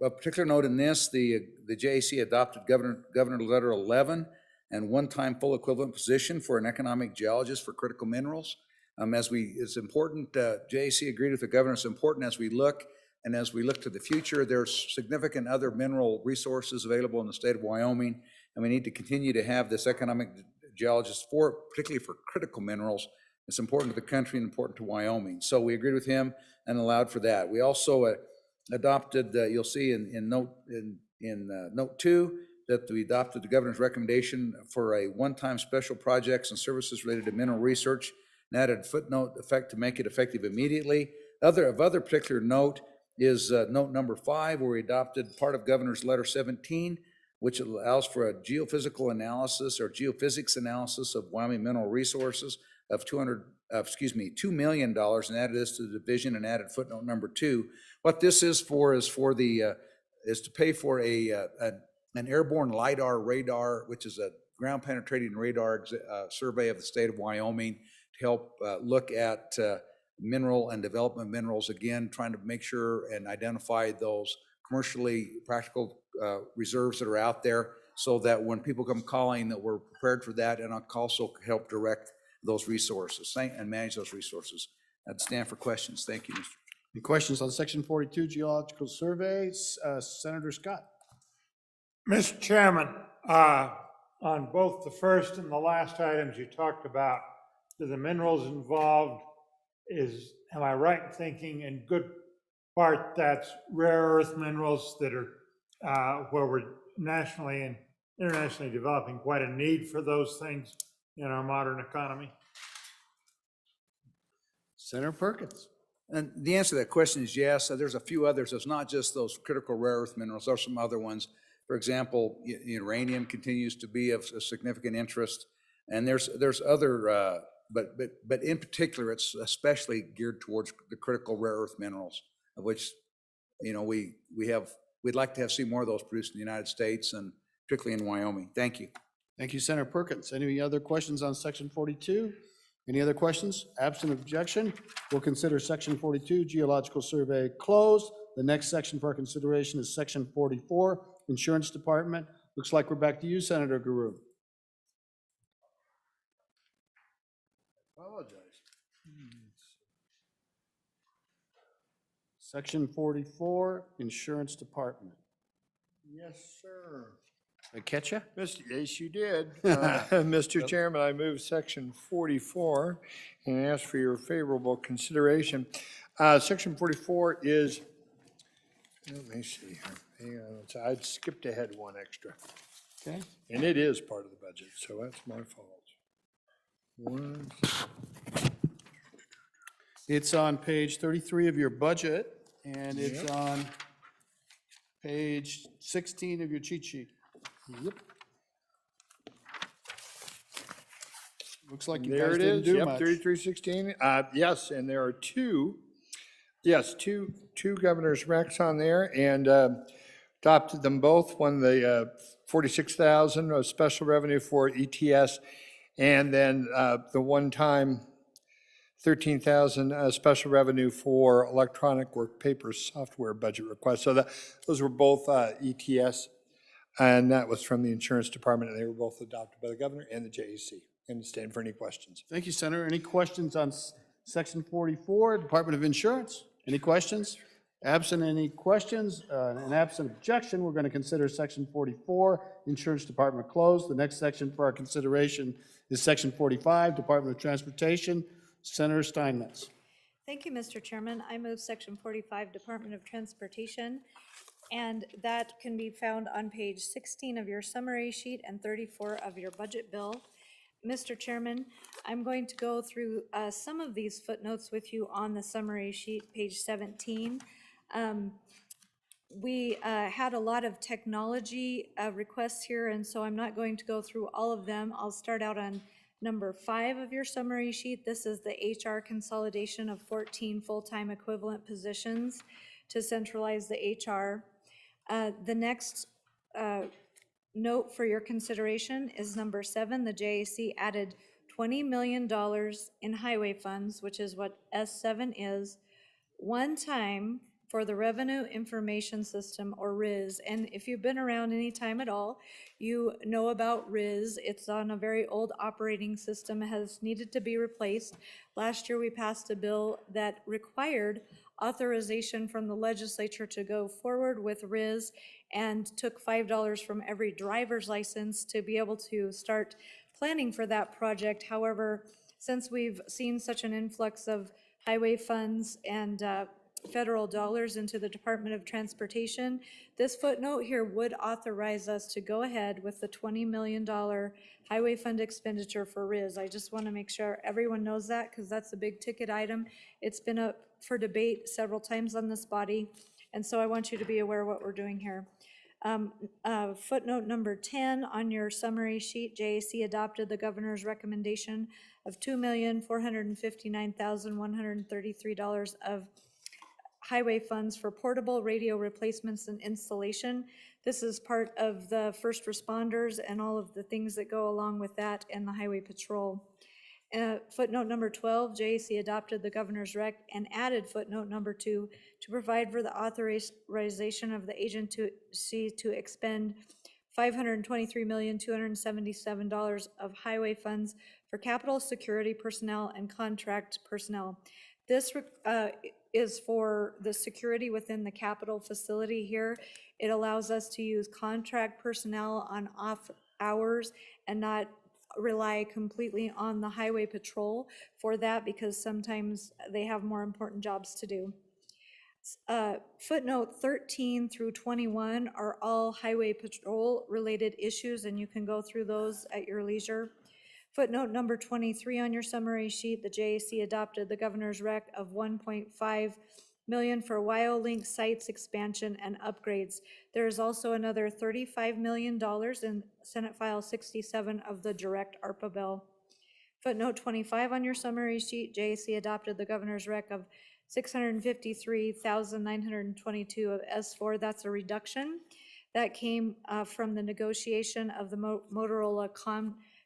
particular note in this, the JAC adopted Governor Letter 11 and one-time full equivalent position for an economic geologist for critical minerals. It's important, JAC agreed with the governor, it's important as we look to the future, there's significant other mineral resources available in the state of Wyoming, and we need to continue to have this economic geologist particularly for critical minerals. It's important to the country and important to Wyoming. So we agreed with him and allowed for that. We also adopted, you'll see in note 2, that we adopted the governor's recommendation for a one-time special projects and services related to mineral research, and added footnote effect to make it effective immediately. Of other particular note is note number 5, where we adopted part of Governor's Letter 17, which allows for a geophysics analysis of Wyoming mineral resources of $2 million, and added this to the division and added footnote number 2. What this is to pay for an airborne LIDAR radar, which is a ground penetrating radar survey of the state of Wyoming, to help look at mineral and development minerals, again, trying to make sure and identify those commercially practical reserves that are out there, so that when people come calling, that we're prepared for that, and also help direct those resources and manage those resources. I'd stand for questions. Thank you, Mr. Any questions on section 42, geological surveys? Senator Scott. Mr. Chairman, on both the first and the last items you talked about, do the minerals involved am I right in thinking in good part that's rare earth minerals that are where we're nationally and internationally developing quite a need for those things in our modern economy? Senator Perkins. And the answer to that question is yes. There's a few others. It's not just those critical rare earth minerals. There are some other ones. For example, uranium continues to be of significant interest, and there's other, but in particular, it's especially geared towards the critical rare earth minerals, of which, we'd like to see more of those produced in the United States, and particularly in Wyoming. Thank you. Thank you, Senator Perkins. Any other questions on section 42? Any other questions? Absent objection, we'll consider section 42, geological survey, closed. The next section for our consideration is section 44, insurance department. Looks like we're back to you, Senator Guru. Apologize. Section 44, insurance department. Yes, sir. I catch ya? Yes, you did. Mr. Chairman, I move section 44 and ask for your favorable consideration. Section 44 is, let me see here. Hang on, I skipped ahead one extra. Okay. And it is part of the budget, so that's my fault. One, It's on page 33 of your budget, and it's Yep. on page 16 of your cheat sheet. Yep. Looks like you There guys it didn't is. do Yep, much. 3316. Yes, and there are two governor's recs on there, and adopted them both. One, the 46,000 of special revenue for ETS, and then the one-time 13,000 special revenue for electronic work paper software budget requests. So those were both ETS, and that was from the insurance department, and they were both adopted by the governor and the JAC. And stand for any questions. Thank you, Senator. Any questions on section 44, Department of Insurance? Any questions? Absent any questions, and absent objection, we're going to consider section 44, Insurance Department closed. The next section for our consideration is section 45, Department of Transportation. Senator Steinmetz. Thank you, Mr. Chairman. I move section 45, Department of Transportation, and that can be found on page 16 of your summary sheet and 34 of your budget bill. Mr. Chairman, I'm going to go through some of these footnotes with you on the summary sheet, page 17. We had a lot of technology requests here, and so I'm not going to go through all of them. I'll start out on number 5 of your summary sheet. This is the HR consolidation of 14 full-time equivalent positions to centralize the HR. The next note for your consideration is number 7. The JAC added $20 million in highway funds, which is what S7 is, one time for the Revenue Information System, or RIS. And if you've been around any time at all, you know about RIS. It's on a very old operating system. It has needed to be replaced. Last year we passed a bill that required authorization from the legislature to go forward with RIS, and took $5 from every driver's license to be able to start planning for that project. However, since we've seen such an influx of highway funds and federal dollars into the Department of Transportation, this footnote here would authorize us to go ahead with the $20 million highway fund expenditure for RIS. I just want to make sure everyone knows that, because that's a big ticket item. It's been up for debate several times on this body, and so I want you to be aware of what we're doing here. Footnote number 10 on your summary sheet, JAC adopted the governor's recommendation of $2,459,133 of highway funds for portable radio replacements and installation. This is part of the first responders and all of the things that go along with that and the highway patrol. Footnote number 12, JAC adopted the governor's rec and added footnote number 2 to provide for the authorization of the agency to expend $523,277 of highway funds for capital security personnel and contract personnel. This is for the security within the Capitol facility here. It allows us to use contract personnel on off hours and not rely completely on the highway patrol for that, because sometimes they have more important jobs to do. Footnote 13 through 21 are all highway patrol related issues, and you can go through those at your leisure. Footnote number 23 on your summary sheet, the JAC adopted the governor's rec of $1.5 million for WyoLink sites expansion and upgrades. There is also another $35 million in Senate File 67 of the direct ARPA bill. Footnote 25 on your summary sheet, JAC adopted the governor's rec of $653,922 of S4. That's a reduction. That came from the negotiation of the Motorola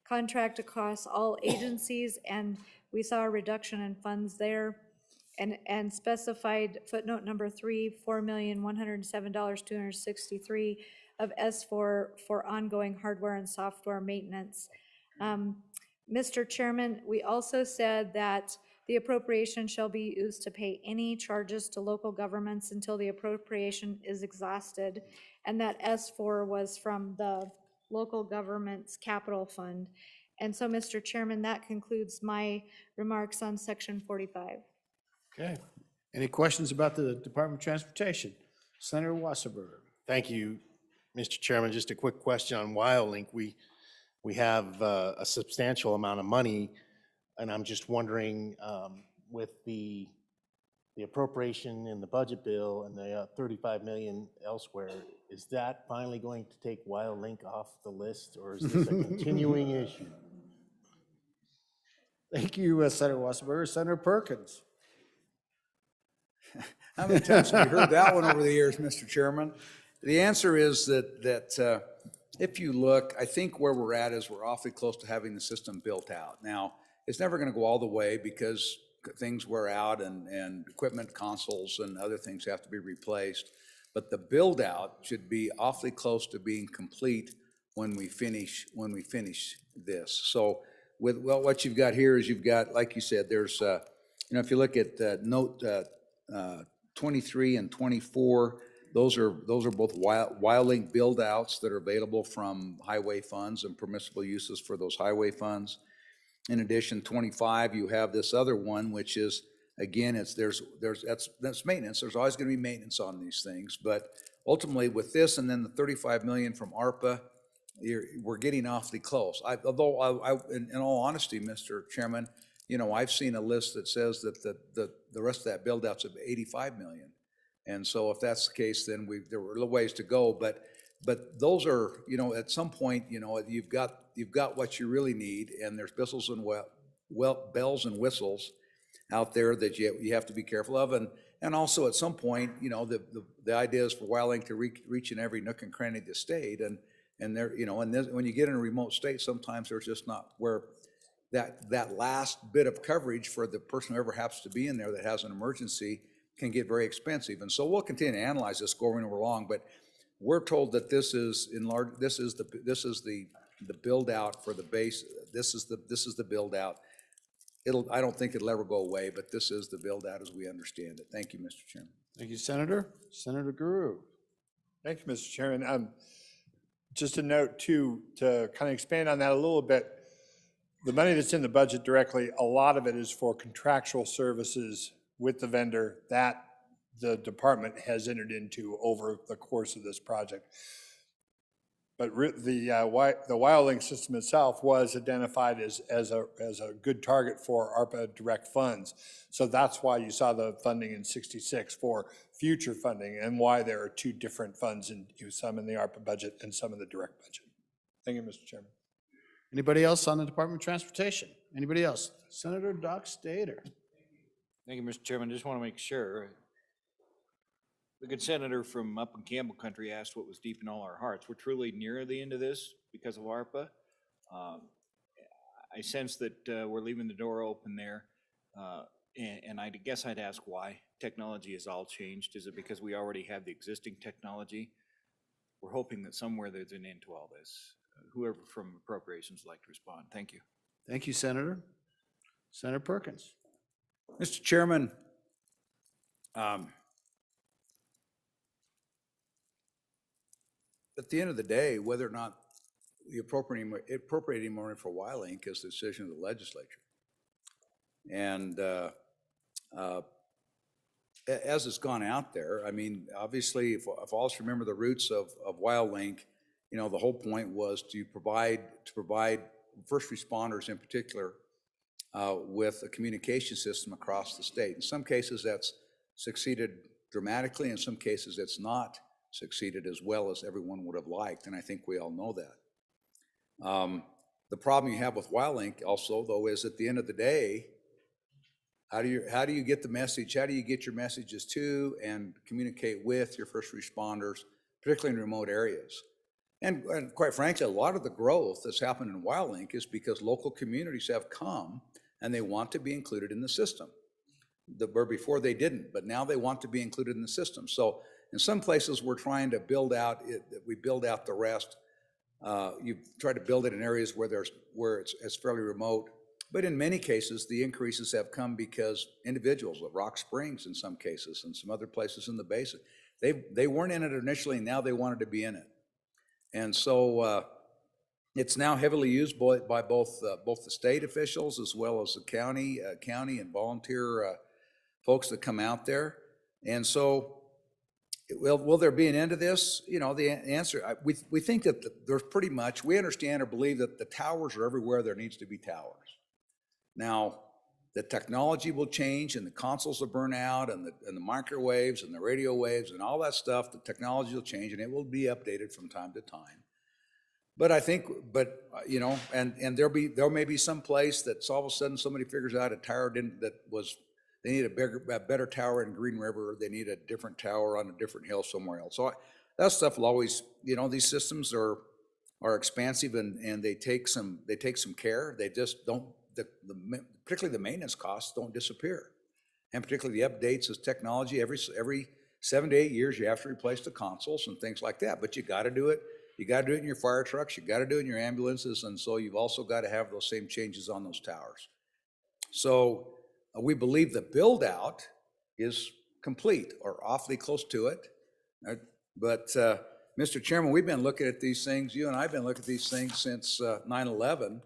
contract across all agencies, and we saw a reduction in funds there. And specified footnote number 3, $4,107,263 of S4 for ongoing hardware and software maintenance. Mr. Chairman, we also said that The appropriation shall be used to pay any charges to local governments until the appropriation is exhausted. And that S4 was from the local government's capital fund. And so, Mr. Chairman, that concludes my remarks on section 45. Okay. Any questions about the Department of Transportation? Senator Wasserberg. Thank you, Mr. Chairman. Just a quick question on WyoLink. We have a substantial amount of money, and I'm just wondering, with the appropriation in the budget bill and the 35 million elsewhere, is that finally going to take WyoLink off the list, or is this a continuing issue? Thank you, Senator Wasserberg. Senator Perkins. How many times have you heard that one over the years, Mr. Chairman? The answer is that if you look, I think where we're at is we're awfully close to having the system built out. Now, it's never going to go all the way because things wear out and equipment, consoles, and other things have to be replaced. But the build out should be awfully close to being complete when we finish this. So what you've got here is you've got, like you said, there's if you look at note 23 and 24, those are both WyoLink build outs that are available from highway funds and permissible uses for those highway funds. In addition, 25, you have this other one, which is, again, that's maintenance. There's always going to be maintenance on these things, but ultimately with this and then the 35 million from ARPA, we're getting awfully close. Although in all honesty, Mr. Chairman, I've seen a list that says that the rest of that build out's of 85 million. And so if that's the case, then there were a little ways to go, but those are, at some point, you've got what you really need, and there's bells and whistles out there that you have to be careful of, and also at some point, the idea is for WyoLink to reach in every nook and cranny of the state, and there, when you get in a remote state, sometimes there's just not where that last bit of coverage for the person who ever happens to be in there that has an emergency can get very expensive. And so we'll continue to analyze this going along, but we're told that this is the build out for the base. This is the build out. I don't think it'll ever go away, but this is the build out as we understand it. Thank you, Mr. Chairman. Thank you, Senator. Senator Guru. Thank you, Mr. Chairman. Just a note too, to kind of expand on that a little bit, the money that's in the budget directly, a lot of it is for contractual services with the vendor that the department has entered into over the course of this project. But the WyoLink system itself was identified as a good target for ARPA direct funds. So that's why you saw the funding in 66 for future funding, and why there are two different funds, some in the ARPA budget and some in the direct budget. Thank you, Mr. Chairman. Anybody else on the Department of Transportation? Anybody else? Senator Doc Stater. Thank you, Mr. Chairman. Just want to make sure. The good senator from up in Campbell Country asked what was deep in all our hearts. We're truly near the end of this because of ARPA. I sense that we're leaving the door open there. And I guess I'd ask why. Technology has all changed. Is it because we already have the existing technology? We're hoping that somewhere there's an end to all this. Whoever from appropriations would like to respond. Thank you. Thank you, Senator. Senator Perkins. Mr. Chairman, at the end of the day, whether or not the appropriating money for WyoLink is the decision of the legislature. And as it's gone out there, I mean, obviously, if all of us remember the roots of WyoLink, the whole point was to provide first responders in particular with a communication system across the state. In some cases, that's succeeded dramatically. In some cases, it's not succeeded as well as everyone would have liked, and I think we all know that. The problem you have with WyoLink also, though, is at the end of the day, how do you get the message? How do you get your messages to and communicate with your first responders, particularly in remote areas? And quite frankly, a lot of the growth that's happened in WyoLink is because local communities have come and they want to be included in the system. Where before they didn't, but now they want to be included in the system. So in some places we're trying to build out, we build out the rest. You try to build it in areas where it's fairly remote. But in many cases, the increases have come because individuals of Rock Springs in some cases and some other places in the basin, they weren't in it initially, now they wanted to be in it. And so it's now heavily used by both the state officials as well as the county and volunteer folks that come out there. And so, will there be an end to this? You know, the answer, we think that there's pretty much, we understand or believe that the towers are everywhere there needs to be towers. Now, the technology will change and the consoles will burn out and the microwaves and the radio waves and all that stuff, the technology will change and it will be updated from time to time. But I think, you know, and there may be some place that all of a sudden somebody figures out a tower they need a better tower in Green River, they need a different tower on a different hill somewhere else. So that stuff will always, you know, these systems are expansive and they take some care. They just don't, particularly the maintenance costs don't disappear. And particularly the updates as technology, every 7 to 8 years, you have to replace the consoles and things like that. But you got to do it. You got to do it in your fire trucks. You got to do it in your ambulances. And so you've also got to have those same changes on those towers. So we believe the build out is complete or awfully close to it. But Mr. Chairman, we've been looking at these things. You and I have been looking at these things since 9/11.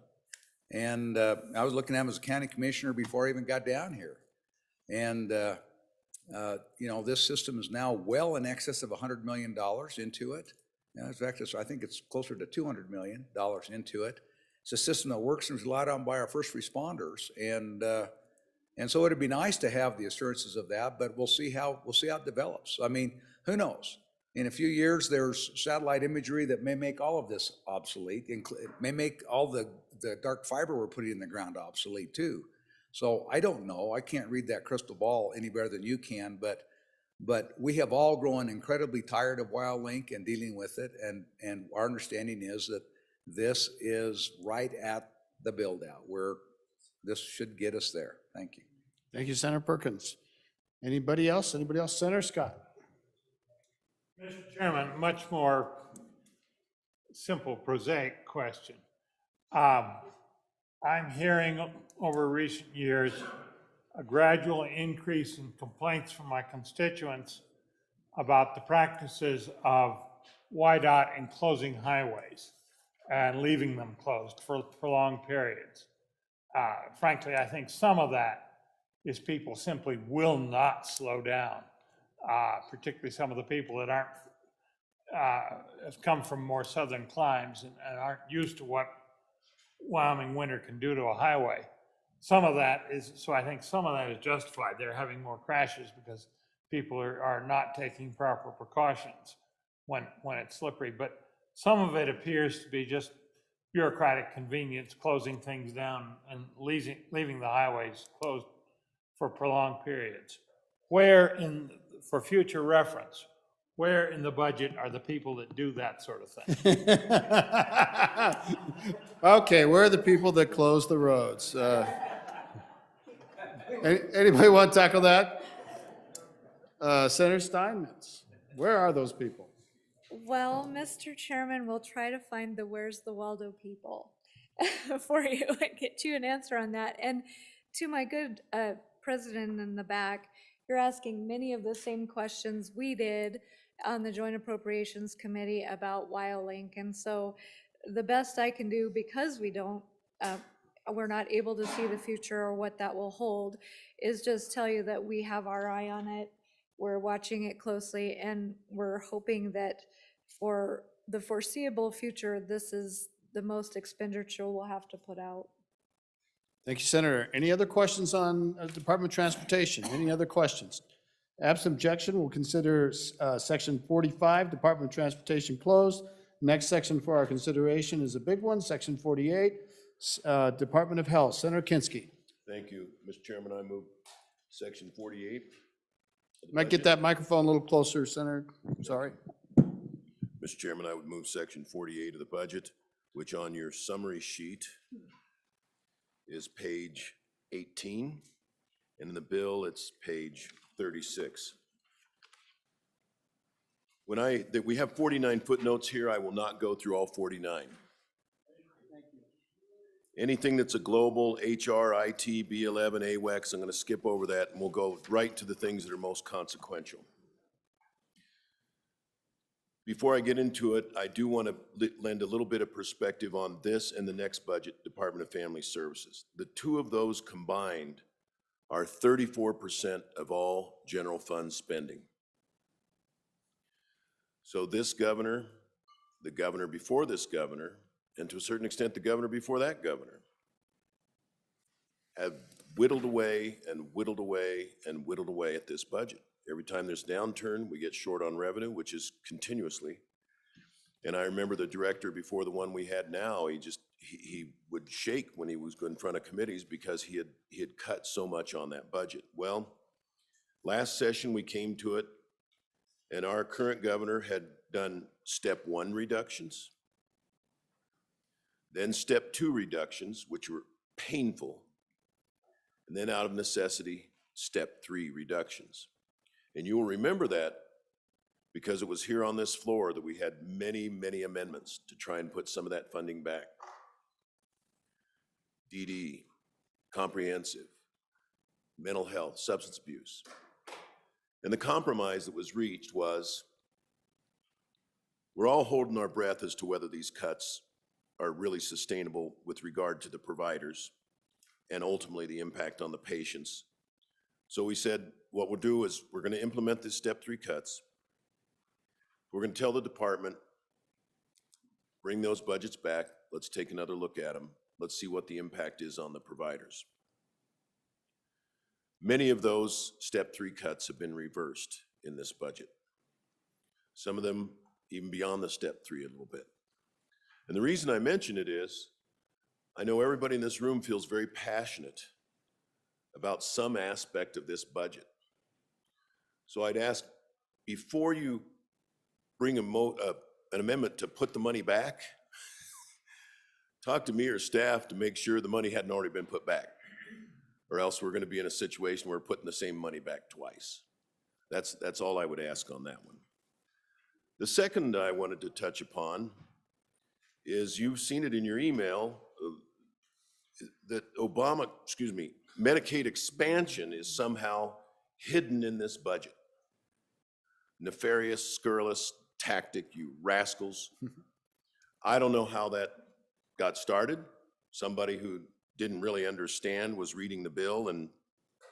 And I was looking at them as a county commissioner before I even got down here. And, you know, this system is now well in excess of $100 million into it. In fact, I think it's closer to $200 million into it. It's a system that works and is relied on by our first responders. And so it'd be nice to have the assurances of that, but we'll see how it develops. I mean, who knows? In a few years, there's satellite imagery that may make all of this obsolete. It may make all the dark fiber we're putting in the ground obsolete too. So I don't know. I can't read that crystal ball any better than you can, but we have all grown incredibly tired of WildLink and dealing with it. And our understanding is that this is right at the build out where this should get us there. Thank you. Thank you, Senator Perkins. Anybody else? Anybody else? Senator Scott. Mr. Chairman, much more simple, prosaic question. I'm hearing over recent years a gradual increase in complaints from my constituents about the practices of YDOT in closing highways and leaving them closed for prolonged periods. Frankly, I think some of that is people simply will not slow down, particularly some of the people that have come from more southern climes and aren't used to what Wyoming winter can do to a highway. So I think some of that is justified. They're having more crashes because people are not taking proper precautions when it's slippery. But some of it appears to be just bureaucratic convenience, closing things down and leaving the highways closed for prolonged periods. For future reference, where in the budget are the people that do that sort of thing? Okay, where are the people that close the roads? Anybody want to tackle that? Senator Steinmetz, where are those people? Well, Mr. Chairman, we'll try to find the Where's the Waldo people for you and get you an answer on that. And to my good president in the back, you're asking many of the same questions we did on the Joint Appropriations Committee about WildLink. And so the best I can do, because we're not able to see the future or what that will hold, is just tell you that we have our eye on it. We're watching it closely, and we're hoping that for the foreseeable future, this is the most expenditure we'll have to put out. Thank you, Senator. Any other questions on Department of Transportation? Any other questions? Absent objection, we'll consider Section 45, Department of Transportation closed. Next section for our consideration is a big one, Section 48, Department of Health. Senator Kinski. Thank you, Mr. Chairman. I move Section 48. Might get that microphone a little closer, Senator. Sorry. Mr. Chairman, I would move Section 48 of the budget, which on your summary sheet is page 18, and in the bill, it's page 36. We have 49 footnotes here. I will not go through all 49. Anything that's a global, HR, IT, B11, AWEX, I'm going to skip over that and we'll go right to the things that are most consequential. Before I get into it, I do want to lend a little bit of perspective on this and the next budget, Department of Family Services. The two of those combined are 34% of all general fund spending. So this governor, the governor before this governor, and to a certain extent the governor before that governor, have whittled away and whittled away and whittled away at this budget. Every time there's downturn, we get short on revenue, which is continuously. And I remember the director before the one we had now, he would shake when he was in front of committees because he had cut so much on that budget. Well, last session we came to it and our current governor had done step 1 reductions, then step 2 reductions, which were painful, and then out of necessity, step 3 reductions. And you will remember that because it was here on this floor that we had many, many amendments to try and put some of that funding back. DD, comprehensive, mental health, substance abuse. And the compromise that was reached was, we're all holding our breath as to whether these cuts are really sustainable with regard to the providers and ultimately the impact on the patients. So we said, what we'll do is we're going to implement this step 3 cuts. We're going to tell the department, bring those budgets back. Let's take another look at them. Let's see what the impact is on the providers. Many of those step 3 cuts have been reversed in this budget. Some of them even beyond the step 3 a little bit. And the reason I mention it is, I know everybody in this room feels very passionate about some aspect of this budget. So I'd ask, before you bring an amendment to put the money back, talk to me or staff to make sure the money hadn't already been put back, or else we're going to be in a situation where we're putting the same money back twice. That's all I would ask on that one. The second I wanted to touch upon is, you've seen it in your email, that Medicaid expansion is somehow hidden in this budget. Nefarious, scurrilous tactic, you rascals. I don't know how that got started. Somebody who didn't really understand was reading the bill and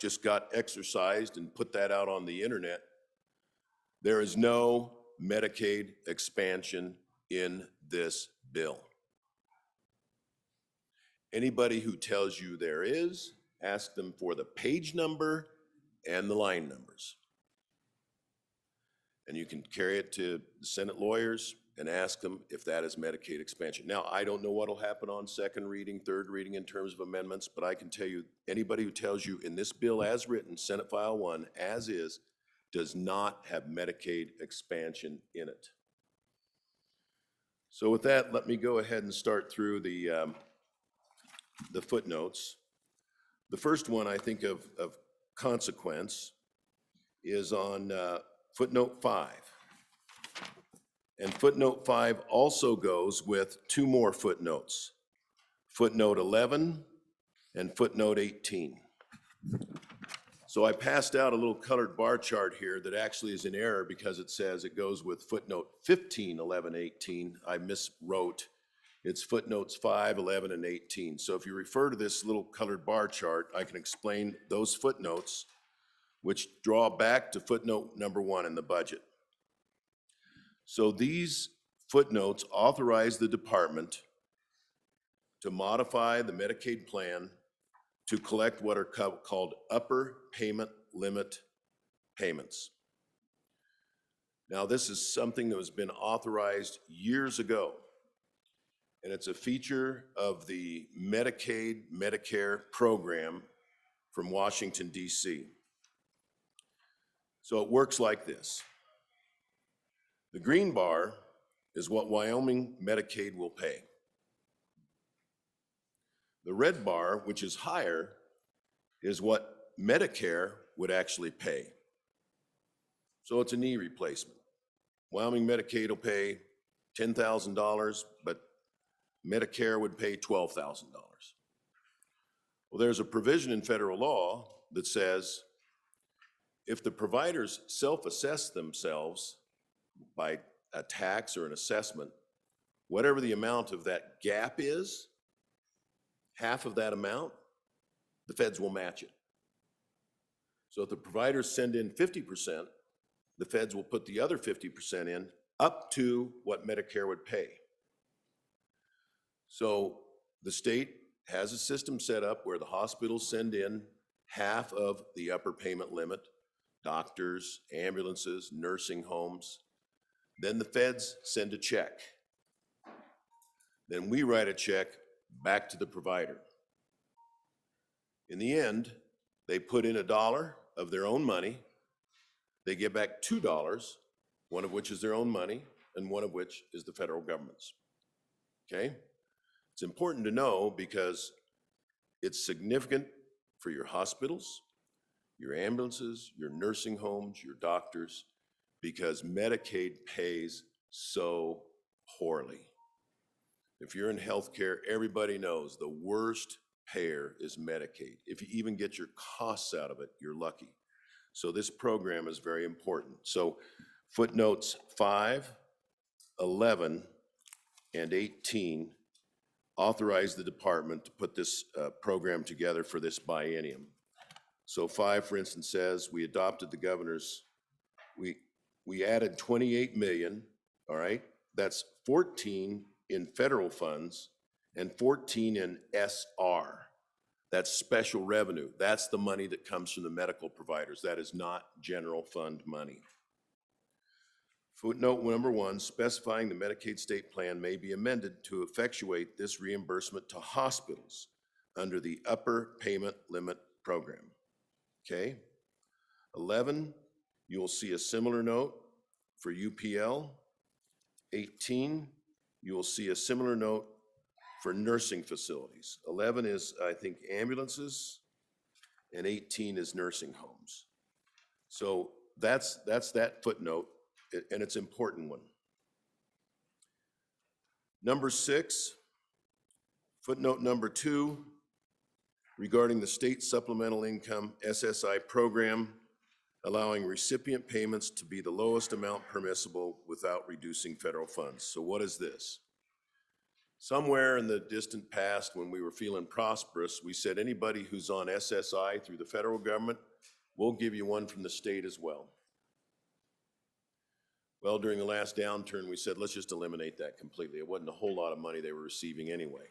just got exercised and put that out on the internet. There is no Medicaid expansion in this bill. Anybody who tells you there is, ask them for the page number and the line numbers. And you can carry it to the Senate lawyers and ask them if that is Medicaid expansion. Now, I don't know what'll happen on second reading, third reading in terms of amendments, but I can tell you, anybody who tells you in this bill as written, Senate File 1, as is, does not have Medicaid expansion in it. So with that, let me go ahead and start through the footnotes. The first one I think of consequence is on footnote 5. And footnote 5 also goes with 2 more footnotes, footnote 11 and footnote 18. So I passed out a little colored bar chart here that actually is in error because it says it goes with footnote 15, 11, 18. I miswrote. It's footnotes 5, 11, and 18. So if you refer to this little colored bar chart, I can explain those footnotes, which draw back to footnote number 1 in the budget. So these footnotes authorize the department to modify the Medicaid plan to collect what are called upper payment limit payments. Now, this is something that has been authorized years ago, and it's a feature of the Medicaid, Medicare program from Washington, D.C. So it works like this. The green bar is what Wyoming Medicaid will pay. The red bar, which is higher, is what Medicare would actually pay. So it's a knee replacement. Wyoming Medicaid will pay $10,000, but Medicare would pay $12,000. Well, there's a provision in federal law that says if the providers self-assess themselves by a tax or an assessment, whatever the amount of that gap is, half of that amount, the feds will match it. So if the providers send in 50%, the feds will put the other 50% in up to what Medicare would pay. So the state has a system set up where the hospitals send in half of the upper payment limit, doctors, ambulances, nursing homes. Then the feds send a check. Then we write a check back to the provider. In the end, they put in $1 of their own money. They give back $2, one of which is their own money, and one of which is the federal government's. Okay? It's important to know because it's significant for your hospitals, your ambulances, your nursing homes, your doctors, because Medicaid pays so poorly. If you're in healthcare, everybody knows the worst payer is Medicaid. If you even get your costs out of it, you're lucky. So this program is very important. So footnotes 5, 11, and 18 authorize the department to put this program together for this biennium. So 5, for instance, says we adopted the governor's, we added 28 million, all right? That's 14 in federal funds and 14 in SR. That's special revenue. That's the money that comes from the medical providers. That is not general fund money. Footnote number 1, specifying the Medicaid state plan may be amended to effectuate this reimbursement to hospitals under the upper payment limit program. Okay? 11, you will see a similar note for UPL. 18, you will see a similar note for nursing facilities. 11 is, I think, ambulances, and 18 is nursing homes. So that's that footnote, and it's an important one. Number 6, footnote number 2, regarding the state supplemental income SSI program, allowing recipient payments to be the lowest amount permissible without reducing federal funds. So what is this? Somewhere in the distant past, when we were feeling prosperous, we said anybody who's on SSI through the federal government, we'll give you one from the state as well. Well, during the last downturn, we said, let's just eliminate that completely. It wasn't a whole lot of money they were receiving anyway.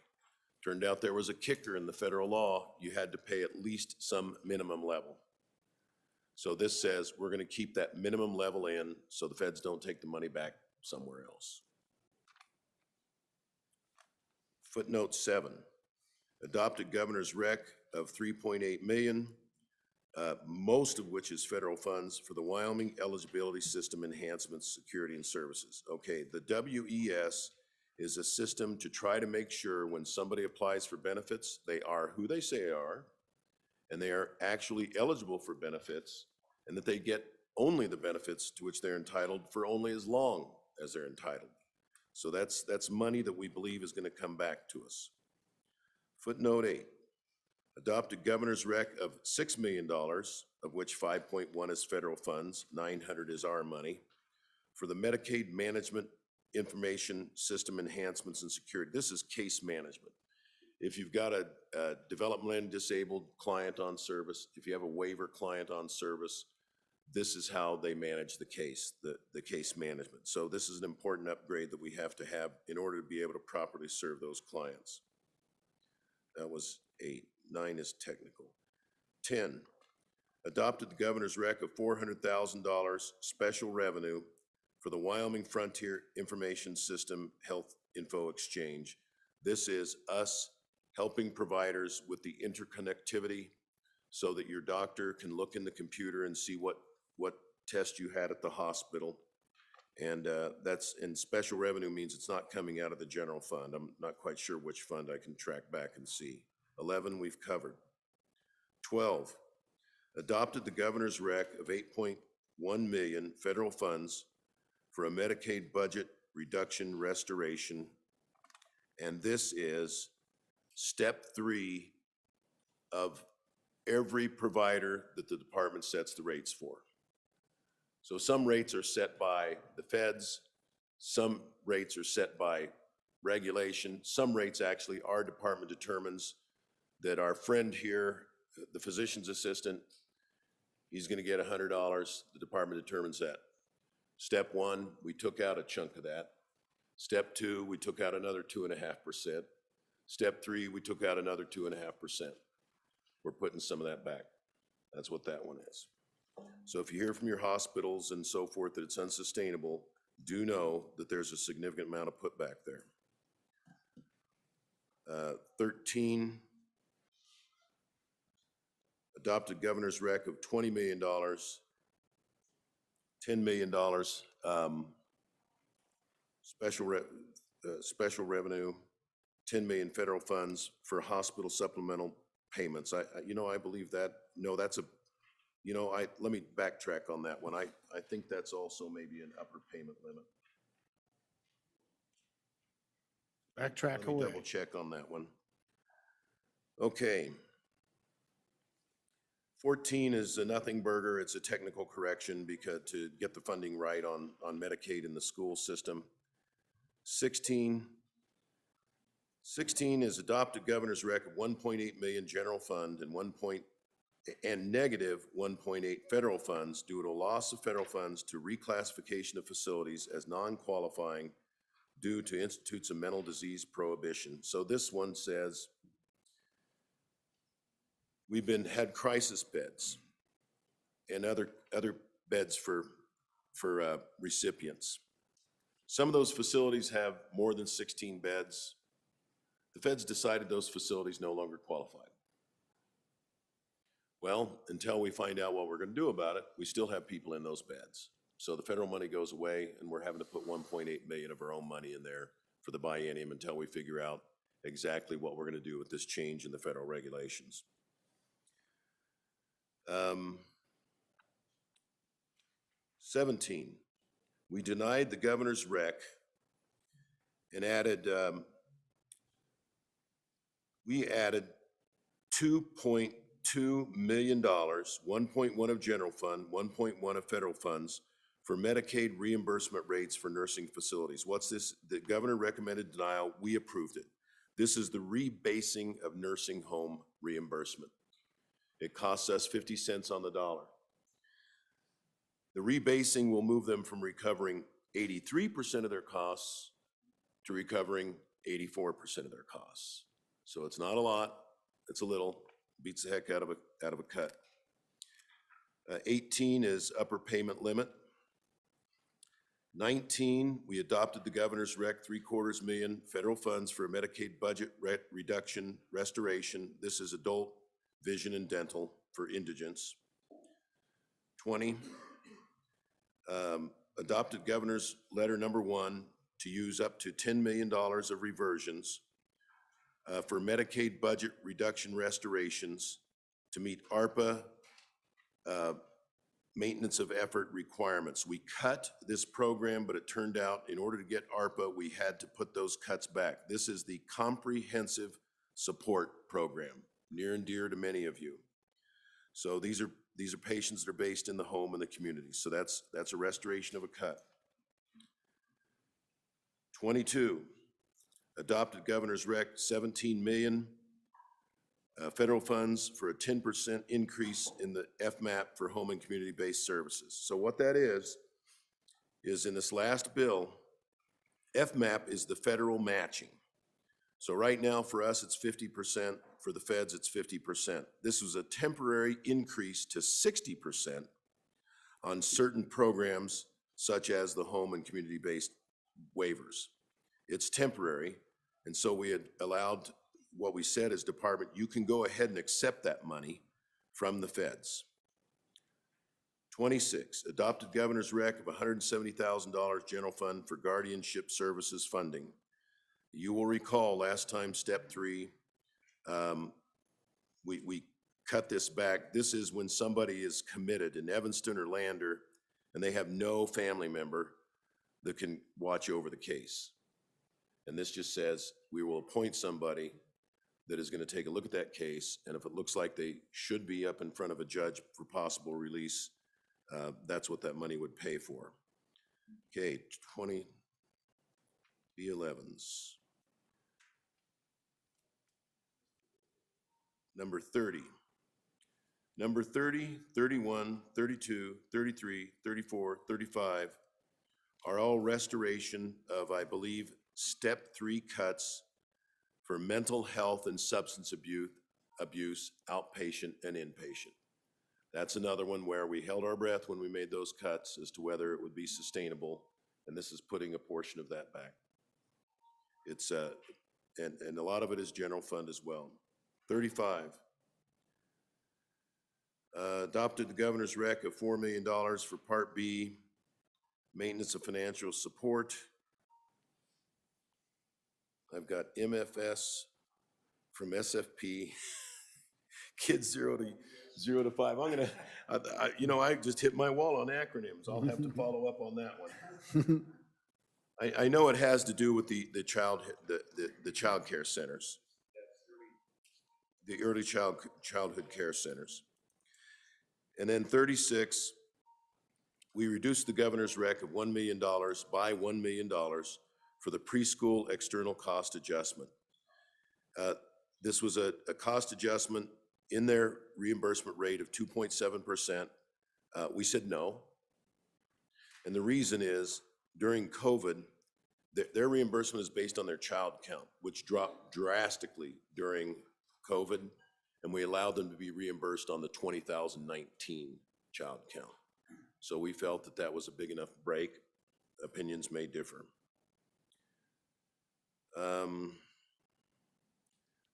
Turned out there was a kicker in the federal law. You had to pay at least some minimum level. So this says we're going to keep that minimum level in so the feds don't take the money back somewhere else. Footnote 7, adopted governor's rec of 3.8 million, most of which is federal funds for the Wyoming Eligibility System Enhancements, Security and Services. Okay, the WES is a system to try to make sure when somebody applies for benefits, they are who they say they are, and they are actually eligible for benefits, and that they get only the benefits to which they're entitled for only as long as they're entitled. So that's money that we believe is going to come back to us. Footnote 8, adopted governor's rec of $6 million, of which 5.1 is federal funds, 900 is our money, for the Medicaid Management Information System Enhancements and Security. This is case management. If you've got a developmentally disabled client on service, if you have a waiver client on service, this is how they manage the case, the case management. So this is an important upgrade that we have to have in order to be able to properly serve those clients. That was 8. 9 is technical. 10, adopted the governor's rec of $400,000 special revenue for the Wyoming Frontier Information System Health Info Exchange. This is us helping providers with the interconnectivity so that your doctor can look in the computer and see what test you had at the hospital. And that's in special revenue means it's not coming out of the general fund. I'm not quite sure which fund I can track back and see. 11, we've covered. 12, adopted the governor's rec of 8.1 million federal funds for a Medicaid budget reduction restoration And this is step 3 of every provider that the department sets the rates for. So some rates are set by the feds, some rates are set by regulation, some rates actually our department determines that our friend here, the physician's assistant, he's gonna get $100, the department determines that. Step 1, we took out a chunk of that. Step 2, we took out another 2.5%. Step 3, we took out another 2.5%. We're putting some of that back. That's what that one is. So if you hear from your hospitals and so forth that it's unsustainable, do know that there's a significant amount of putback there. 13, adopted governor's rec of $20 million, $10 million special revenue, 10 million federal funds for hospital supplemental payments. I believe that, no, that's a, let me backtrack on that one. I think that's also maybe an upper payment limit. Backtrack Let me away. double check on that one. Okay. 14 is a nothing burger. It's a technical correction because to get the funding right on Medicaid in the school system. 16 is adopted governor's rec of 1.8 million general fund and negative 1.8 federal funds due to a loss of federal funds to reclassification of facilities as non-qualifying due to institutes of mental disease prohibition. So this one says we've had crisis beds and other beds for recipients. Some of those facilities have more than 16 beds. The feds decided those facilities no longer qualified. Well, until we find out what we're going to do about it, we still have people in those beds. So the federal money goes away and we're having to put 1.8 million of our own money in there for the biennium until we figure out exactly what we're going to do with this change in the federal regulations. 17, we denied the governor's rec and added, we added $2.2 million, 1.1 of general fund, 1.1 of federal funds for Medicaid reimbursement rates for nursing facilities. What's this? The governor recommended denial, we approved it. This is the rebasing of nursing home reimbursement. It costs us 50 cents on the dollar. The rebasing will move them from recovering 83% of their costs to recovering 84% of their costs. So it's not a lot, it's a little, beats the heck out of a cut. 18 is upper payment limit. 19, we adopted the governor's rec $750 million federal funds for a Medicaid budget reduction restoration. This is adult vision and dental for indigents. 20, adopted governor's letter number 1 to use up to $10 million of reversions for Medicaid budget reduction restorations to meet ARPA maintenance of effort requirements. We cut this program, but it turned out in order to get ARPA, we had to put those cuts back. This is the comprehensive support program, near and dear to many of you. So these are patients that are based in the home and the community. So that's a restoration of a cut. 22, adopted governor's rec 17 million federal funds for a 10% increase in the FMAP for home and community-based services. So what that is in this last bill, FMAP is the federal matching. So right now for us, it's 50%. For the feds, it's 50%. This was a temporary increase to 60% on certain programs such as the home and community-based waivers. It's temporary, and so we had allowed what we said as department, you can go ahead and accept that money from the feds. 26, adopted governor's rec of $170,000 general fund for guardianship services funding. You will recall last time, step 3, we cut this back. This is when somebody is committed in Evanston or Lander and they have no family member that can watch over the case. And this just says we will appoint somebody that is going to take a look at that case, and if it looks like they should be up in front of a judge for possible release, that's what that money would pay for. Okay, 20 B11s. Number 30. Number 30, 31, 32, 33, 34, 35 are all restoration of, I believe, step 3 cuts for mental health and substance abuse, outpatient and inpatient. That's another one where we held our breath when we made those cuts as to whether it would be sustainable, and this is putting a portion of that back. It's and a lot of it is general fund as well. 35. Adopted the governor's rec of $4 million for Part B, maintenance of financial support. I've got MFS from SFP, kids 0 to 5. I'm gonna, I just hit my wall on acronyms. I'll have to follow up on that one. I know it has to do with the child care centers, the early childhood care centers. And then 36, we reduced the governor's rec of $1 million by $1 million for the preschool external cost adjustment. This was a cost adjustment in their reimbursement rate of 2.7%. We said no. And the reason is during COVID, their reimbursement is based on their child count, which dropped drastically during COVID. And we allowed them to be reimbursed on the 2019 child count. So we felt that that was a big enough break. Opinions may differ.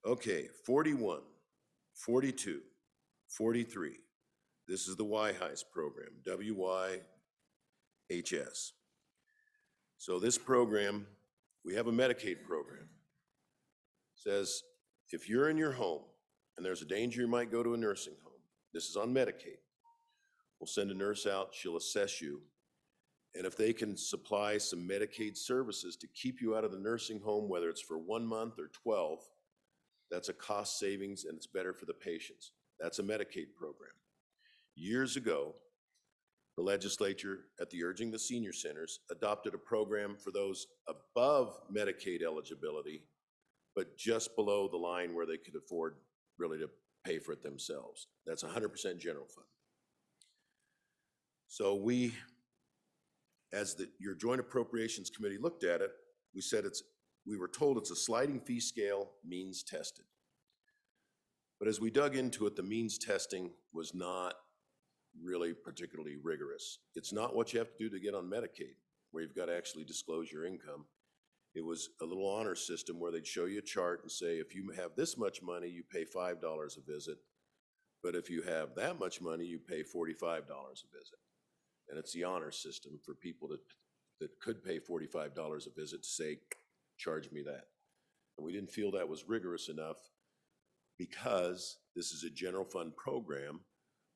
Okay, 41, 42, 43. This is the WYHIS program, WYHS. So this program, we have a Medicaid program. Says if you're in your home and there's a danger you might go to a nursing home, this is on Medicaid. We'll send a nurse out, she'll assess you. And if they can supply some Medicaid services to keep you out of the nursing home, whether it's for 1 month or 12, that's a cost savings and it's better for the patients. That's a Medicaid program. Years ago, the legislature, at the urging of the senior centers, adopted a program for those above Medicaid eligibility, but just below the line where they could afford really to pay for it themselves. That's 100% general fund. So we, as your Joint Appropriations Committee looked at it, we were told it's a sliding fee scale, means tested. But as we dug into it, the means testing was not really particularly rigorous. It's not what you have to do to get on Medicaid, where you've got to actually disclose your income. It was a little honor system where they'd show you a chart and say, if you have this much money, you pay $5 a visit. But if you have that much money, you pay $45 a visit. And it's the honor system for people that could pay $45 a visit to say, charge me that. And we didn't feel that was rigorous enough because this is a general fund program.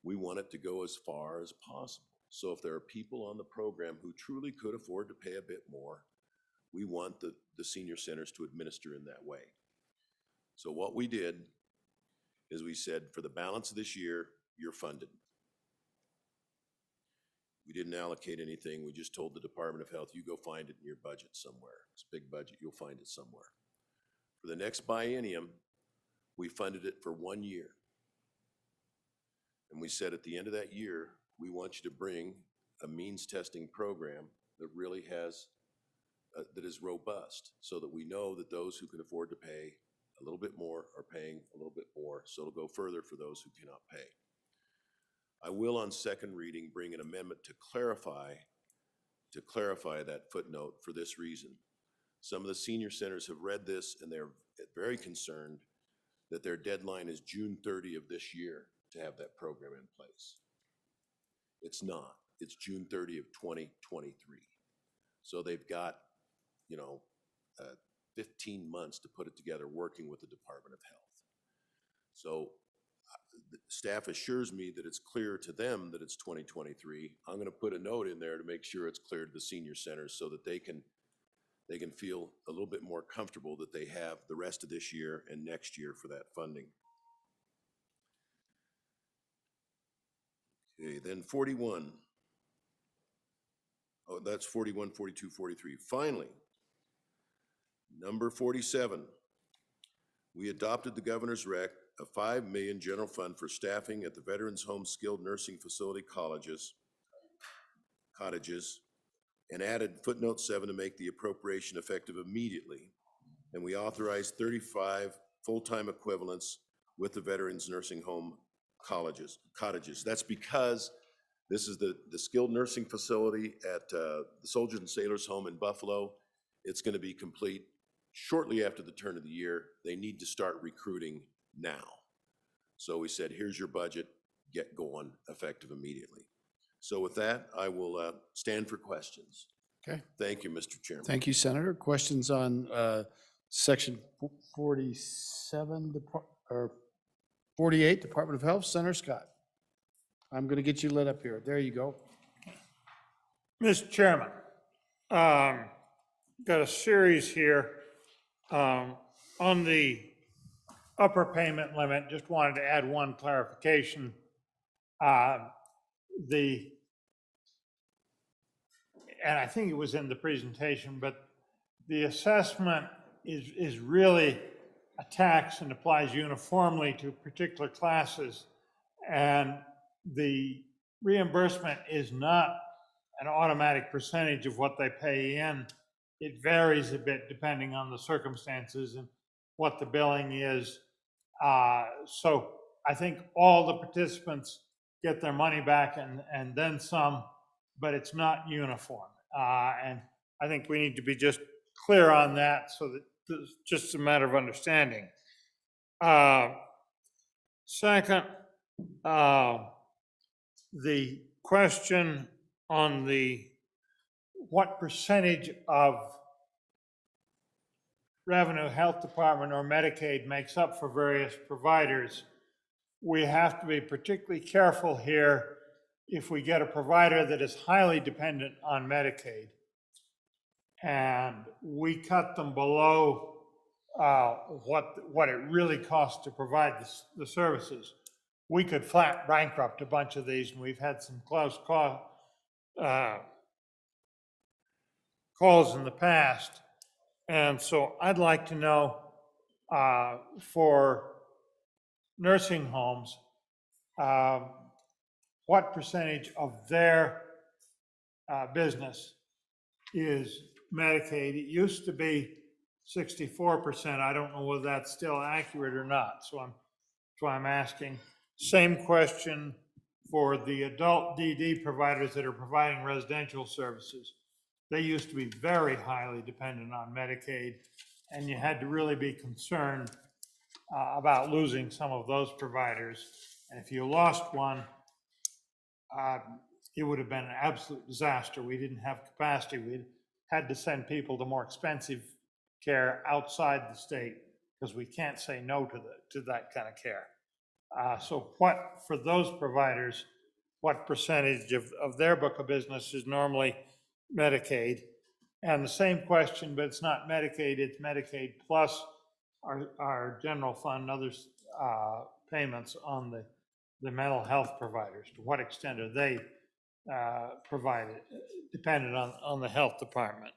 We want it to go as far as possible. So if there are people on the program who truly could afford to pay a bit more, we want the senior centers to administer in that way. So what we did is we said, for the balance of this year, you're funded. We didn't allocate anything. We just told the Department of Health, you go find it in your budget somewhere. It's a big budget, you'll find it somewhere. For the next biennium, we funded it for 1 year. And we said at the end of that year, we want you to bring a means testing program that really has, that is robust, so that we know that those who can afford to pay a little bit more are paying a little bit more, so it'll go further for those who cannot pay. I will on second reading bring an amendment to clarify that footnote for this reason. Some of the senior centers have read this and they're very concerned that their deadline is June 30 of this year to have that program in place. It's not. It's June 30 of 2023. So they've got, 15 months to put it together working with the Department of Health. So staff assures me that it's clear to them that it's 2023. I'm going to put a note in there to make sure it's clear to the senior centers so that they can they can feel a little bit more comfortable that they have the rest of this year and next year for that funding. Okay, then 41. Oh, that's 41, 42, 43. Finally, number 47. We adopted the governor's rec, a $5 million general fund for staffing at the Veterans Home Skilled Nursing Facility cottages, and added footnote 7 to make the appropriation effective immediately. And we authorized 35 full-time equivalents with the Veterans Nursing Home cottages. That's because this is the skilled nursing facility at the Soldiers and Sailors Home in Buffalo. It's going to be complete shortly after the turn of the year. They need to start recruiting now. So we said, here's your budget, get going, effective immediately. So with that, I will stand for questions. Okay. Thank you, Mr. Chairman. Thank you, Senator. Questions on section 47, or 48, Department of Health, Senator Scott? I'm going to get you lit up here. There you go. Mr. Chairman, got a series here on the upper payment limit. Just wanted to add one clarification. And I think it was in the presentation, but the assessment is really a tax and applies uniformly to particular classes. And the reimbursement is not an automatic percentage of what they pay in. It varies a bit depending on the circumstances and what the billing is. So I think all the participants get their money back and then some, but it's not uniform. And I think we need to be just clear on that so that it's just a matter of understanding. Second, the question on what percentage of revenue health department or Medicaid makes up for various providers. We have to be particularly careful here if we get a provider that is highly dependent on Medicaid and we cut them below what it really costs to provide the services. We could flat bankrupt a bunch of these, and we've had some close calls in the past. And so I'd like to know for nursing homes, what percentage of their business is Medicaid. It used to be 64%. I don't know whether that's still accurate or not. So that's why I'm asking. Same question for the adult DD providers that are providing residential services. They used to be very highly dependent on Medicaid, and you had to really be concerned about losing some of those providers. And if you lost one, it would have been an absolute disaster. We didn't have capacity. We had to send people to more expensive care outside the state because we can't say no to that kind of care. So for those providers, what percentage of their book of business is normally Medicaid? And the same question, but it's not Medicaid, it's Medicaid plus our general fund and others payments on the mental health providers. To what extent are they dependent on the health department?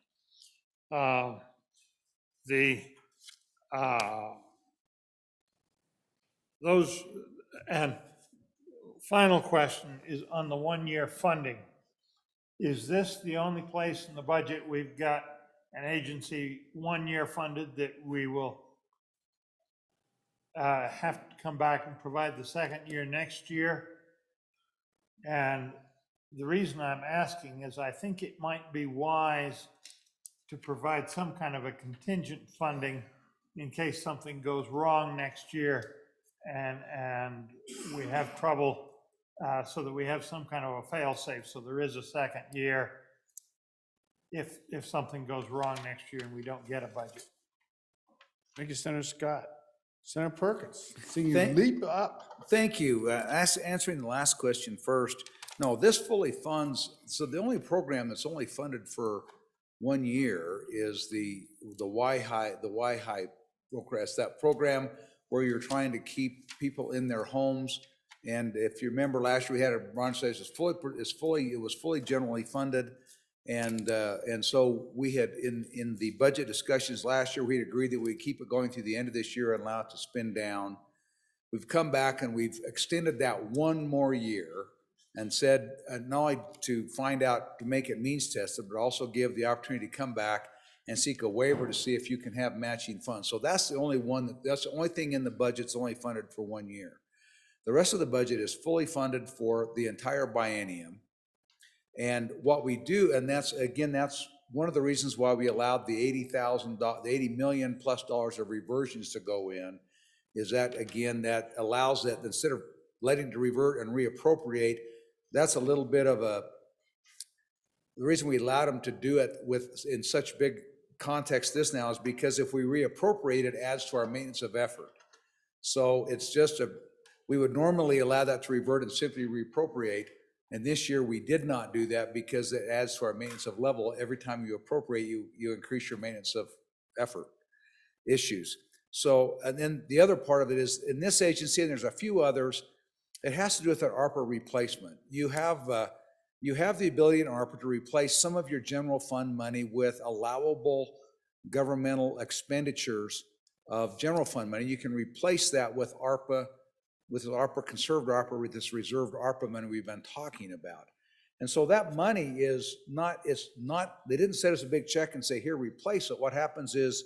And final question is on the one-year funding. Is this the only place in the budget we've got an agency 1 year funded that we will have to come back and provide the second year next year? And the reason I'm asking is I think it might be wise to provide some kind of a contingent funding in case something goes wrong next year and we have trouble, so that we have some kind of a fail-safe, so there is a second year if something goes wrong next year and we don't get a budget. Thank you, Senator Scott. Senator Perkins, seeing you Thank- leap up. Thank you. Answering the last question first. No, this fully funds, so the only program that's only funded for 1 year is the Y-High progress, that program where you're trying to keep people in their homes. And if you remember last year, we had a, Ron says it was fully generally funded. And so we had, in the budget discussions last year, we had agreed that we'd keep it going through the end of this year and allow it to spin down. We've come back and we've extended that 1 more year and said, not only to find out, to make it means tested, but also give the opportunity to come back and seek a waiver to see if you can have matching funds. So that's the only one, that's the only thing in the budget that's only funded for 1 year. The rest of the budget is fully funded for the entire biennium. And what we do, and that's, again, that's one of the reasons why we allowed the $80 million plus of reversions to go in, is that, again, that allows that, instead of letting to revert and reappropriate, that's a little bit of a, the reason we allowed them to do it in such big context this now is because if we reappropriate, it adds to our maintenance of effort. So it's just we would normally allow that to revert and simply reappropriate. And this year we did not do that because it adds to our maintenance of level. Every time you appropriate, you increase your maintenance of effort issues. So, and then the other part of it is, in this agency, and there's a few others, it has to do with an ARPA replacement. You have the ability in ARPA to replace some of your general fund money with allowable governmental expenditures of general fund money. You can replace that with ARPA, conserved ARPA, with this reserved ARPA money we've been talking about. And so that money is not, they didn't send us a big check and say, here, replace it. What happens is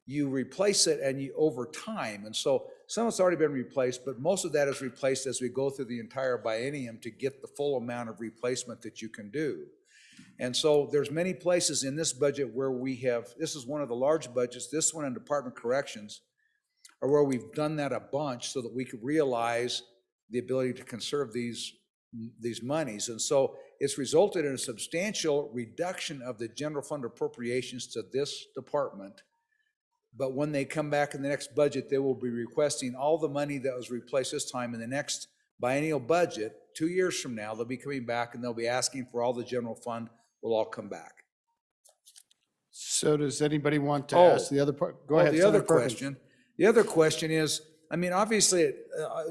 you replace it and you over time. And so some of it's already been replaced, but most of that is replaced as we go through the entire biennium to get the full amount of replacement that you can do. And so there's many places in this budget where we have, this is one of the large budgets, this one in Department of Corrections, or where we've done that a bunch so that we could realize the ability to conserve these monies. And so it's resulted in a substantial reduction of the general fund appropriations to this department. But when they come back in the next budget, they will be requesting all the money that was replaced this time in the next biennial budget. 2 years from now, they'll be coming back and they'll be asking for all the general fund will all come back. So does anybody want to ask the other part? Go ahead. The other question. The other question is, I mean, obviously,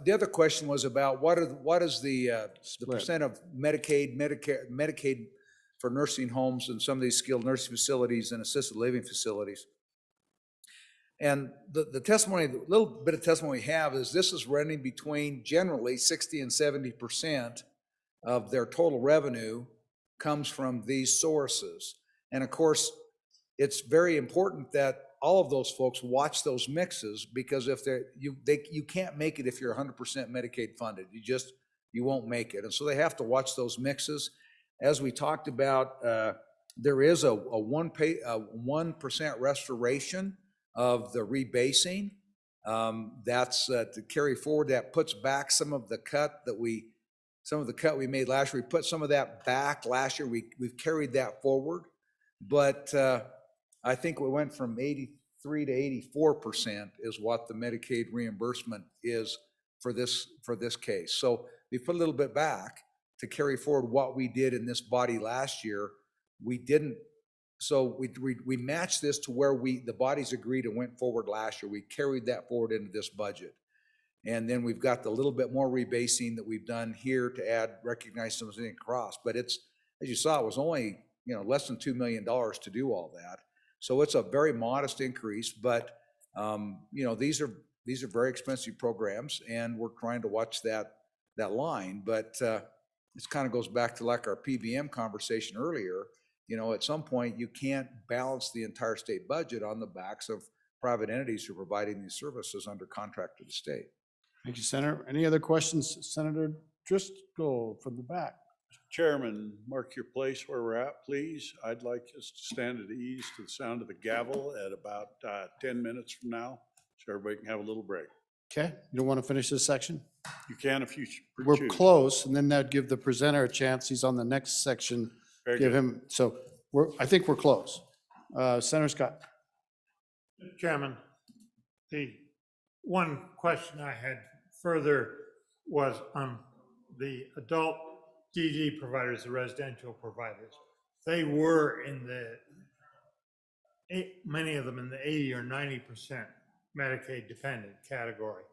the other question was about what is the percent of Medicaid for nursing homes and some of these skilled nursing facilities and assisted living facilities. And the testimony, the little bit of testimony we have is this is running between generally 60 and 70% of their total revenue comes from these sources. And of course, it's very important that all of those folks watch those mixes, because if you can't make it if you're 100% Medicaid funded. You won't make it. And so they have to watch those mixes. As we talked about, there is a 1% restoration of the rebasing. That's to carry forward. That puts back some of the cut we made last year. We put some of that back last year. We've carried that forward, but I think we went from 83 to 84% is what the Medicaid reimbursement is for this case. So we put a little bit back to carry forward what we did in this body last year. We didn't. So we matched this to where the bodies agreed and went forward last year. We carried that forward into this budget. And then we've got the little bit more rebasing that we've done here to recognize something across. But it's, as you saw, it was only, less than $2 million to do all that. So it's a very modest increase, but these are very expensive programs, and we're trying to watch that line. But this kind of goes back to like our PBM conversation earlier. At some point, you can't balance the entire state budget on the backs of private entities who are providing these services under contract to the state. Thank you, Senator. Any other questions? Senator Driscoll from the back. Chairman, mark your place where we're at, please. I'd like us to stand at ease to the sound of the gavel at about 10 minutes from now, so everybody can have a little break. Okay, you don't want to finish this section? You can if you We're choose. close, and then that'd give the presenter a chance. He's on the next section. Very Give good. him, so I think we're close. Senator Scott. Chairman, the one question I had further was on the adult DD providers, the residential providers. they were in the, many of them in the 80 or 90% Medicaid dependent category.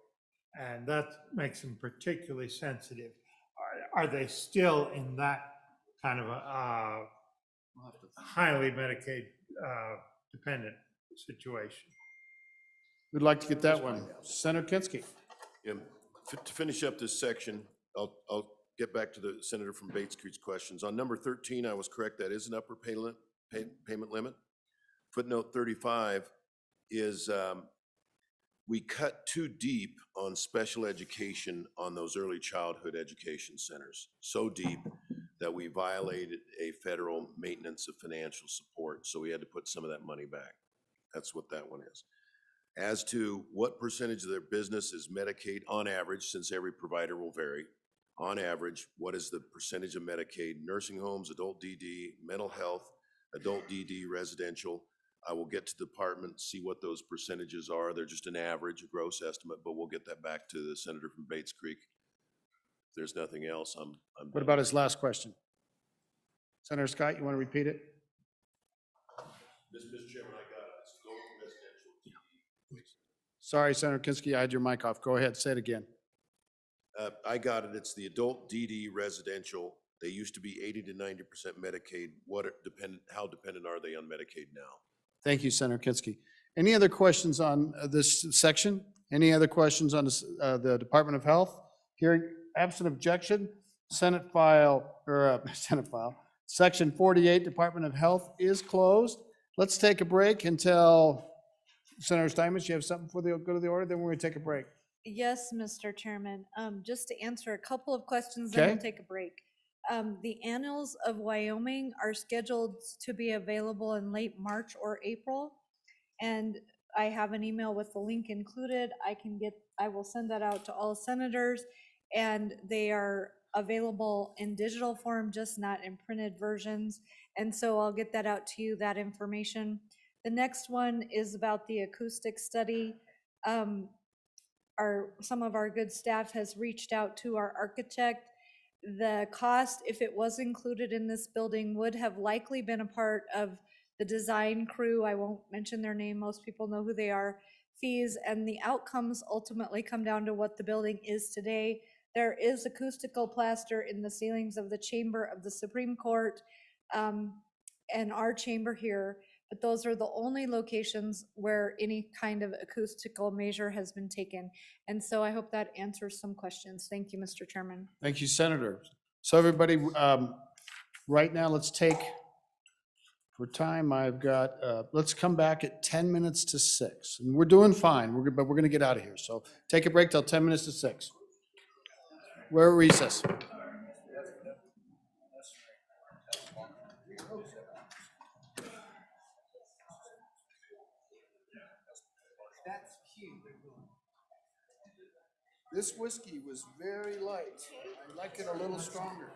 And that makes them particularly sensitive. Are they still in that kind of a highly Medicaid dependent situation? We'd like to get that one. Senator Kinski. Yeah, to finish up this section, I'll get back to the Senator from Bates Creek's questions. On number 13, I was correct. That is an upper payment limit. Footnote 35 is we cut too deep on special education on those early childhood education centers. So deep that we violated a federal maintenance of financial support. So we had to put some of that money back. That's what that one is. As to what percentage of their business is Medicaid on average, since every provider will vary, on average, what is the percentage of Medicaid, nursing homes, adult DD, mental health, adult DD, residential? I will get to the department, see what those percentages are. They're just an average, a gross estimate, but we'll get that back to the Senator from Bates Creek. If there's nothing else, I'm What about his last question? Senator Scott, you want to repeat it? Mr. Chairman, I got it. It's adult residential DD. Sorry, Senator Kinski, I had your mic off. Go ahead, say it again. I got it. It's the adult DD residential. They used to be 80 to 90% Medicaid. How dependent are they on Medicaid now? Thank you, Senator Kinski. Any other questions on this section? Any other questions on the Department of Health? Hearing absent objection, Senate file, Section 48, Department of Health is closed. Let's take a break until, Senator Steinmetz, you have something before they go to the order? Then we're going to take a break. Yes, Mr. Chairman. Just to answer a couple of questions, then we'll Okay. take a break. The Annals of Wyoming are scheduled to be available in late March or April. And I have an email with the link included. I will send that out to all senators, and they are available in digital form, just not in printed versions. And so I'll get that out to you, that information. The next one is about the acoustic study. Some of our good staff has reached out to our architect. The cost, if it was included in this building, would have likely been a part of the design crew. I won't mention their name. Most people know who they are. Fees and the outcomes ultimately come down to what the building is today. There is acoustical plaster in the ceilings of the chamber of the Supreme Court and our chamber here, but those are the only locations where any kind of acoustical measure has been taken. And so I hope that answers some questions. Thank you, Mr. Chairman. Thank you, Senator. So everybody, right now, let's take, for time, I've got, let's come back at 10 minutes to 6. And we're doing fine, but we're going to get out of here. So take a break till 10 minutes to 6. We're at recess. That's cute. This whiskey was very light. I like it a little stronger.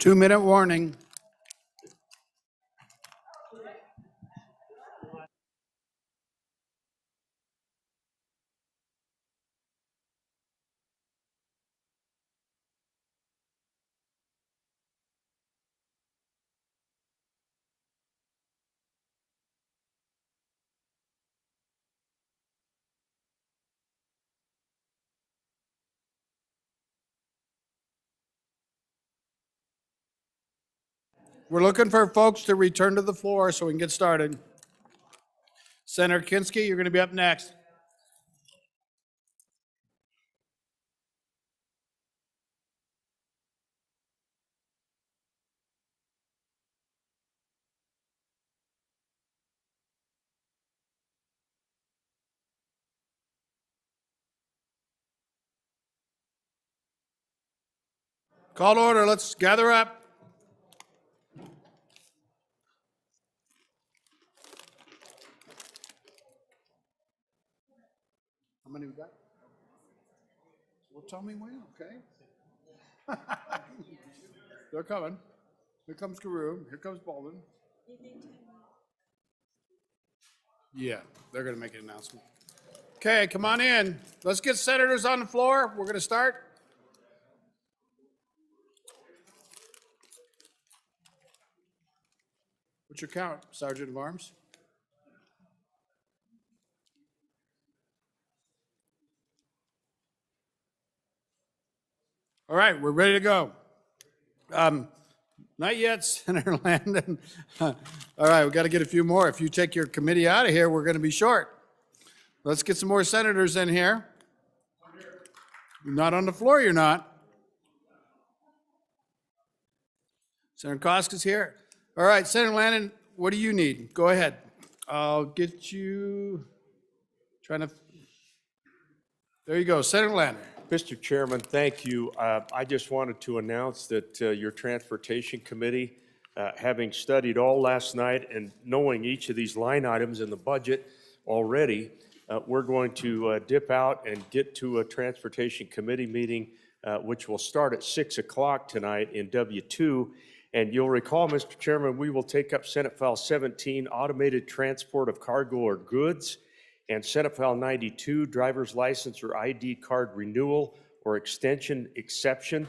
2-minute warning. We're looking for folks to return to the floor so we can get started. Senator Kinski, you're going to be up next. Call to order. Let's gather up. How many we got? Well, tell me when, okay? They're coming. Here comes Carew. Here comes Baldwin. Yeah, they're going to make an announcement. Okay, come on in. Let's get senators on the floor. We're going to start. What's your count, Sergeant of Arms? All right, we're ready to go. Not yet, Senator Landon. All right, we got to get a few more. If you take your committee out of here, we're going to be short. Let's get some more senators in here. You're not on the floor, you're not. Senator Koska's here. All right, Senator Landon, what do you need? Go ahead. I'll get you, trying to, there you go, Senator Landon. Mr. Chairman, thank you. I just wanted to announce that your Transportation Committee, having studied all last night and knowing each of these line items in the budget already, we're going to dip out and get to a Transportation Committee meeting, which will start at 6 o'clock tonight in W2. And you'll recall, Mr. Chairman, we will take up Senate File 17, Automated Transport of Cargo or Goods, and Senate File 92, Driver's License or ID Card Renewal or Extension Exception.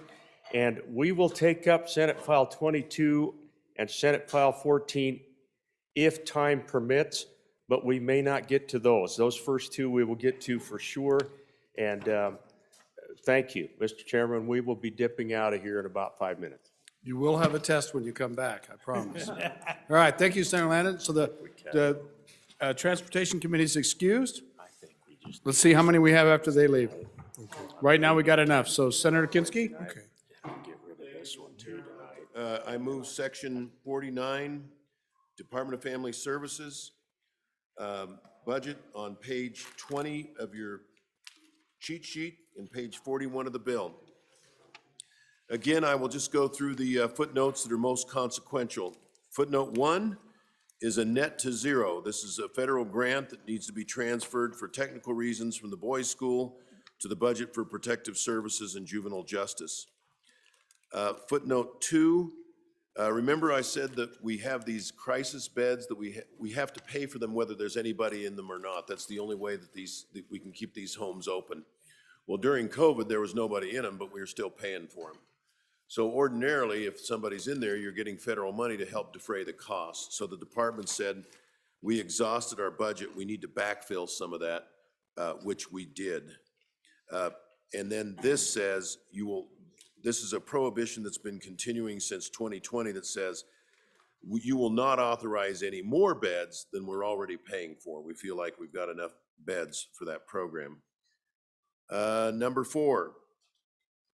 And we will take up Senate File 22 and Senate File 14 if time permits, but we may not get to those. Those first two we will get to for sure. And thank you, Mr. Chairman. We will be dipping out of here in about 5 minutes. You will have a test when you come back, I promise. All right, thank you, Senator Landon. So the Transportation Committee is excused. Let's see how many we have after they leave. Right now, we got enough. So Senator Kinski? Okay. I move section 49, Department of Family Services, budget on page 20 of your cheat sheet and page 41 of the bill. Again, I will just go through the footnotes that are most consequential. Footnote 1 is a net to zero. This is a federal grant that needs to be transferred for technical reasons from the boys' school to the budget for protective services and juvenile justice. Footnote 2, remember I said that we have these crisis beds that we have to pay for them whether there's anybody in them or not. That's the only way that that we can keep these homes open. Well, during COVID, there was nobody in them, but we were still paying for them. So ordinarily, if somebody's in there, you're getting federal money to help defray the cost. So the department said, we exhausted our budget, we need to backfill some of that, which we did. And then this says, this is a prohibition that's been continuing since 2020 that says, you will not authorize any more beds than we're already paying for. We feel like we've got enough beds for that program. Number 4.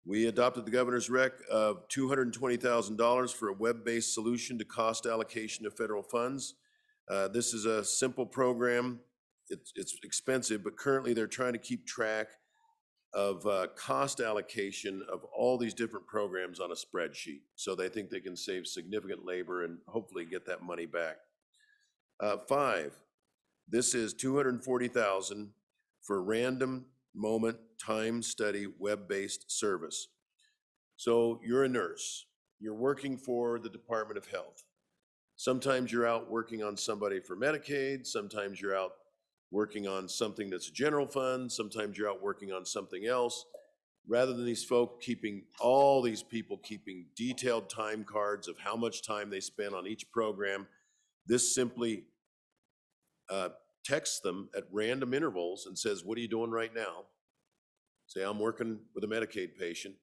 We adopted the governor's rec of $220,000 for a web-based solution to cost allocation of federal funds. This is a simple program. It's expensive, but currently they're trying to keep track of cost allocation of all these different programs on a spreadsheet. So they think they can save significant labor and hopefully get that money back. 5, this is $240,000 for random moment time study web-based service. So you're a nurse you're working for the Department of Health. Sometimes you're out working on somebody for Medicaid, sometimes you're out working on something that's a general fund, sometimes you're out working on something else. Rather than all these people keeping detailed time cards of how much time they spend on each program, this simply texts them at random intervals and says, what are you doing right now? Say, I'm working with a Medicaid patient.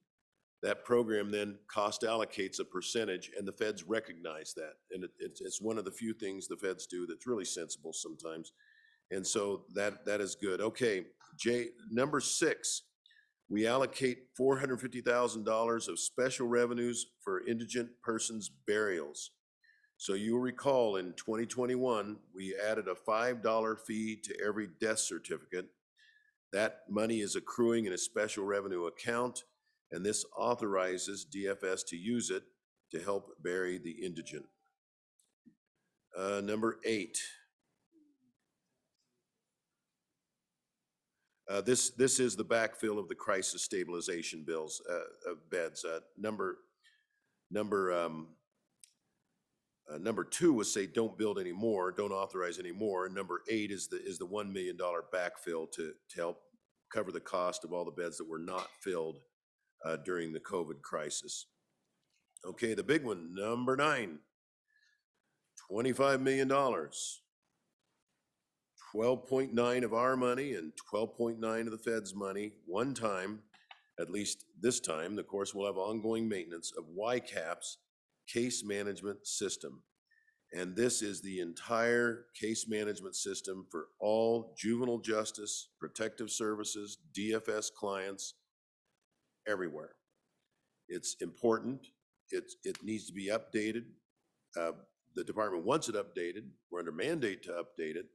That program then cost allocates a percentage, and the feds recognize that. And it's one of the few things the feds do that's really sensible sometimes. And so that is good. Okay, number 6, we allocate $450,000 of special revenues for indigent persons burials. So you'll recall in 2021, we added a $5 fee to every death certificate. That money is accruing in a special revenue account, and this authorizes DFS to use it to help bury the indigent. Number 8. This is the backfill of the crisis stabilization bills, beds. Number 2 was say don't build any more, don't authorize any more. And number 8 is the $1 million backfill to help cover the cost of all the beds that were not filled during the COVID crisis. Okay, the big one, number 9, $25 million. 12.9 of our money and 12.9 of the Fed's money, one time, at least this time, of course, we'll have ongoing maintenance of YCAP's case management system. And this is the entire case management system for all juvenile justice, protective services, DFS clients, everywhere. It's important. It needs to be updated. The department wants it updated. We're under mandate to update it.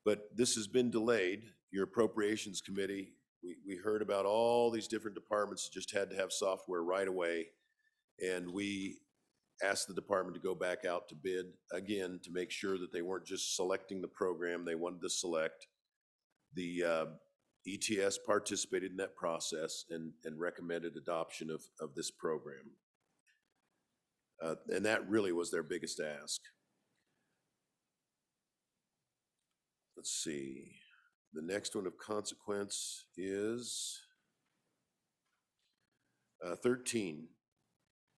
But this has been delayed. Your appropriations committee, we heard about all these different departments that just had to have software right away. And we asked the department to go back out to bid again to make sure that they weren't just selecting the program they wanted to select. The ETS participated in that process and recommended adoption of this program. And that really was their biggest ask. Let's see. The next one of consequence is 13.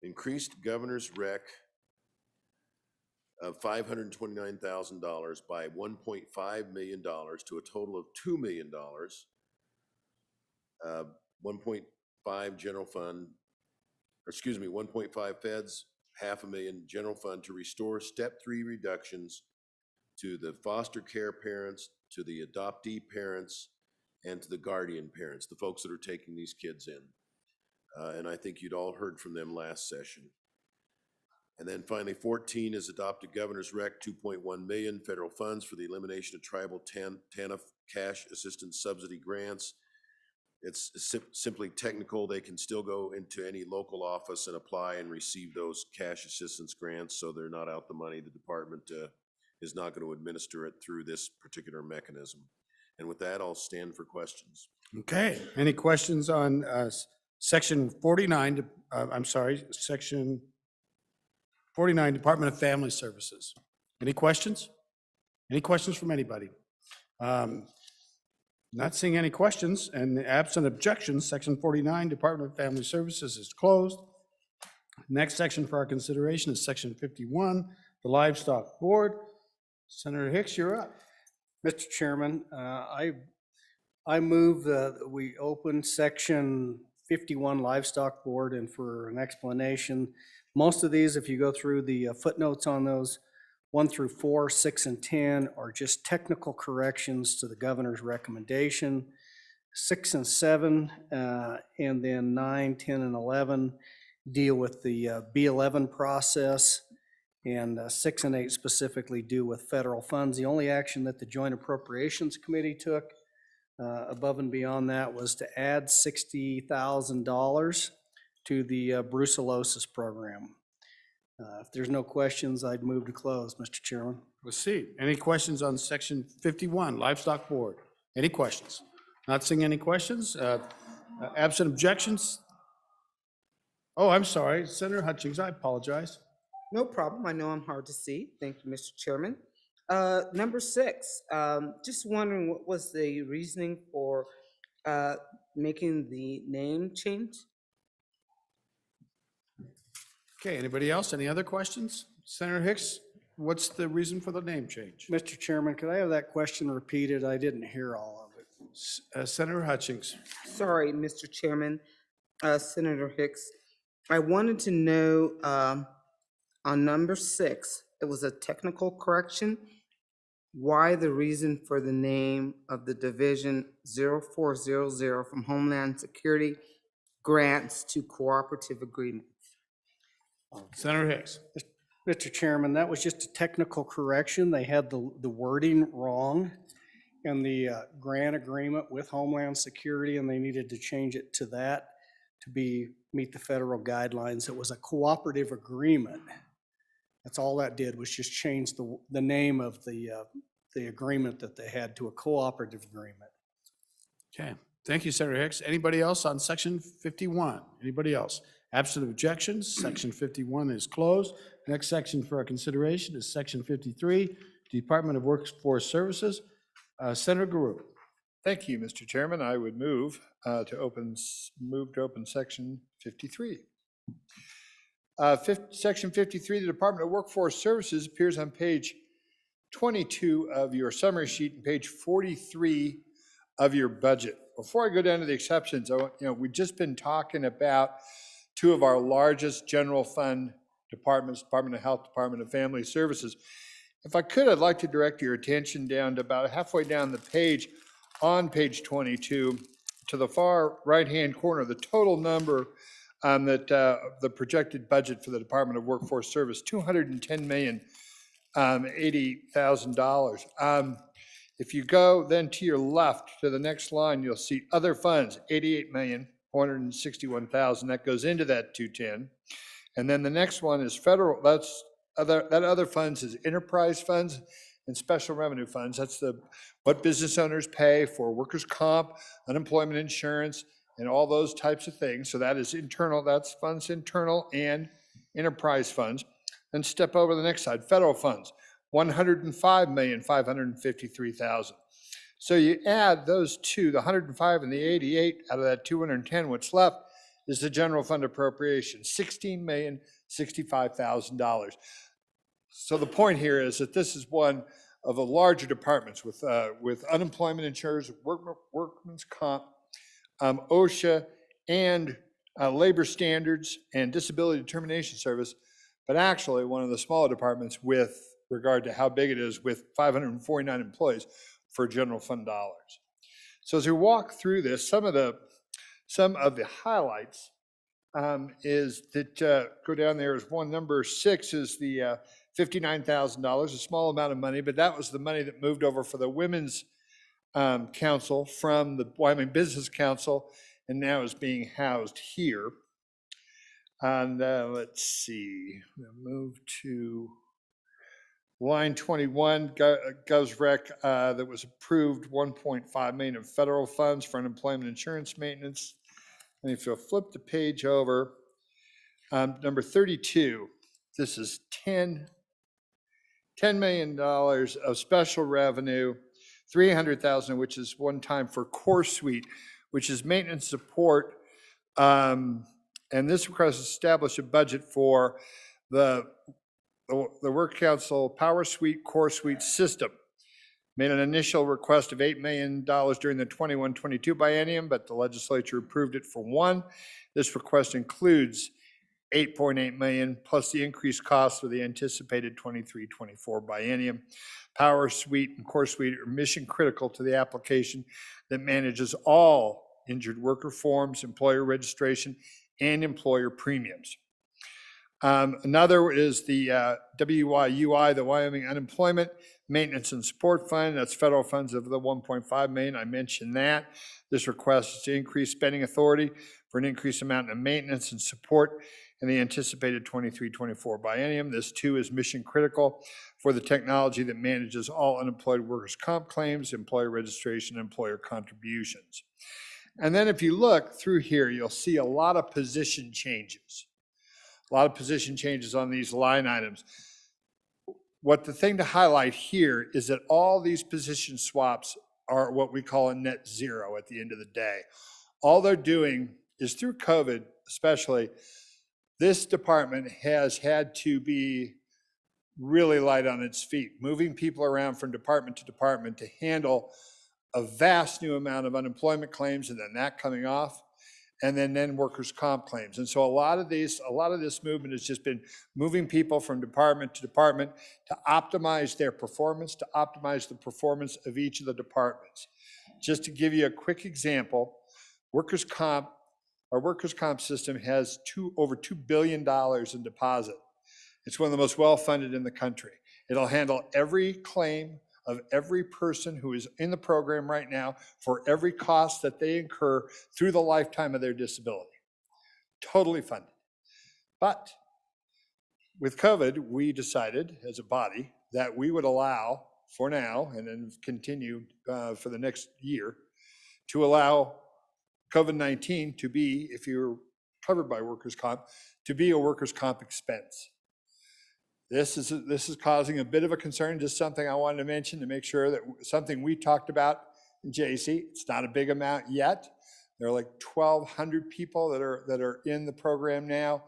Increased governor's rec of $529,000 by $1.5 million to a total of $2 million. 1.5 general fund, or excuse me, 1.5 feds, $500,000 general fund to restore step 3 reductions to the foster care parents, to the adoptee parents, and to the guardian parents, the folks that are taking these kids in. And I think you'd all heard from them last session. And then finally, 14 is adopted governor's rec, 2.1 million federal funds for the elimination of tribal TANF cash assistance subsidy grants. It's simply technical. They can still go into any local office and apply and receive those cash assistance grants, so they're not out the money. The department is not going to administer it through this particular mechanism. And with that, I'll stand for questions. Okay, any questions on section 49, section 49, Department of Family Services? Any questions? Any questions from anybody? Not seeing any questions, and absent objections, section 49, Department of Family Services is closed. Next section for our consideration is section 51, the Livestock Board. Senator Hicks, you're up. Mr. Chairman, I move that we open section 51 Livestock Board, and for an explanation, most of these, if you go through the footnotes on those, 1 through 4, 6, and 10 are just technical corrections to the governor's recommendation. 6 and 7, and then 9, 10, and 11 deal with the B11 process, and 6 and 8 specifically do with federal funds. The only action that the Joint Appropriations Committee took above and beyond that was to add $60,000 to the brucellosis program. If there's no questions, I'd move to close, Mr. Chairman. Let's see. Any questions on section 51, Livestock Board? Any questions? Not seeing any questions. Absent objections. Oh, I'm sorry, Senator Hutchings, I apologize. No problem. I know I'm hard to see. Thank you, Mr. Chairman. Number 6, just wondering what was the reasoning for making the name change? Okay, anybody else? Any other questions? Senator Hicks, what's the reason for the name change? Mr. Chairman, could I have that question repeated? I didn't hear all of it. Senator Hutchings. Sorry, Mr. Chairman, Senator Hicks. I wanted to know on number 6, it was a technical correction. Why the reason for the name of the Division 0400 from Homeland Security grants to cooperative agreements? Senator Hicks. Mr. Chairman, that was just a technical correction. They had the wording wrong in the grant agreement with Homeland Security, and they needed to change it to that to meet the federal guidelines. It was a cooperative agreement. That's all that did, was just change the name of the agreement that they had to a cooperative agreement. Okay, thank you, Senator Hicks. Anybody else on section 51? Anybody else? Absent objections, section 51 is closed. Next section for our consideration is section 53, Department of Workforce Services. Senator Guru. Thank you, Mr. Chairman. I would move to open section 53. Section 53, the Department of Workforce Services, appears on page 22 of your summary sheet and page 43 of your budget. Before I go down to the exceptions, we've just been talking about two of our largest general fund departments, Department of Health, Department of Family Services. If I could, I'd like to direct your attention down to about halfway down the page, on page 22, to the far right-hand corner, the total number the projected budget for the Department of Workforce Service, $210,080,000. If you go then to your left to the next line, you'll see other funds, $88,461,000. That goes into that 210. And then the next one is federal. That other funds is enterprise funds and special revenue funds. That's what business owners pay for workers' comp, unemployment insurance, and all those types of things. So that is internal. That's funds internal and enterprise funds. Then step over to the next side, federal funds, $105,553,000. So you add those two, the 105 and the 88 out of that 210, what's left is the general fund appropriation, $16,065,000. So the point here is that this is one of the larger departments with unemployment insurance, workman's comp, OSHA, and labor standards and disability determination service, but actually one of the smaller departments with regard to how big it is, with 549 employees for general fund dollars. So as we walk through this, some of the highlights is that go down there is one. Number 6 is the $59,000, a small amount of money, but that was the money that moved over for the Women's Council from the Wyoming Business Council and now is being housed here. And let's see, we'll move to line 21, GovRec, that was approved $1.5 million of federal funds for unemployment insurance maintenance. And if you'll flip the page over, number 32, this is $10 million of special revenue, $300,000 of which is one time for Core Suite, which is maintenance support. And this requires establish a budget for the Work Council Power Suite, Core Suite system. Made an initial request of $8 million during the 21-22 biennium, but the legislature approved it for one. This request includes $8.8 million plus the increased cost of the anticipated 23-24 biennium. Power Suite and Core Suite are mission critical to the application that manages all injured worker forms, employer registration, and employer premiums. Another is the WYUI, the Wyoming Unemployment Maintenance and Support Fund. That's federal funds of the $1.5 million. I mentioned that. This request is to increase spending authority for an increased amount of maintenance and support in the anticipated 23-24 biennium. This too is mission critical for the technology that manages all unemployed workers' comp claims, employer registration, and employer contributions. And then if you look through here, you'll see a lot of position changes. A lot of position changes on these line items. What the thing to highlight here is that all these position swaps are what we call a net zero at the end of the day. All they're doing is through COVID especially, this department has had to be really light on its feet, moving people around from department to department to handle a vast new amount of unemployment claims and then that coming off, and then workers' comp claims. And so a lot of this movement has just been moving people from department to department to optimize their performance, to optimize the performance of each of the departments. Just to give you a quick example, our workers' comp system has over $2 billion in deposit. It's one of the most well-funded in the country. It'll handle every claim of every person who is in the program right now for every cost that they incur through the lifetime of their disability. Totally funded. But with COVID, we decided as a body that we would allow for now and then continue for the next year to allow COVID-19 to be, if you're covered by workers' comp, to be a workers' comp expense. This is causing a bit of a concern, just something I wanted to mention to make sure that something we talked about in JC. It's not a big amount yet. There are like 1,200 people that are in the program now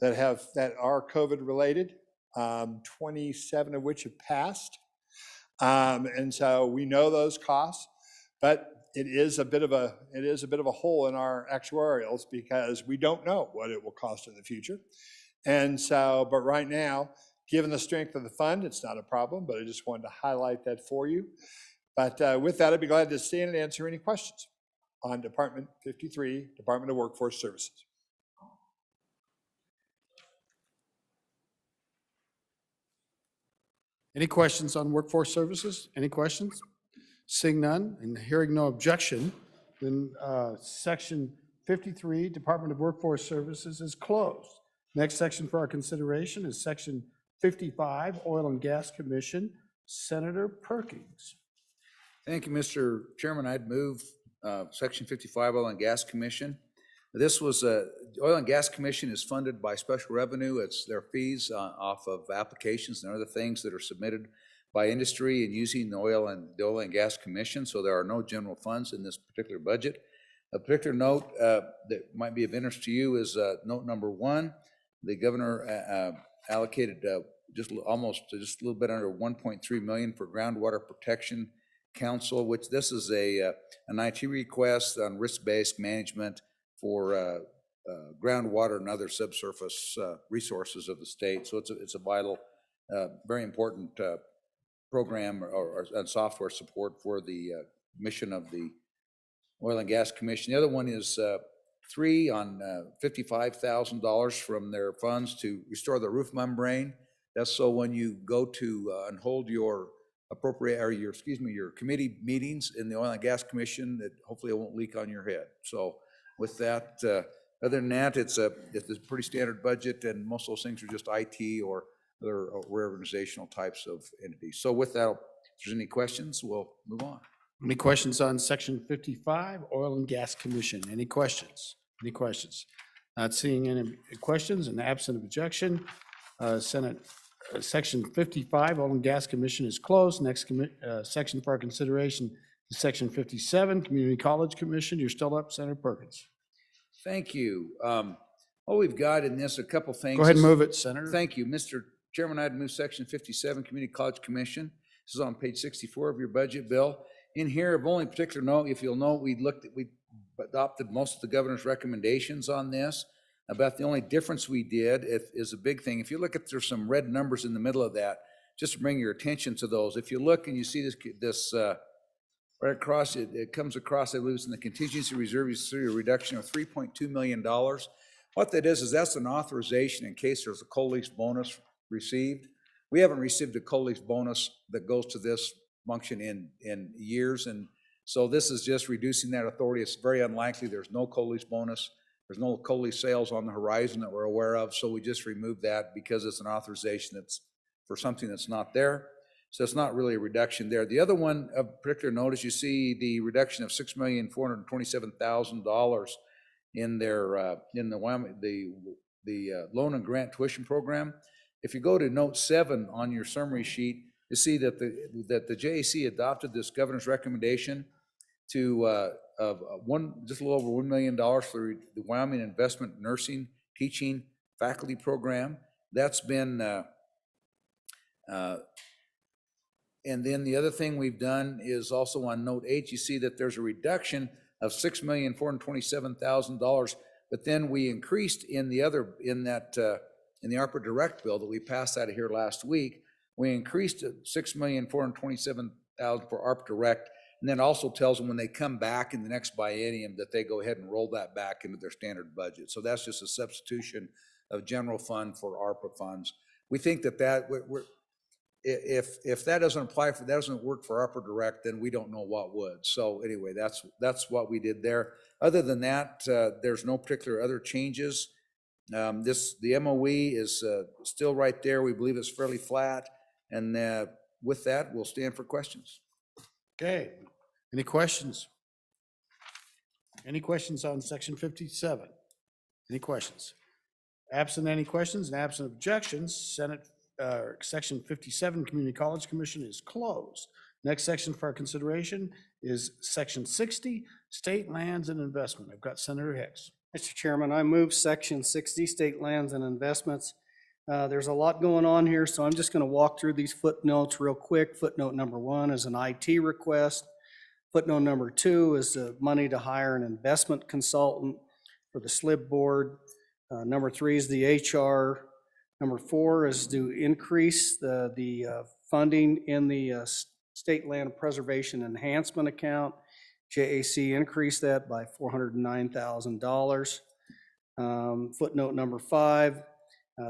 that are COVID related, 27 of which have passed. And so we know those costs, but it is a bit of a hole in our actuarials because we don't know what it will cost in the future. And so, but right now, given the strength of the fund, it's not a problem, but I just wanted to highlight that for you. But with that, I'd be glad to stand and answer any questions on Department 53, Department of Workforce Services. Any questions on workforce services? Any questions? Seeing none and hearing no objection, then section 53, Department of Workforce Services is closed. Next section for our consideration is section 55, Oil and Gas Commission. Senator Perkins. Thank you, Mr. Chairman. I'd move Section 55, Oil and Gas Commission. This was Oil and Gas Commission is funded by special revenue. It's their fees off of applications and other things that are submitted by industry and using the Oil and Gas Commission. So there are no general funds in this particular budget. A particular note that might be of interest to you is note number 1. The governor allocated just a little bit under 1.3 million for Groundwater Protection Council, which this is an IT request on risk-based management for groundwater and other subsurface resources of the state. So it's a vital, very important program or software support for the mission of the Oil and Gas Commission. The other one is 3 on $55,000 from their funds to restore the roof membrane. That's so when you go to and hold your your committee meetings in the Oil and Gas Commission, that hopefully it won't leak on your head. So with that, other than that, it's a pretty standard budget, and most of those things are just IT or other reorganizational types of entities. So with that, if there's any questions, we'll move on. Any questions on section 55, Oil and Gas Commission? Any questions? Any questions? Not seeing any questions and absent objection, section 55, Oil and Gas Commission is closed. Next section for our consideration is section 57, Community College Commission. You're still up, Senator Perkins. Thank you. What we've got in this, a couple things. Go ahead and move it, Senator. Thank you, Mr. Chairman. I'd move section 57, Community College Commission. This is on page 64 of your budget bill. In here, of only particular note, if you'll note, we adopted most of the governor's recommendations on this. About the only difference we did is a big thing. If you look at, there's some red numbers in the middle of that, just to bring your attention to those. If you look and you see this right across, it comes across, I believe it's in the contingency reserve, you see a reduction of $3.2 million. What that is that's an authorization in case there's a COLEAS bonus received. We haven't received a COLEAS bonus that goes to this function in years, and so this is just reducing that authority. It's very unlikely there's no COLEAS bonus. There's no COLEAS sales on the horizon that we're aware of, so we just removed that because it's an authorization that's for something that's not there. So it's not really a reduction there. The other one of particular note is you see the reduction of $6,427,000 in their, in the Wyoming, the loan and grant tuition program. If you go to note 7 on your summary sheet, you see that the JAC adopted this governor's recommendation to, just a little over $1 million for the Wyoming Investment Nursing Teaching Faculty Program. That's been, and then the other thing we've done is also on note 8, you see that there's a reduction of $6,427,000, but then we increased in the other, in the ARPA Direct bill that we passed out of here last week, we increased $6,427,000 for ARPA Direct, and then also tells them when they come back in the next biennium that they go ahead and roll that back into their standard budget. So that's just a substitution of general fund for ARPA funds. We think that if that doesn't apply for, that doesn't work for ARPA Direct, then we don't know what would. So anyway, that's what we did there. Other than that, there's no particular other changes. The MOE is still right there. We believe it's fairly flat. And with that, we'll stand for questions. Okay, any questions? Any questions on section 57? Any questions? Absent any questions and absent objections, section 57, Community College Commission is closed. Next section for our consideration is section 60, State Lands and Investment. I've got Senator Hicks. Mr. Chairman, I move section 60, State Lands and Investments. There's a lot going on here, so I'm just going to walk through these footnotes real quick. Footnote number 1 is an IT request. Footnote number 2 is the money to hire an investment consultant for the SLIB board. Number 3 is the HR. Number 4 is to increase the funding in the State Land Preservation Enhancement Account. JAC increased that by $409,000. Footnote number 5,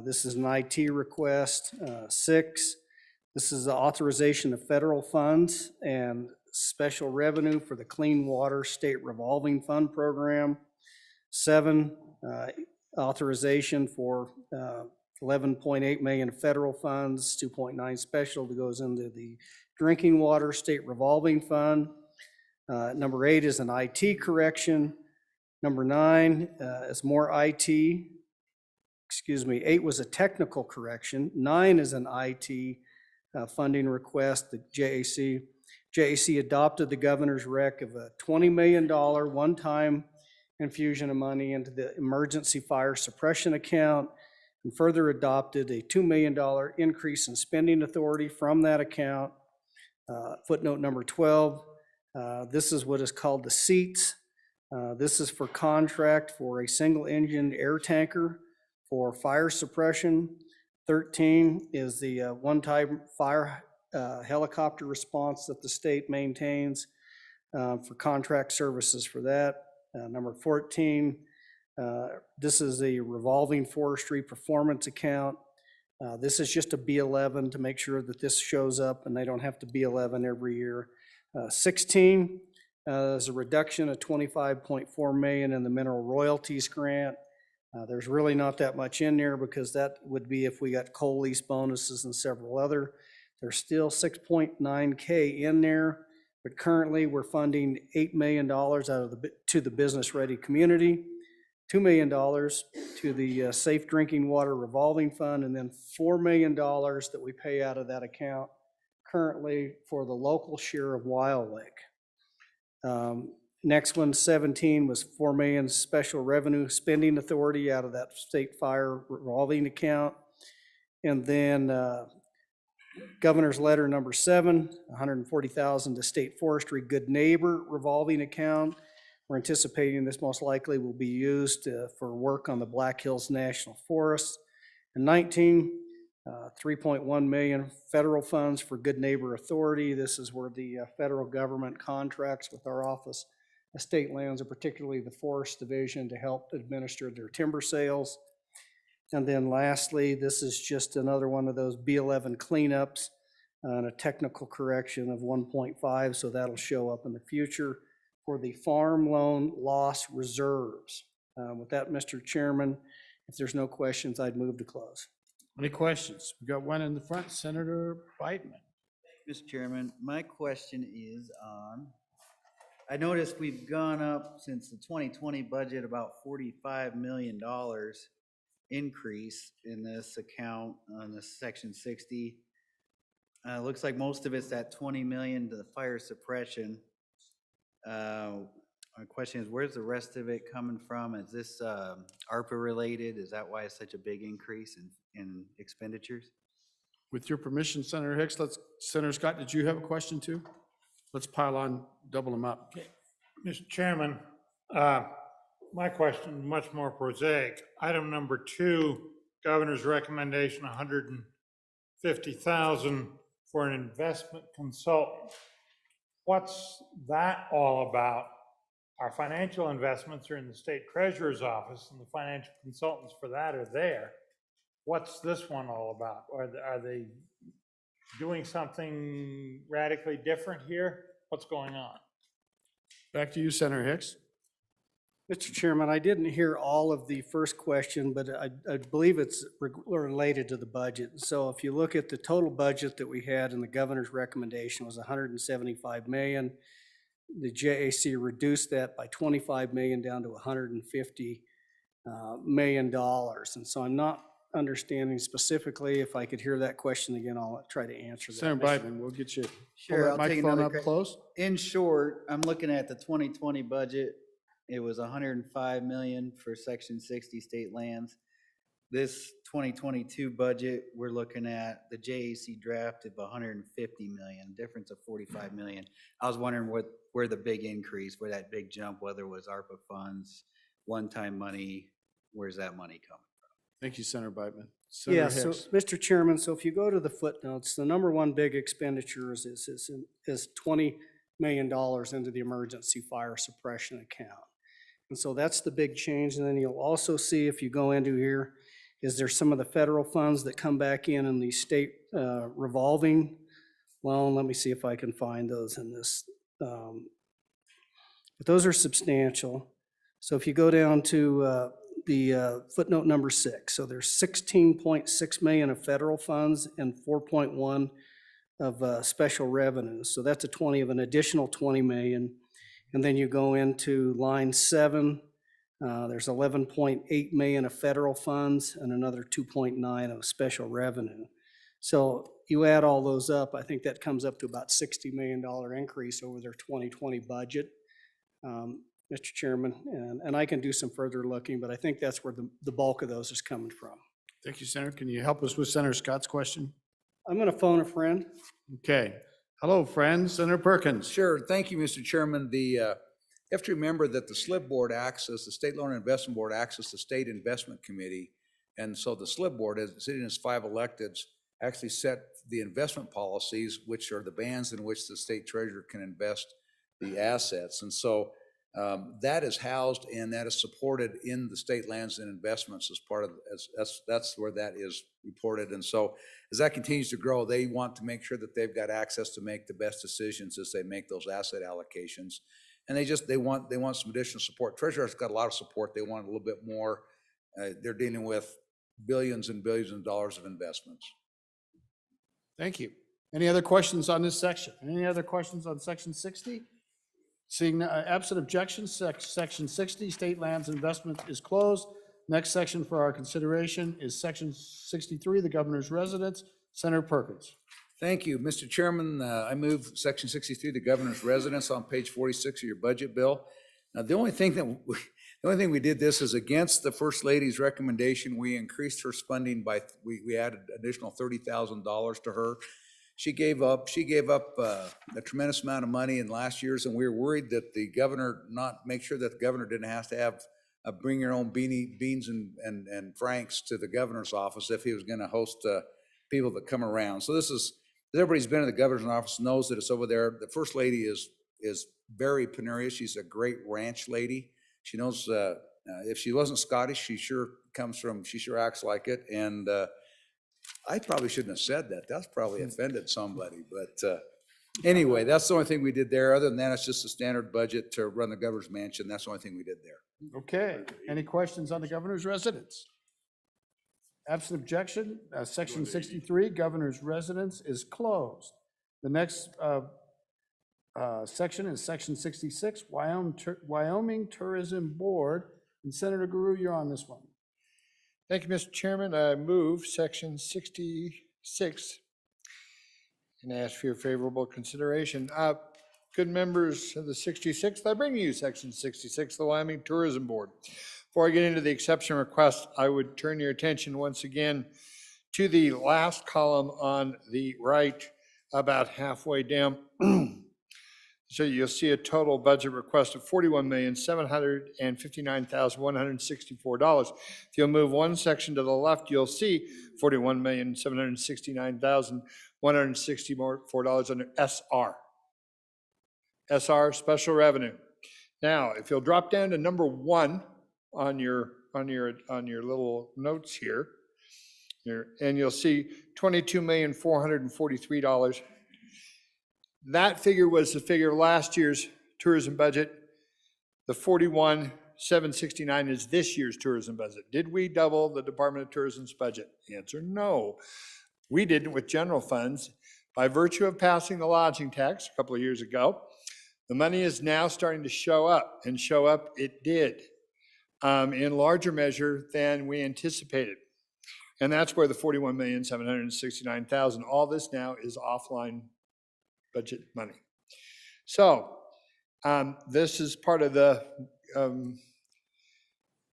this is an IT request. 6, this is the authorization of federal funds and special revenue for the Clean Water State Revolving Fund Program. 7, authorization for $11.8 million federal funds, $2.9 special that goes into the Drinking Water State Revolving Fund. Number 8 is an IT correction. Number 9 is more IT. 8 was a technical correction. 9 is an IT funding request. The JAC adopted the governor's rec of a $20 million one-time infusion of money into the emergency fire suppression account, and further adopted a $2 million increase in spending authority from that account. Footnote number 12, this is what is called the seats. This is for contract for a single-engine air tanker for fire suppression. 13 is the one-time fire helicopter response that the state maintains for contract services for that. Number 14, this is a revolving forestry performance account. This is just a B11 to make sure that this shows up and they don't have to B11 every year. 16 is a reduction of $25.4 million in the mineral royalties grant. There's really not that much in there because that would be if we got coal lease bonuses and several other. There's still $6.9K in there, but currently we're funding $8 million to the business ready community, $2 million to the Safe Drinking Water Revolving Fund, and then $4 million that we pay out of that account currently for the local share of Wild Lake. Next one, 17, was $4 million special revenue spending authority out of that state fire revolving account. And then governor's letter number 7, $140,000 to state forestry good neighbor revolving account. We're anticipating this most likely will be used for work on the Black Hills National Forest. And 19, $3.1 million federal funds for Good Neighbor Authority. This is where the federal government contracts with our Office of State Lands, and particularly the Forest Division, to help administer their timber sales. And then lastly, this is just another one of those B11 cleanups and a technical correction of 1.5, so that'll show up in the future for the farm loan loss reserves. With that, Mr. Chairman, if there's no questions, I'd move to close. Any questions? We got one in the front, Senator Biden. Mr. Chairman, my question is on, I noticed we've gone up since the 2020 budget about $45 million increase in this account on this section 60. Looks like most of it's that 20 million to the fire suppression. My question is, where's the rest of it coming from? Is this ARPA related? Is that why it's such a big increase in expenditures? With your permission, Senator Hicks, Senator Scott, did you have a question too? Let's pile on, double them up. Mr. Chairman, my question is much more prosaic. Item number 2, governor's recommendation, 150,000 for an investment consultant. What's that all about? Our financial investments are in the state treasurer's office, and the financial consultants for that are there. What's this one all about? Are they doing something radically different here? What's going on? Back to you, Senator Hicks. Mr. Chairman, I didn't hear all of the first question, but I believe it's related to the budget. So if you look at the total budget that we had in the governor's recommendation was 175 million. The JAC reduced that by 25 million down to 150 million dollars. And so I'm not understanding specifically. If I could hear that question again, I'll try to answer that. Senator Biden, we'll get you. Sure, I'll take another up close. In short, I'm looking at the 2020 budget. It was 105 million for Section 60 state lands. This 2022 budget, we're looking at the JAC draft of 150 million, difference of 45 million. I was wondering where the big increase, where that big jump, whether it was ARPA funds, one-time money, where's that money coming from? Thank you, Senator Biden. Yeah, so Mr. Chairman, so if you go to the footnotes, the number one big expenditure is $20 million into the emergency fire suppression account. And so that's the big change. And then you'll also see, if you go into here, is there some of the federal funds that come back in the state revolving loan? Let me see if I can find those in this. But those are substantial. So if you go down to the footnote number 6, so there's 16.6 million of federal funds and 4.1 of special revenues. So that's an additional 20 million. And then you go into line 7, there's 11.8 million of federal funds and another 2.9 of special revenue. So you add all those up, I think that comes up to about $60 million increase over their 2020 budget, Mr. Chairman. And I can do some further looking, but I think that's where the bulk of those is coming from. Thank you, Senator. Can you help us with Senator Scott's question? I'm going to phone a friend. Okay. Hello, friend. Senator Perkins. Sure. Thank you, Mr. Chairman. You have to remember that the SLIB board acts as the State Loan and Investment Board acts as the State Investment Committee. And so the SLIB board, sitting as 5 electeds, actually set the investment policies, which are the bands in which the state treasurer can invest the assets. And so that is housed and that is supported in the state lands and investments as part of, that's where that is reported. And so as that continues to grow, they want to make sure that they've got access to make the best decisions as they make those asset allocations. And they want some additional support. Treasurer's got a lot of support. They want a little bit more. They're dealing with billions and billions of dollars of investments. Thank you. Any other questions on this section? Any other questions on section 60? Seeing absent objections, section 60, state lands investment is closed. Next section for our consideration is section 63, the governor's residence. Senator Perkins. Thank you, Mr. Chairman. I move section 63, the governor's residence, on page 46 of your budget bill. Now, the only thing we did this is against the First Lady's recommendation. We increased her spending by, we added additional $30,000 to her. She gave up a tremendous amount of money in last year's, and we were worried that the governor make sure that the governor didn't have to have bring your own beans and franks to the governor's office if he was going to host people that come around. So everybody's been in the governor's office knows that it's over there. The First Lady is very penurious. She's a great ranch lady. She knows if she wasn't Scottish, she sure acts like it. And I probably shouldn't have said that. That's probably offended somebody. But anyway, that's the only thing we did there. Other than that, it's just a standard budget to run the governor's mansion. That's the only thing we did there. Okay. Any questions on the governor's residence? Absent objection, section 63, governor's residence is closed. The next section is section 66, Wyoming Tourism Board. And Senator Guru, you're on this one. Thank you, Mr. Chairman. I move section 66 and ask for your favorable consideration. Good members of the 66th, I bring you section 66, the Wyoming Tourism Board. Before I get into the exception request, I would turn your attention once again to the last column on the right, about halfway down. So you'll see a total budget request of $41,759,164. If you'll move one section to the left, you'll see $41,769,164 under SR. SR, special revenue. Now, if you'll drop down to number 1 on your little notes here, and you'll see $22,443. That figure was the figure of last year's tourism budget. The $41,769 is this year's tourism budget. Did we double the Department of Tourism's budget? The answer, no. We didn't with general funds. By virtue of passing the lodging tax a couple of years ago, the money is now starting to show up, and show up it did in larger measure than we anticipated. And that's where the $41,769,000, all this now is offline budget money. So this is part of the, in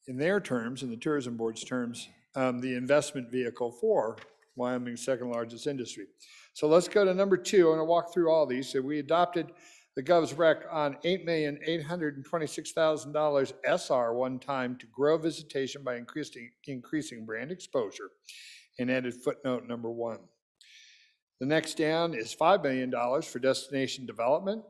their terms, in the tourism board's terms, the investment vehicle for Wyoming's second largest industry. So let's go to number 2. I'm going to walk through all these. So we adopted the Gov's rec on $8,826,000 SR one time to grow visitation by increasing brand exposure, and added footnote number 1. The next down is $5 million for destination development.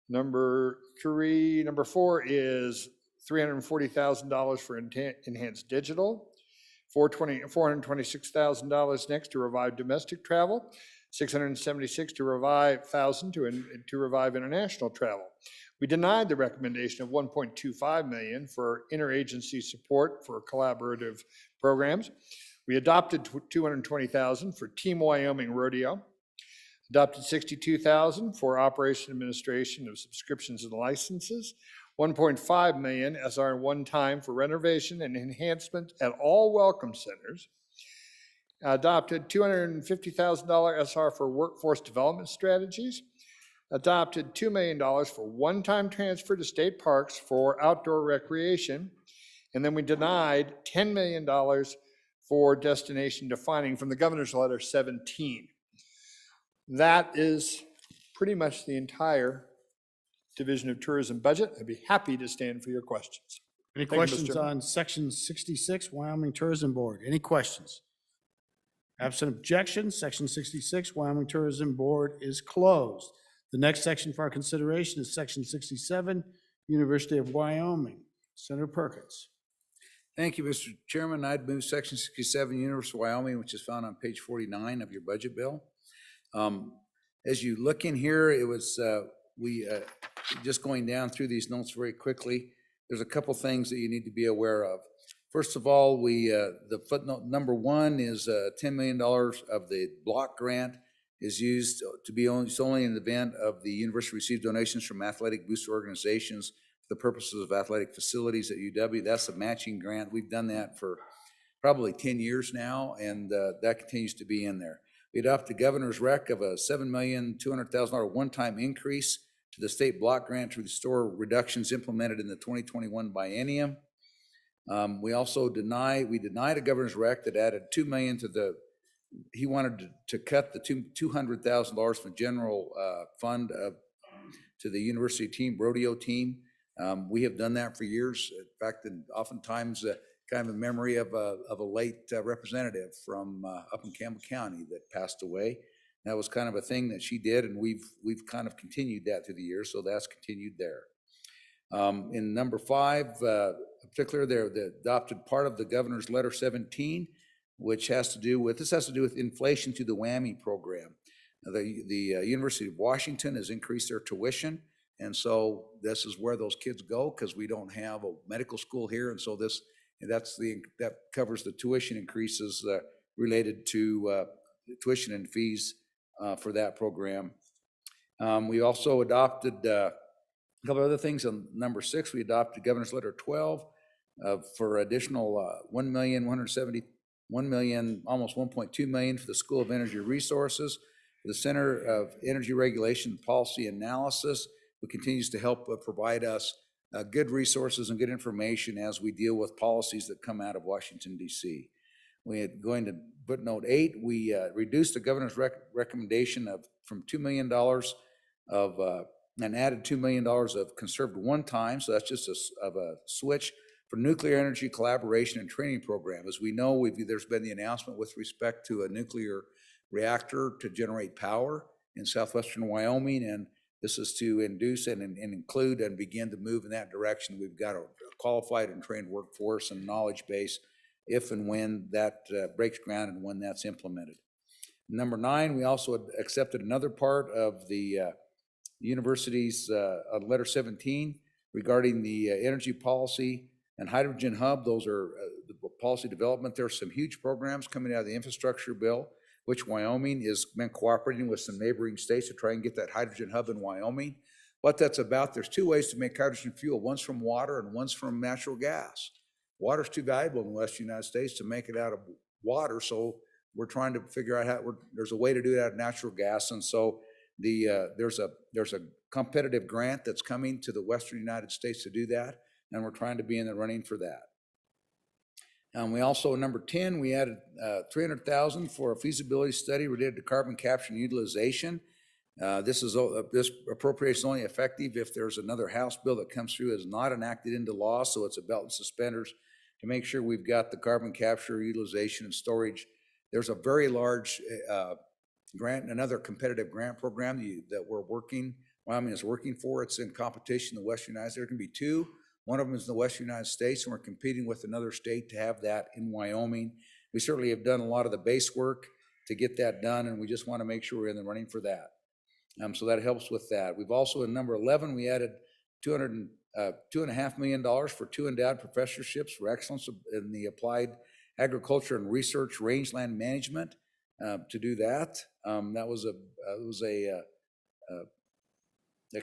Number 4 is $340,000 for enhanced digital. $426,000 next to revive domestic travel. $676,000 to revive international travel. We denied the recommendation of $1.25 million for interagency support for collaborative programs. We adopted $220,000 for Team Wyoming Rodeo, adopted $62,000 for operation administration of subscriptions and licenses, $1.5 million as our one time for renovation and enhancement at all welcome centers, adopted $250,000 SR for workforce development strategies, adopted $2 million for one-time transfer to state parks for outdoor recreation, and then we denied $10 million for destination defining from the governor's letter 17. That is pretty much the entire Division of Tourism budget. I'd be happy to stand for your questions. Any Thank you, Mr. questions Chairman. on section 66, Wyoming Tourism Board? Any questions? Absent objection, section 66, Wyoming Tourism Board is closed. The next section for our consideration is section 67, University of Wyoming. Senator Perkins. Thank you, Mr. Chairman. I'd move section 67, University of Wyoming, which is found on page 49 of your budget bill. As you look in here, it was, just going down through these notes very quickly, there's a couple things that you need to be aware of. First of all, the footnote number 1 is $10 million of the block grant is used to be only in the event of the university receives donations from athletic booster organizations for the purposes of athletic facilities at UW. That's a matching grant. We've done that for probably 10 years now, and that continues to be in there. We adopted the governor's rec of a $7,200,000 one-time increase to the state block grant to restore reductions implemented in the 2021 biennium. We also denied a governor's rec that added $2 million to the, he wanted to cut the $200,000 from general fund to the university team, rodeo team. We have done that for years. In fact, and oftentimes kind of a memory of a late representative from up in Campbell County that passed away. That was kind of a thing that she did, and we've kind of continued that through the years, so that's continued there. In number 5, in particular, the adopted part of the governor's letter 17, which has to do with inflation through the WWAMI program. The University of Washington has increased their tuition, and so this is where those kids go because we don't have a medical school here, and so that covers the tuition increases related to tuition and fees for that program. We also adopted a couple other things. On number 6, we adopted Governor's Letter 12 for additional $1 million, almost $1.2 million for the School of Energy Resources, the Center of Energy Regulation and Policy Analysis, who continues to help provide us good resources and good information as we deal with policies that come out of Washington, D.C. We had going to footnote 8, we reduced the governor's recommendation from $2 million and added $2 million of conserved one time, so that's just a switch for nuclear energy collaboration and training program. As we know, there's been the announcement with respect to a nuclear reactor to generate power in southwestern Wyoming, and this is to induce and include and begin to move in that direction. We've got a qualified and trained workforce and knowledge base if and when that breaks ground and when that's implemented. Number 9, we also accepted another part of the university's letter 17 regarding the energy policy and hydrogen hub. Those are the policy development. There are some huge programs coming out of the infrastructure bill, which Wyoming has been cooperating with some neighboring states to try and get that hydrogen hub in Wyoming. What that's about, there's 2 ways to make hydrogen fuel. One's from water and one's from natural gas. Water's too valuable in the Western United States to make it out of water, so we're trying to figure out how there's a way to do that out of natural gas. And so there's a competitive grant that's coming to the Western United States to do that, and we're trying to be in the running for that. We also, number 10, we added $300,000 for a feasibility study related to carbon capture and utilization. This appropriation is only effective if there's another House bill that comes through as not enacted into law, so it's a belt and suspenders to make sure we've got the carbon capture, utilization, and storage. There's a very large grant, another competitive grant program that Wyoming is working for. It's in competition in the Western United States. There can be 2. One of them is in the Western United States, and we're competing with another state to have that in Wyoming. We certainly have done a lot of the base work to get that done, and we just want to make sure we're in the running for that. So that helps with that. We've also, in number 11, we added $2.5 million for 2 endowed professorships for excellence in the applied agriculture and research rangeland management to do that. That was a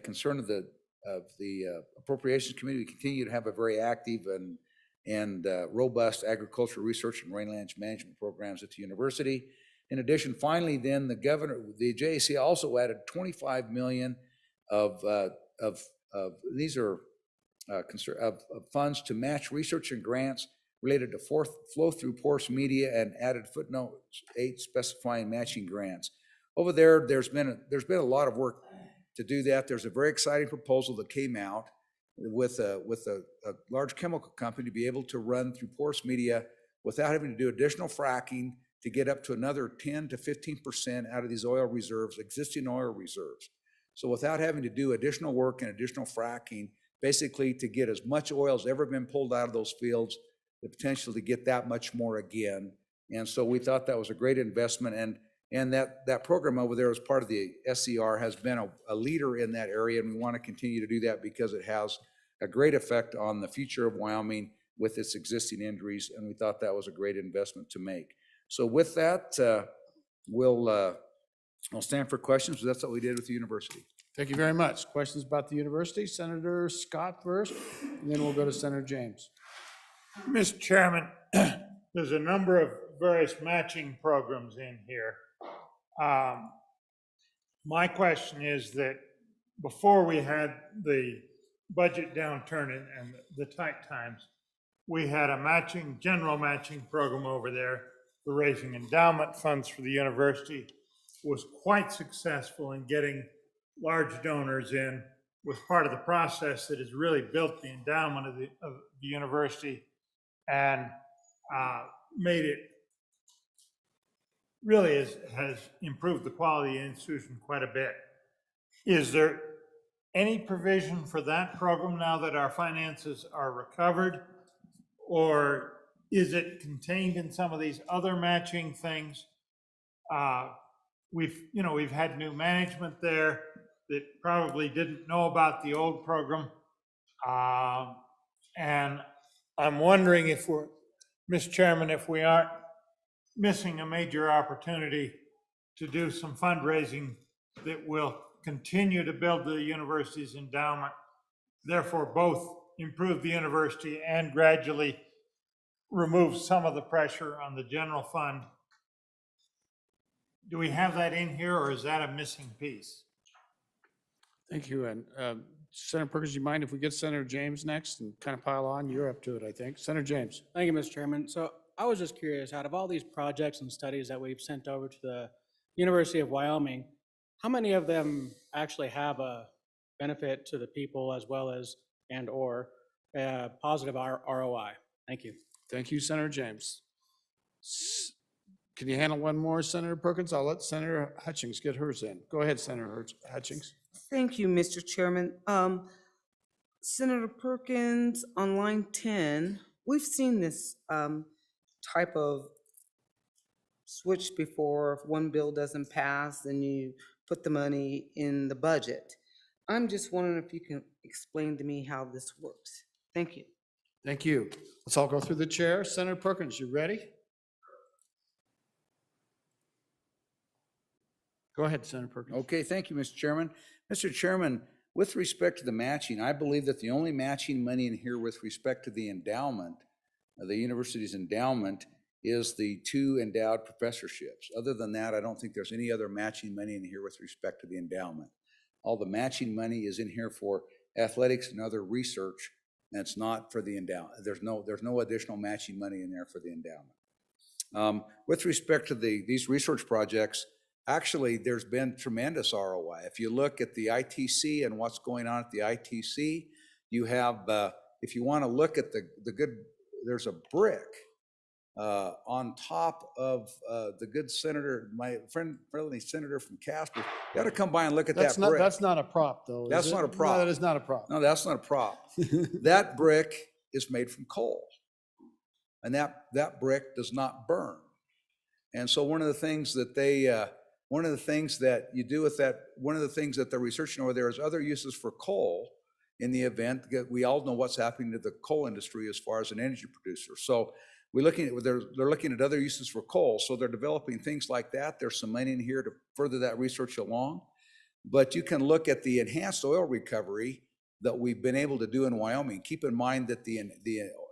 concern of the Appropriations Committee. We continue to have a very active and robust agriculture research and rangeland management programs at the university. In addition, finally, then the JAC also added $25 million of funds to match research and grants related to flow-through porous media, and added footnote 8 specifying matching grants. Over there's been a lot of work to do that. There's a very exciting proposal that came out with a large chemical company to be able to run through porous media without having to do additional fracking to get up to another 10 to 15% out of these oil reserves, existing oil reserves. So without having to do additional work and additional fracking, basically to get as much oil as ever been pulled out of those fields, the potential to get that much more again. And so we thought that was a great investment, and that program over there as part of the SCR has been a leader in that area, and we want to continue to do that because it has a great effect on the future of Wyoming with its existing injuries, and we thought that was a great investment to make. So with that, I'll stand for questions, but that's what we did with the university. Thank you very much. Questions about the university? Senator Scott first, and then we'll go to Senator James. Mr. Chairman, there's a number of various matching programs in here. My question is that before we had the budget downturn and the tight times, we had a general matching program over there for raising endowment funds for the university. Was quite successful in getting large donors in, was part of the process that has really built the endowment of the university and made it really has improved the quality of the institution quite a bit. Is there any provision for that program now that our finances are recovered? Or is it contained in some of these other matching things? We've had new management there that probably didn't know about the old program. And I'm wondering Mr. Chairman, if we aren't missing a major opportunity to do some fundraising that will continue to build the university's endowment, therefore both improve the university and gradually remove some of the pressure on the general fund. Do we have that in here, or is that a missing piece? Thank you. And Senator Perkins, you mind if we get Senator James next and kind of pile on? You're up to it, I think. Senator James. Thank you, Mr. Chairman. So I was just curious, out of all these projects and studies that we've sent over to the University of Wyoming, how many of them actually have a benefit to the people as well as and/or positive ROI? Thank you. Thank you, Senator James. Can you handle one more, Senator Perkins? I'll let Senator Hutchings get hers in. Go ahead, Senator Hutchings. Thank you, Mr. Chairman. Senator Perkins, on line 10, we've seen this type of switch before. If one bill doesn't pass, then you put the money in the budget. I'm just wondering if you can explain to me how this works. Thank you. Thank you. Let's all go through the chair. Senator Perkins, you ready? Go ahead, Senator Perkins. Okay, thank you, Mr. Chairman. Mr. Chairman, with respect to the matching, I believe that the only matching money in here with respect to the endowment, the university's endowment, is the 2 endowed professorships. Other than that, I don't think there's any other matching money in here with respect to the endowment. All the matching money is in here for athletics and other research, and it's not for the endowment. There's no additional matching money in there for the endowment. With respect to these research projects, actually, there's been tremendous ROI. If you look at the ITC and what's going on at the ITC, you have, if you want to look at the good, there's a brick on top of the good senator, my friendly senator from Casper. You got to come by and look at that brick. That's not a prop, though. That's not a prop. No, that is not a prop. No, that's not a prop. That brick is made from coal, and that brick does not burn. And so one of the things that you do with that, one of the things that they're researching over there is other uses for coal in the event that we all know what's happening to the coal industry as far as an energy producer. So they're looking at other uses for coal. So they're developing things like that. There's some money in here to further that research along. But you can look at the enhanced oil recovery that we've been able to do in Wyoming. Keep in mind that the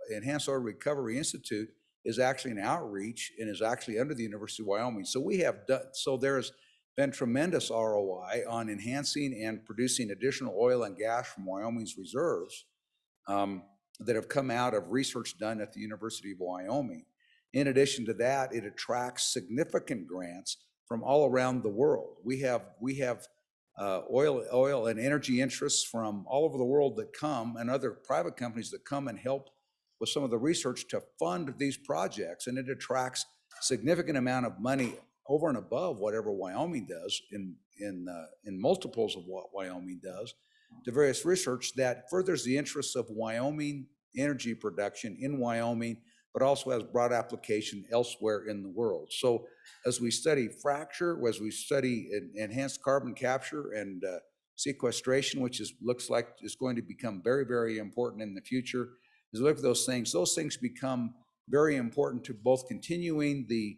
Enhanced Oil Recovery Institute is actually an outreach and is actually under the University of Wyoming. So there's been tremendous ROI on enhancing and producing additional oil and gas from Wyoming's reserves that have come out of research done at the University of Wyoming. In addition to that, it attracts significant grants from all around the world. We have oil and energy interests from all over the world that come, and other private companies that come and help with some of the research to fund these projects, and it attracts significant amount of money over and above whatever Wyoming does in multiples of what Wyoming does to various research that furthers the interests of Wyoming energy production in Wyoming, but also has broad application elsewhere in the world. So as we study fracture, as we study enhanced carbon capture and sequestration, which looks like is going to become very, very important in the future, as we look at those things become very important to both continuing the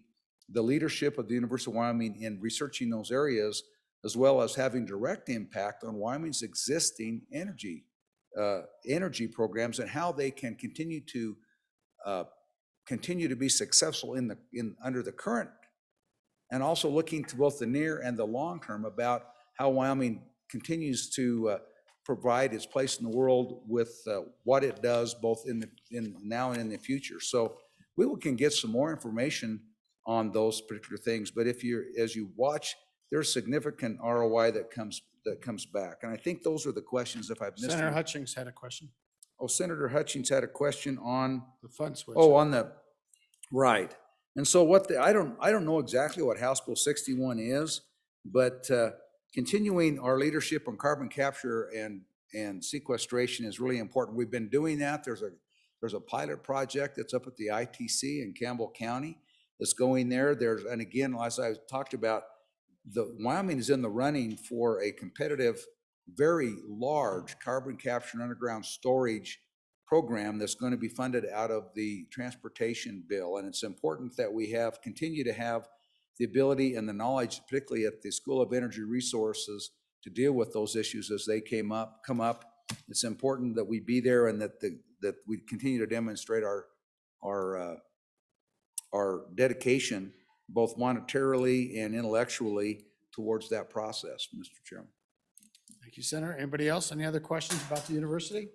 leadership of the University of Wyoming in researching those areas, as well as having direct impact on Wyoming's existing energy programs and how they can continue to be successful under the current, and also looking to both the near and the long term about how Wyoming continues to provide its place in the world with what it does both in now and in the future. So we can get some more information on those particular things, but as you watch, there's significant ROI that comes back. And I think those are the questions, if I've missed Senator them. Hutchings had a question. Oh, Senator Hutchings had a question on The fund switch. right. And so I don't know exactly what House Bill 61 is, but continuing our leadership on carbon capture and sequestration is really important. We've been doing that. There's a pilot project that's up at the ITC in Campbell County that's going there. And again, as I talked about, Wyoming is in the running for a competitive, very large carbon capture and underground storage program that's going to be funded out of the transportation bill. And it's important that we continue to have the ability and the knowledge, particularly at the School of Energy Resources, to deal with those issues as they come up. It's important that we be there and that we continue to demonstrate our dedication, both monetarily and intellectually, towards that process, Mr. Chairman. Thank you, Senator. Anybody else? Any other questions about the university?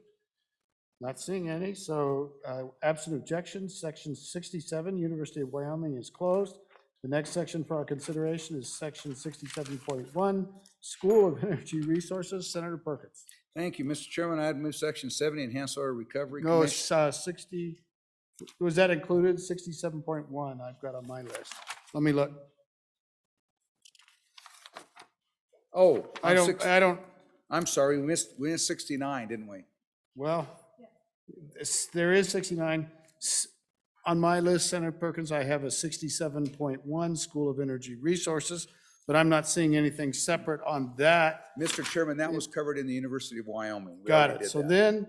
Not seeing any, so absent objection, section 67, University of Wyoming is closed. The next section for our consideration is section 67.1, School of Energy Resources. Senator Perkins. Thank you, Mr. Chairman. I'd move section 70, Enhanced Oil Recovery No, Commission. it's 60, was that included? 67.1 I've got on my list. Let me look. Oh, I'm sorry, we missed 69, didn't we? Well, there is 69. On my list, Senator Perkins, I have a 67.1 School of Energy Resources, but I'm not seeing anything separate on that. Mr. Chairman, that was covered in the University of Wyoming. We Got already it. did So that. then,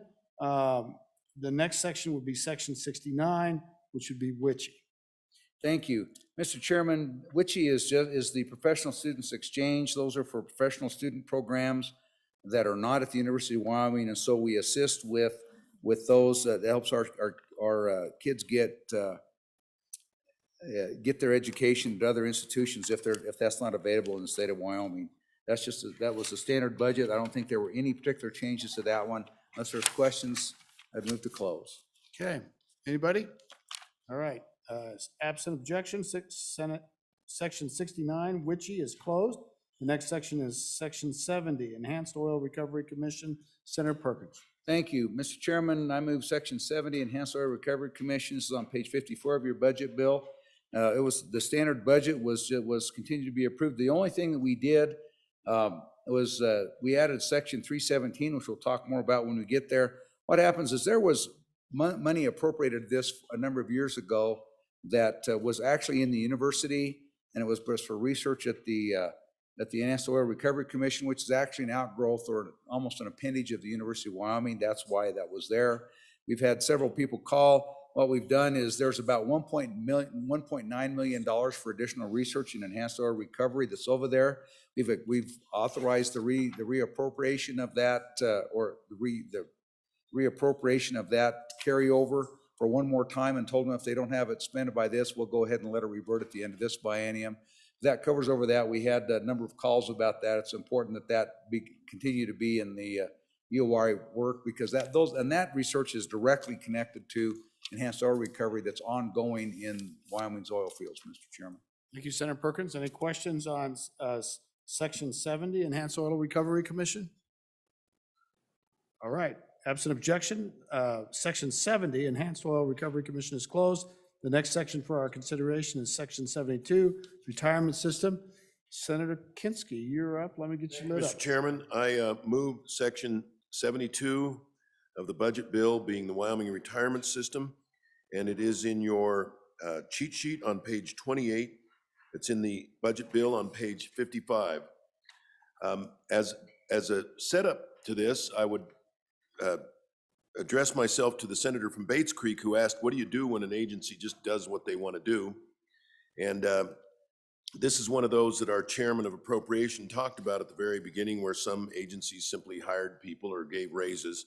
the next section would be section 69, which would be Witchy. Thank you. Mr. Chairman, WICHE is the Professional Students Exchange. Those are for professional student programs that are not at the University of Wyoming, and so we assist with those. That helps our kids get their education at other institutions if that's not available in the state of Wyoming. That was a standard budget. I don't think there were any particular changes to that one. Unless there's questions, I'd move to close. Okay, anybody? All right, absent objection, section 69, Witchy is closed. The next section is section 70, Enhanced Oil Recovery Commission. Senator Perkins. Thank you. Mr. Chairman, I move section 70, Enhanced Oil Recovery Commission. This is on page 54 of your budget bill. The standard budget was continued to be approved. The only thing that we did was we added section 317, which we'll talk more about when we get there. What happens is there was money appropriated this a number of years ago that was actually in the university, and it was for research at the Enhanced Oil Recovery Commission, which is actually an outgrowth or almost an appendage of the University of Wyoming. That's why that was there. We've had several people call. What we've done is there's about $1.9 million for additional research in enhanced oil recovery that's over there. We've authorized the reappropriation of that or the reappropriation of that carryover for one more time, and told them if they don't have it spent by this, we'll go ahead and let it revert at the end of this biennium. That covers over that. We had a number of calls about that. It's important that continue to be in the EOR work, because that research is directly connected to enhanced oil recovery that's ongoing in Wyoming's oil fields, Mr. Chairman. Thank you, Senator Perkins. Any questions on section 70, Enhanced Oil Recovery Commission? All right, absent objection, section 70, Enhanced Oil Recovery Commission is closed. The next section for our consideration is section 72, Retirement System. Senator Kinski, you're up. Let me get you lit up. Mr. Chairman, I move section 72 of the budget bill, being the Wyoming Retirement System, and it is in your cheat sheet on page 28. It's in the budget bill on page 55. As a setup to this, I would address myself to the senator from Bates Creek who asked, what do you do when an agency just does what they want to do? And this is one of those that our chairman of appropriation talked about at the very beginning, where some agencies simply hired people or gave raises.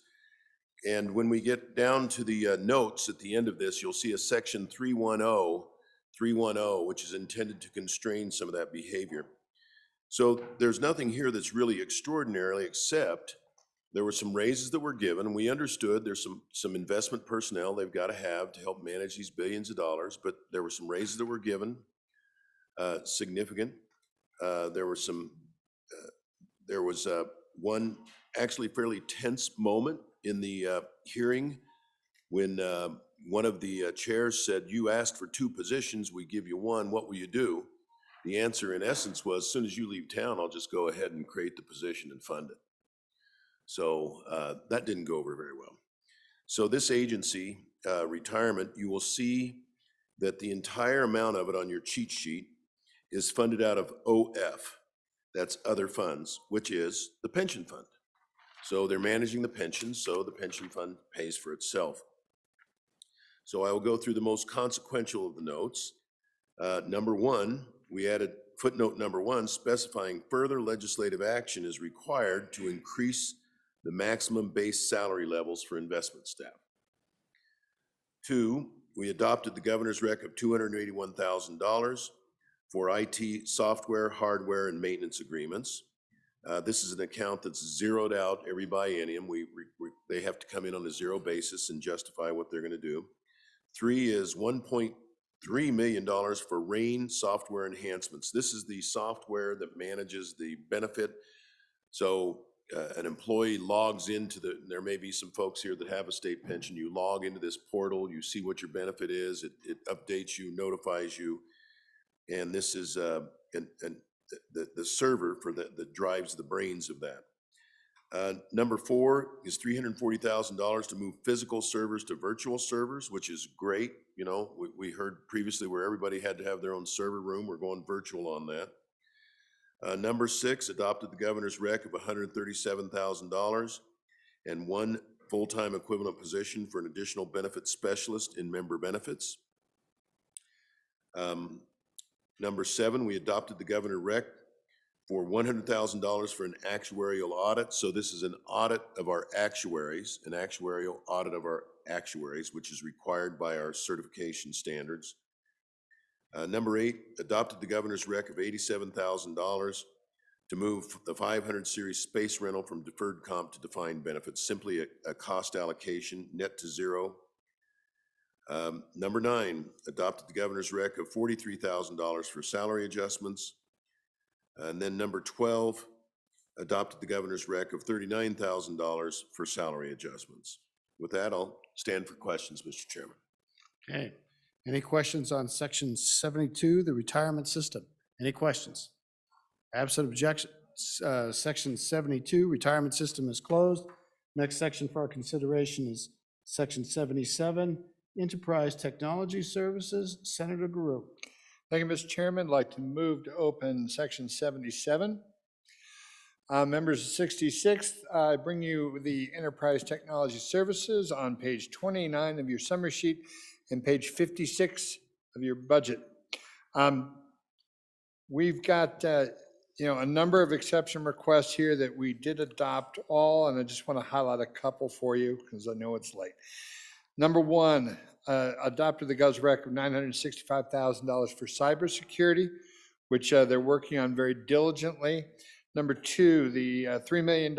And when we get down to the notes at the end of this, you'll see a section 310, which is intended to constrain some of that behavior. So there's nothing here that's really extraordinary, except there were some raises that were given. We understood there's some investment personnel they've got to have to help manage these billions of dollars, but there were some raises that were given, significant. There was one actually fairly tense moment in the hearing when one of the chairs said, you asked for 2 positions, we give you 1, what will you do? The answer in essence was, as soon as you leave town, I'll just go ahead and create the position and fund it. So that didn't go over very well. So this agency, retirement, you will see that the entire amount of it on your cheat sheet is funded out of OF. That's other funds, which is the pension fund. So they're managing the pension, so the pension fund pays for itself. So I will go through the most consequential of the notes. Number 1 we added footnote number 1 specifying further legislative action is required to increase the maximum base salary levels for investment staff. 2, we adopted the governor's rec of $281,000 for IT software, hardware, and maintenance agreements. This is an account that's zeroed out every biennium. They have to come in on a zero basis and justify what they're going to do. 3 is $1.3 million for RAIN software enhancements. This is the software that manages the benefit. So an employee logs into there may be some folks here that have a state pension. You log into this portal, you see what your benefit is, it updates you, notifies you, and this is the server that drives the brains of that. Number 4 is $340,000 to move physical servers to virtual servers, which is great. You know, we heard previously where everybody had to have their own server room. We're going virtual on that. Number 6, adopted the governor's rec of $137,000 and 1 full-time equivalent position for an additional benefit specialist in member benefits. Number 7, we adopted the governor rec for $100,000 for an actuarial audit. So this is an audit of our actuaries, an actuarial audit of our actuaries, which is required by our certification standards. Number 8, adopted the governor's rec of $87,000 to move the 500 series space rental from deferred comp to defined benefits, simply a cost allocation, net to zero. Number 9, adopted the governor's rec of $43,000 for salary adjustments. And then number 12, adopted the governor's rec of $39,000 for salary adjustments. With that, I'll stand for questions, Mr. Chairman. Okay. Any questions on section 72, the retirement system? Any questions? Absent objection, section 72, retirement system is closed. Next section for our consideration is section 77, enterprise technology services. Senator Guru. Thank you, Mr. Chairman. I'd like to move to open section 77. Members of 66, I bring you the enterprise technology services on page 29 of your summary sheet and page 56 of your budget. We've got a number of exception requests here that we did adopt all, and I just want to highlight a couple for you because I know it's late. Number 1, adopted the GOV's rec of $965,000 for cybersecurity, which they're working on very diligently. Number 2, the $3 million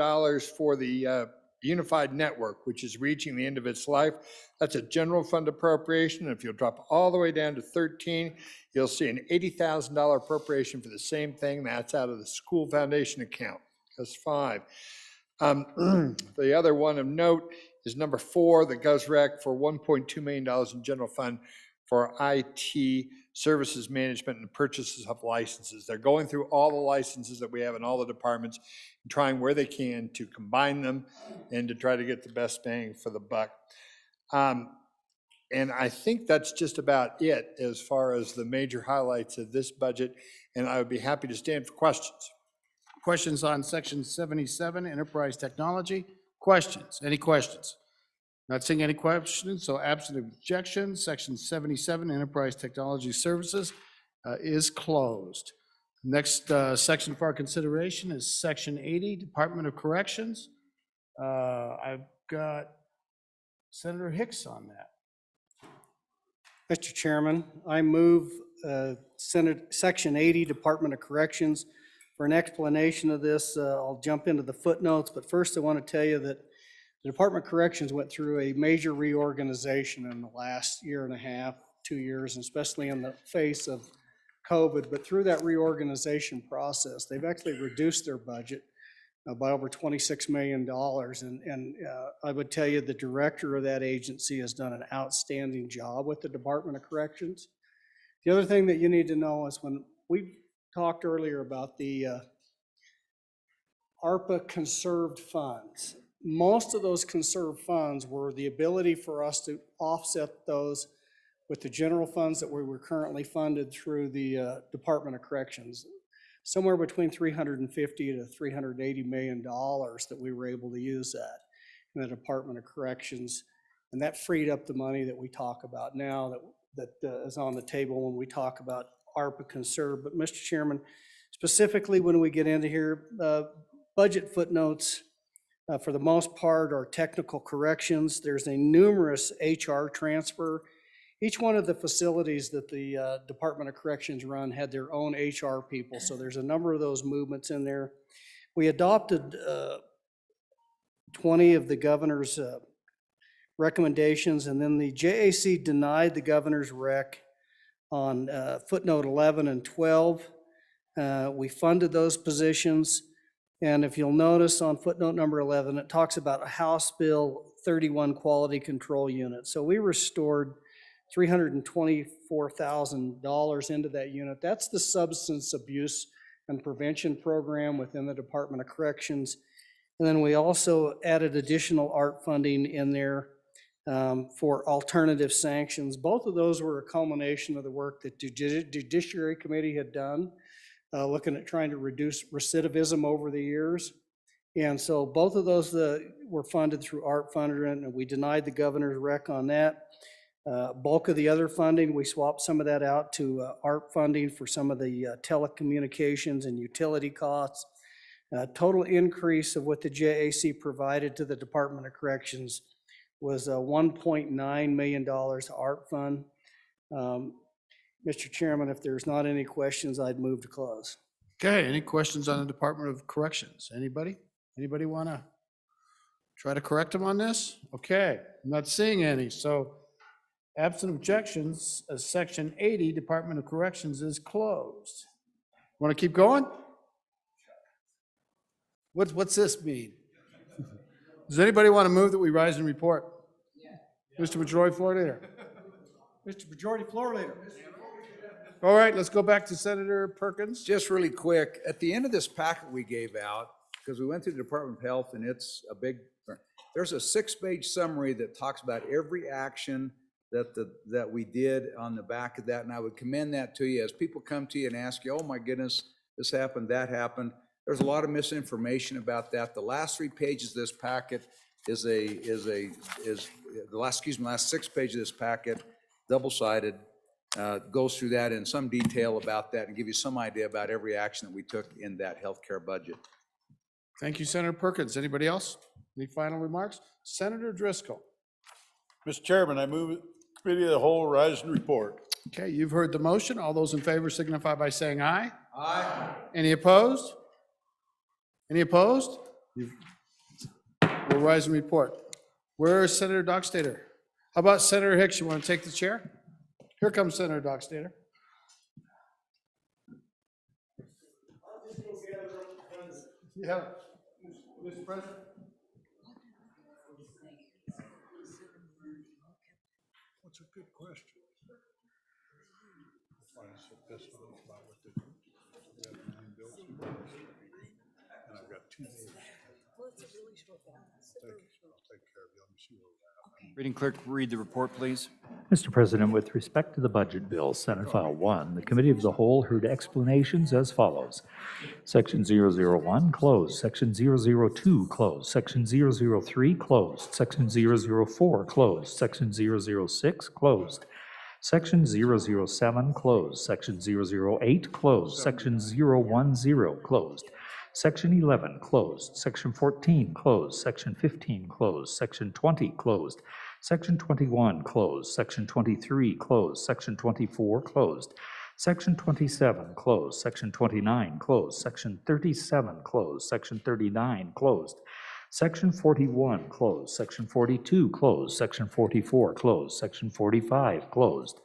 for the unified network, which is reaching the end of its life. That's a general fund appropriation. If you'll drop all the way down to 13, you'll see an $80,000 appropriation for the same thing. That's out of the school foundation account. That's 5. The other one of note is number 4, the GOV's rec for $1.2 million in general fund for IT services management and purchases of licenses. They're going through all the licenses that we have in all the departments and trying where they can to combine them and to try to get the best bang for the buck. And I think that's just about it as far as the major highlights of this budget, and I would be happy to stand for questions. Questions on section 77, enterprise technology? Questions? Any questions? Not seeing any questions, so absent objection, section 77, enterprise technology services is closed. Next section for our consideration is section 80, Department of Corrections. I've got Senator Hicks on that. Mr. Chairman, I move section 80, Department of Corrections. For an explanation of this, I'll jump into the footnotes, but first I want to tell you that the Department of Corrections went through a major reorganization in the last year and a half, 2 years, and especially in the face of COVID. But through that reorganization process, they've actually reduced their budget by over $26 million. And I would tell you the director of that agency has done an outstanding job with the Department of Corrections. The other thing that you need to know is when we talked earlier about the ARPA conserved funds, most of those conserved funds were the ability for us to offset those with the general funds that we were currently funded through the Department of Corrections. Somewhere between $350 to $380 million that we were able to use that in the Department of Corrections. And that freed up the money that we talk about now that is on the table when we talk about ARPA can serve. But Mr. Chairman, specifically when we get into here, budget footnotes, for the most part, are technical corrections. There's a numerous HR transfer. Each one of the facilities that the Department of Corrections run had their own HR people, so there's a number of those movements in there. We adopted 20 of the governor's recommendations, and then the JAC denied the governor's rec on footnote 11 and 12. We funded those positions, and if you'll notice on footnote number 11, it talks about a House Bill 31 quality control unit. So we restored $324,000 into that unit. That's the substance abuse and prevention program within the Department of Corrections. And then we also added additional ART funding in there for alternative sanctions. Both of those were a culmination of the work that the Judiciary Committee had done, looking at trying to reduce recidivism over the years. And so both of those were funded through ART funding, and we denied the governor's rec on that. Bulk of the other funding, we swapped some of that out to ARP funding for some of the telecommunications and utility costs. Total increase of what the JAC provided to the Department of Corrections was $1.9 million to ARP fund. Mr. Chairman, if there's not any questions, I'd move to close. Okay, any questions on the Department of Corrections? Anybody? Anybody want to try to correct them on this? Okay, I'm not seeing any, so absent objections, Section 80, Department of Corrections is closed. Want to keep going? What's this mean? Does anybody want to move that we rise and report? Mr. Majority Floor Leader. Mr. Majority Floor Leader. All right, let's go back to Senator Perkins. Just really quick, at the end of this packet we gave out, because we went through the Department of Health and it's a big, there's a 6-page summary that talks about every action that we did on the back of that, and I would commend that to you. As people come to you and ask you, oh my goodness, this happened, that happened, there's a lot of misinformation about that. The last 3 pages of this packet last 6 pages of this packet, double-sided, goes through that in some detail about that and give you some idea about every action that we took in that healthcare budget. Thank you, Senator Perkins. Anybody else? Any final remarks? Senator Driscoll. Mr. Chairman, I move Committee of the Whole rise and report. Okay, you've heard the motion. All those in favor signify by saying aye. Aye. Any opposed? Any opposed? We'll rise and report. Where is Senator Dockstader? How about Senator Hicks? You want to take the chair? Here comes Senator Dockstader. Yeah, Mr. President. What's a good question? Why is it pissed off about what they do? We have 9 bills and and I've got 2 days. Well, it's a really short one. Thank you. I'll take care of you. Let me see where we're at. Reading clerk, read the report, please. Mr. President, with respect to the budget bill, Senate File 1, the Committee of the Whole heard explanations as follows. Section 001, closed. Section 002, closed. Section 003, closed. Section 004, closed. Section 006, closed. Section 007, closed. Section 008, closed. Section 010, closed. Section 11, closed. Section 14, closed. Section 15, closed. Section 20, closed. Section 21, closed. Section 23, closed. Section 24, closed. Section 27, closed. Section 29, closed. Section 37, closed. Section 39, closed. Section 41, closed. Section 42, closed. Section 44, closed. Section 45, closed.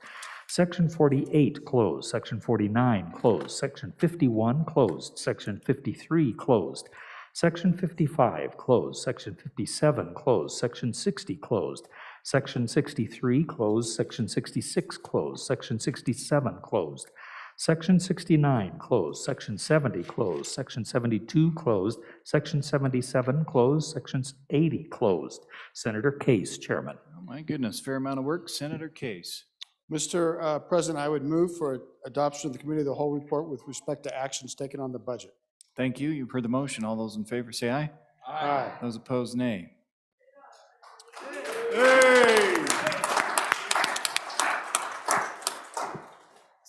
Section 48, closed. Section 49, closed. Section 51, closed. Section 53, closed. Section 55, closed. Section 57, closed. Section 60, closed. Section 63, closed. Section 66, closed. Section 67, closed. Section 69, closed. Section 70, closed. Section 72, closed. Section 77, closed. Section 80, closed. Senator Case, Chairman. Oh, my goodness, fair amount of work. Senator Case. Mr. President, I would move for adoption of the Committee of the Whole report with respect to actions taken on the budget. Thank you. You've heard the motion. All those in favor say aye. Aye. Those opposed, nay.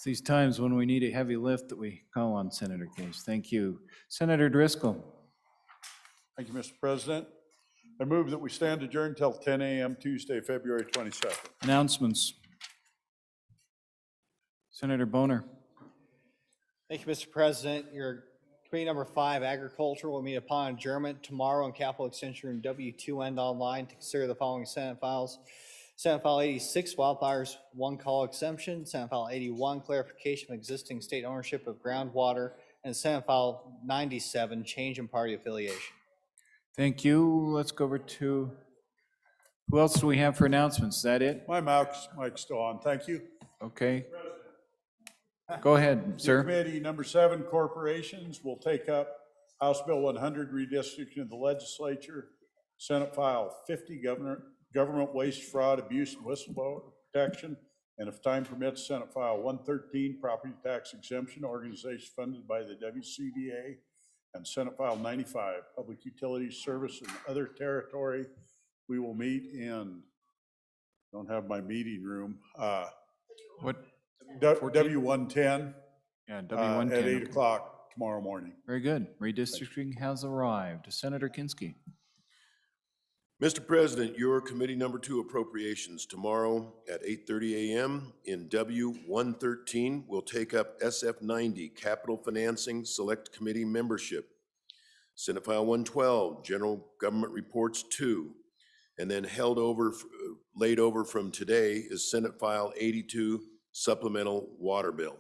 It's these times when we need a heavy lift that we call on Senator Case. Thank you. Senator Driscoll. Thank you, Mr. President. I move that we stand adjourned till 10 a.m. Tuesday, February 22nd. Announcements. Senator Boner. Thank you, Mr. President. Your committee number 5, Agriculture, will meet upon adjournment tomorrow in Capitol Extension Room W2 and online to consider the following Senate files. Senate File 86, Wildfires 1 Call Exemption. Senate File 81, Clarification of Existing State Ownership of Groundwater. And Senate File 97, Change in Party Affiliation. Thank you. Let's go over to, who else do we have for announcements? Is that it? My mic's still on. Thank you. Okay. Go ahead, sir. Committee number 7, Corporations, will take up House Bill 100, redistricting of the legislature. Senate File 50, Government Waste, Fraud, Abuse, and Whistleblower Protection. And if time permits, Senate File 113, Property Tax Exemption, organization funded by the WCDA. And Senate File 95, Public Utilities Service and Other Territory. We will meet in, don't have my meeting room. What? W110. Yeah, W110. At 8 o'clock tomorrow morning. Very good. Redistricting has arrived. Senator Kinski. Mr. President, your committee number 2 appropriations tomorrow at 8:30 a.m. in W113 will take up SF90 Capital Financing Select Committee membership. Senate File 112 General Government Reports 2, and then laid over from today is Senate File 82 Supplemental Water Bill.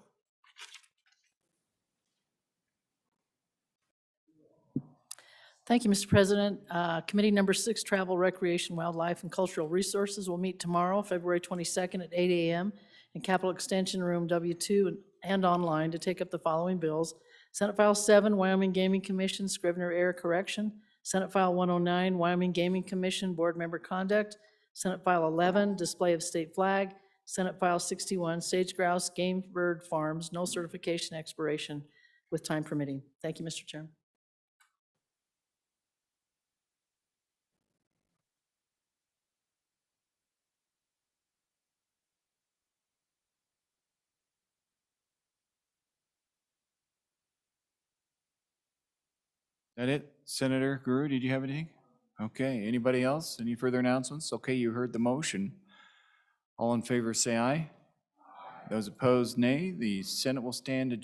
Thank you, Mr. President. Committee number 6, Travel, Recreation, Wildlife, and Cultural Resources will meet tomorrow, February 22nd at 8 a.m. in Capitol Extension Room W2 and online to take up the following bills. Senate File 7, Wyoming Gaming Commission, Scrivener Error Correction. Senate File 109, Wyoming Gaming Commission, Board Member Conduct. Senate File 11, Display of State Flag. Senate File 61, Sage Grouse Game Bird Farms, no certification expiration with time permitting. Thank you, Mr. Chairman. That it? Senator Guru, did you have anything? Okay, anybody else? Any further announcements? Okay, you heard the motion. All in favor say aye. Those opposed, nay. The Senate will stand adjourned.